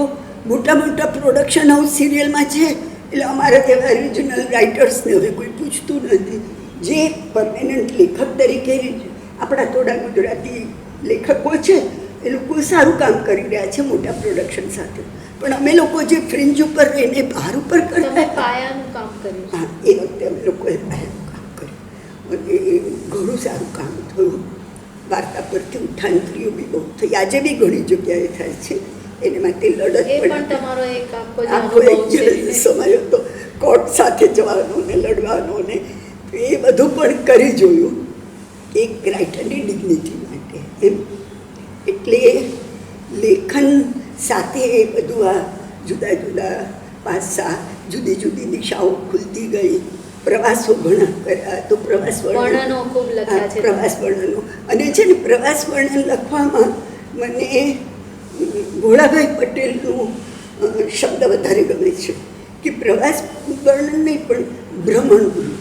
મોટા મોટા પ્રોડક્શન હાઉસ સિરિયલમાં છે, એટલે અમારા જેવા રિજનલ રાઇટર્સને હવે કોઈ પૂછતું નથી. જે પરમેનન્ટ લેખક તરીકે આપણા થોડા ગુજરાતી લેખકો છે, એ લોકો સારું કામ કરી રહ્યા છે મોટા પ્રોડક્શન સાથે. પણ અમે લોકો જે ફ્રિન્જ ઉપર રહીને બહાર ઉપર કરતા, પાયાનું કામ કર્યું. હા, એ વખતે અમે લોકોએ પાયાનું કામ કર્યું અને ઘણું સારું કામ થયું. વાર્તા પરથી ઉઠાંતરીઓ બી બહુ થઈ, આજે બી ઘણી જગ્યાએ થાય છે. એને માટે લડત પણ તમારો એક આખો એક સમય હતો, કોર્ટ સાથે જવાનો ને લડવાનો ને એ બધું પણ કરી જોયું એક રાઇટરની ડિગ્નિટી માટે. એમ એટલે લેખન સાથે એ બધું આ જુદા જુદા પાસા, જુદી જુદી દિશાઓ ખુલતી ગઈ. પ્રવાસો ઘણા કર્યા, તો પ્રવાસ વર્ણનો ખૂબ લખ્યા છે. પ્રવાસ વર્ણનો, અને છે ને પ્રવાસ વર્ણન લખવામાં મને ભોળાભાઈ પટેલનું શબ્દ વધારે ગમે છે કે પ્રવાસ વર્ણન નહીં પણ ભ્રમણ ગુરુ.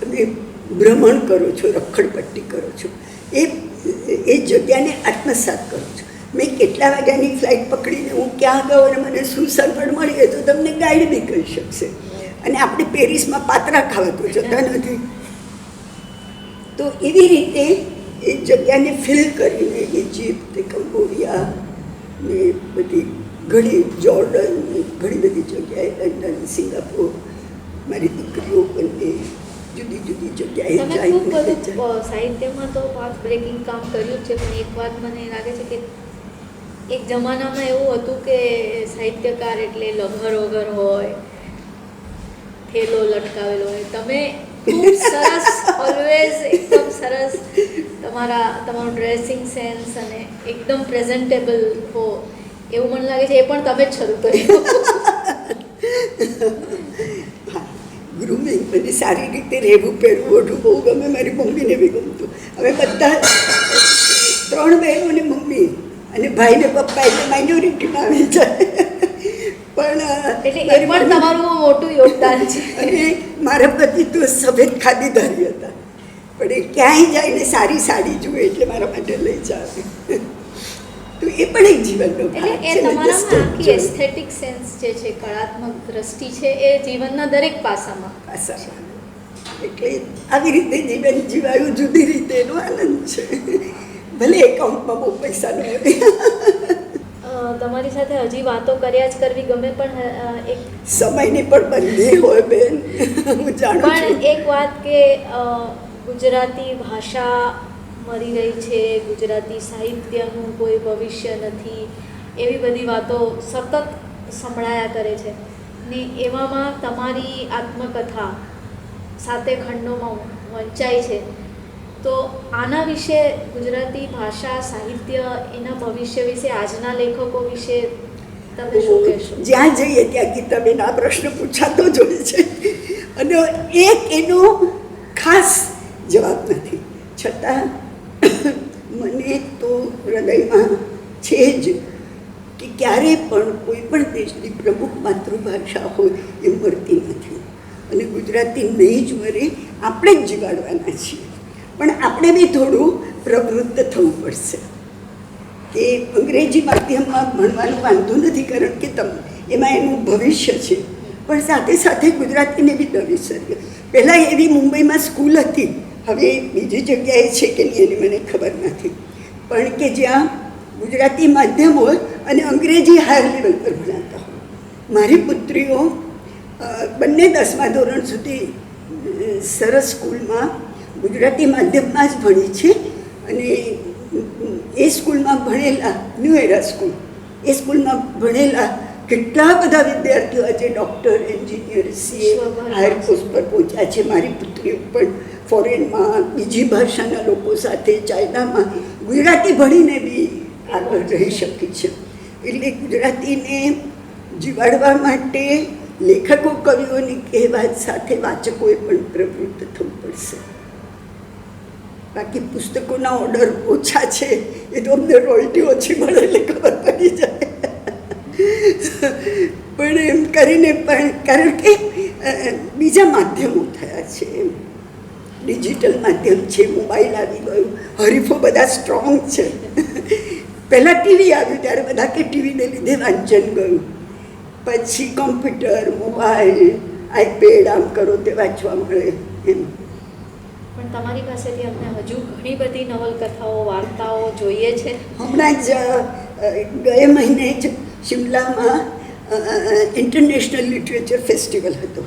તમે ભ્રમણ કરો છો, રખડપટ્ટી કરો છો, એ જગ્યાને આત્મસાત કરો છો. મેં કેટલા વાગ્યાની ફ્લાઇટ પકડીને હું ક્યાં ગયો અને મને શું સગવડ મળી તો તમને ગાઈડ બી કરી શકશે. અને આપણે પેરિસમાં પાત્રા ખાવા તો જતા નથી. તો એવી રીતે એ જગ્યાને ફિલ કરીને ઇજિપ્ત, કંબોડિયા ને બધી ઘણી, જોર્ડન, ઘણી બધી જગ્યાએ, લંડન, સિંગાપોર, મારી દીકરીઓ બંને જુદી જુદી જગ્યાએ ખૂબ બધું સાહિત્યમાં તો પાથ બ્રેકિંગ કામ કર્યું છે. પણ એક વાત મને લાગે છે કે એક જમાનામાં એવું હતું કે સાહિત્યકાર એટલે લઘર વગર હોય, થેલો લટકાવેલો હોય. તમે ખૂબ સરસ, ઓલવેઝ એકદમ સરસ તમારું ડ્રેસિંગ સેન્સ અને એકદમ પ્રેઝન્ટેબલ હો, એવું મને લાગે છે એ પણ તમે જ શરૂ કર્યું. ગ્રુમિંગ, મને સારી રીતે રહેવું, પહેરવું, ઓઢવું બહુ ગમે. મારી મમ્મીને બી ગમતું. હવે બધા 3 બહેનો અને મમ્મી અને ભાઈ ને પપ્પા એટલે માઇનોરિટીમાં આવી જાય. પણ એટલે એ પણ તમારું મોટું યોગદાન છે. અને મારા પતિ તો સફેદ ખાદીધારી હતા, પણ એ ક્યાંય જઈને સારી સાડી જુએ એટલે મારા માટે લઈ જાવે. તો એ પણ એક જીવનનો ભાગ એટલે એ છે. તમારામાં આખી એસ્થેટિક સેન્સ જે છે, કળાત્મક દ્રષ્ટિ છે, એ જીવનના દરેક પાસામાં. એટલે આવી રીતે જીવન જીવાયું, જુદી રીતે એનો આનંદ છે. ભલે એકાઉન્ટમાં બહુ પૈસા ન આવે. તમારી સાથે હજી વાતો કર્યા જ કરવી ગમે, પણ એક સમયની પણ બંધી હોય બેન, હું જાણું પણ છું. એક વાત કે ગુજરાતી ભાષા મરી રહી છે, ગુજરાતી સાહિત્યનું કોઈ ભવિષ્ય નથી, એવી બધી વાતો સતત સંભળાયા કરે છે ને એવામાં તમારી આત્મકથા સાતે ખંડોમાં વંચાય છે. તો આના વિશે, ગુજરાતી ભાષા સાહિત્ય એના ભવિષ્ય વિશે, આજના લેખકો વિશે તમે શું કહેશો? જ્યાં જઈએ ત્યાં ગીતાબેન આ પ્રશ્ન પૂછાતો જ હોય છે અને એક એનો ખાસ જવાબ નથી. છતાં મને તો હૃદયમાં છે જ કે ક્યારે પણ કોઈ પણ દેશની પ્રમુખ માતૃભાષા હોય એ મરતી નથી અને ગુજરાતી નહીં જ મરે, આપણે જ જીવાડવાના છીએ. પણ આપણે બી થોડું પ્રવૃત્ત થવું પડશે. કે અંગ્રેજી માધ્યમમાં ભણવાનો વાંધો નથી, કારણ કે એમાં એનું ભવિષ્ય છે, પણ સાથે સાથે ગુજરાતીને બી નવી શરૂ. પહેલાં એવી મુંબઈમાં સ્કૂલ હતી, હવે બીજી જગ્યાએ છે કે નહીં એની મને ખબર નથી, પણ કે જ્યાં ગુજરાતી માધ્યમ હોય અને અંગ્રેજી હાયર લેવલ પર ભણાતા હોય. મારી પુત્રીઓ બંને 10મા ધોરણ સુધી સરસ સ્કૂલમાં ગુજરાતી માધ્યમમાં જ ભણી છે અને એ સ્કૂલમાં ભણેલા ન્યૂ એરા સ્કૂલ, એ સ્કૂલમાં ભણેલા કેટલા બધા વિદ્યાર્થીઓ આજે doctor, engineer, CA, higher post પર પહોંચ્યા છે. મારી પુત્રીઓ પણ ફોરેનમાં બીજી ભાષાના લોકો સાથે, ચાઇનામાં ગુજરાતી ભણીને બી આગળ રહી શકી છે. એટલે ગુજરાતીને જીવાડવા માટે લેખકો, કવિઓની કહેવત સાથે વાચકોએ પણ પ્રવૃત્ત થવું પડશે. બાકી પુસ્તકોના ઓર્ડર ઓછા છે એ તો અમને રોયલ્ટી ઓછી મળે એટલે ખબર પડી જાય. પણ એમ કરીને પણ, કારણ કે બીજા માધ્યમો થયા છે, ડિજિટલ માધ્યમ છે, મોબાઈલ આવી ગયું, હરીફો બધા સ્ટ્રોંગ છે. પહેલાં ટીવી આવ્યું ત્યારે બધા કે ટીવીને લીધે વાંચન ગયું, પછી કોમ્પ્યુટર, મોબાઈલ, આઈપેડ, આમ કરો તે વાંચવા મળે એમ. પણ તમારી પાસેથી અમને હજુ ઘણી બધી નવલકથાઓ, વાર્તાઓ જોઈએ છે. હમણાં જ ગયા મહિને જ શિમલામાં ઇન્ટરનેશનલ લિટરેચર ફેસ્ટિવલ હતો,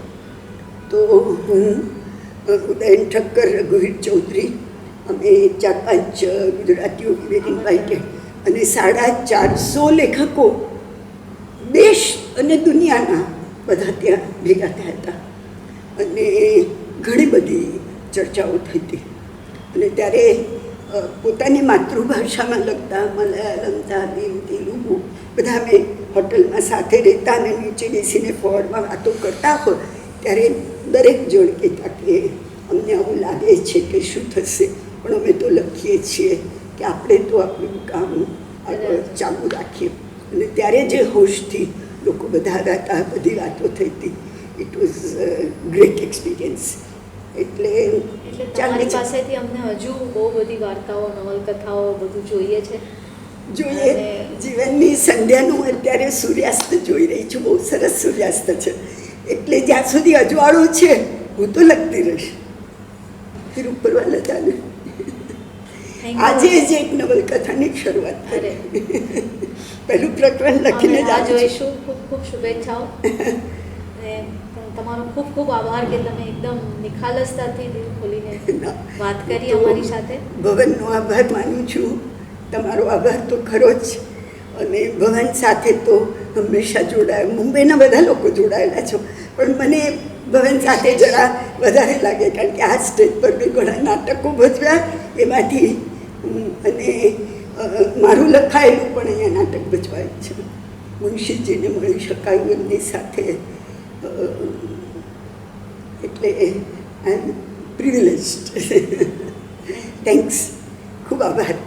તો હું, ઉદયન ઠક્કર, રઘુવીર ચૌધરી, અમે 4-5 ગુજરાતીઓ ઇન્વાઇટેડ અને 450 લેખકો દેશ અને દુનિયાના બધા ત્યાં ભેગા થયા હતા અને ઘણી બધી ચર્ચાઓ થઈ હતી. અને ત્યારે પોતાની માતૃભાષામાં લખતા મલયાલમ, તામિલ, તેલુગુ બધા અમે હોટલમાં સાથે રહેતા અને નીચે બેસીને ફોરમાં વાતો કરતા હોય ત્યારે દરેક જણ કહેતા કે અમને આવું લાગે છે કે શું થશે, પણ અમે તો લખીએ છીએ કે આપણે તો આપણું કામ આગળ ચાલુ રાખીએ. અને ત્યારે જે હોશથી લોકો બધા હતા, બધી વાતો થઈ હતી, ઇટ વોઝ ગ્રેટ એક્સપિરિયન્સ. એટલે તમારી પાસેથી અમને હજુ બહુ બધી વાર્તાઓ, નવલકથાઓ બધું જોઈએ છે. જોઈએ. જીવનની સંધ્યાનું અત્યારે સૂર્યાસ્ત જોઈ રહી છું, બહુ સરસ સૂર્યાસ્ત છે. એટલે જ્યાં સુધી અજવાળું છે હું તો લખતી રહીશ. ફિર ઉપરવાલા જાને. આજે જ એક નવલકથાની શરૂઆત કરી, પહેલું પ્રકરણ લખીને જ જોઈશું. ખૂબ ખૂબ શુભેચ્છાઓ. તમારો ખૂબ ખૂબ આભાર કે તમે એકદમ નિખાલસતાથી દિલ ખોલીને વાત કરી અમારી સાથે. ભવનનો આભાર માનું છું, તમારો આભાર તો ખરો જ. અને ભવન સાથે તો હંમેશા જોડાયા, મુંબઈના બધા લોકો જોડાયેલા છો, પણ મને ભવન સાથે જરા વધારે લાગે, કારણ કે આ સ્ટેજ પર બી ઘણા નાટકો ભજવ્યા એમાંથી, અને મારું લખાયેલું પણ અહીંયા નાટક ભજવાયું છે. મુનશીજીને મળી શકાયું એમની સાથે, એટલે આઈ એમ પ્રિવિલેજ્ડ. થેન્ક્સ, ખૂબ આભાર.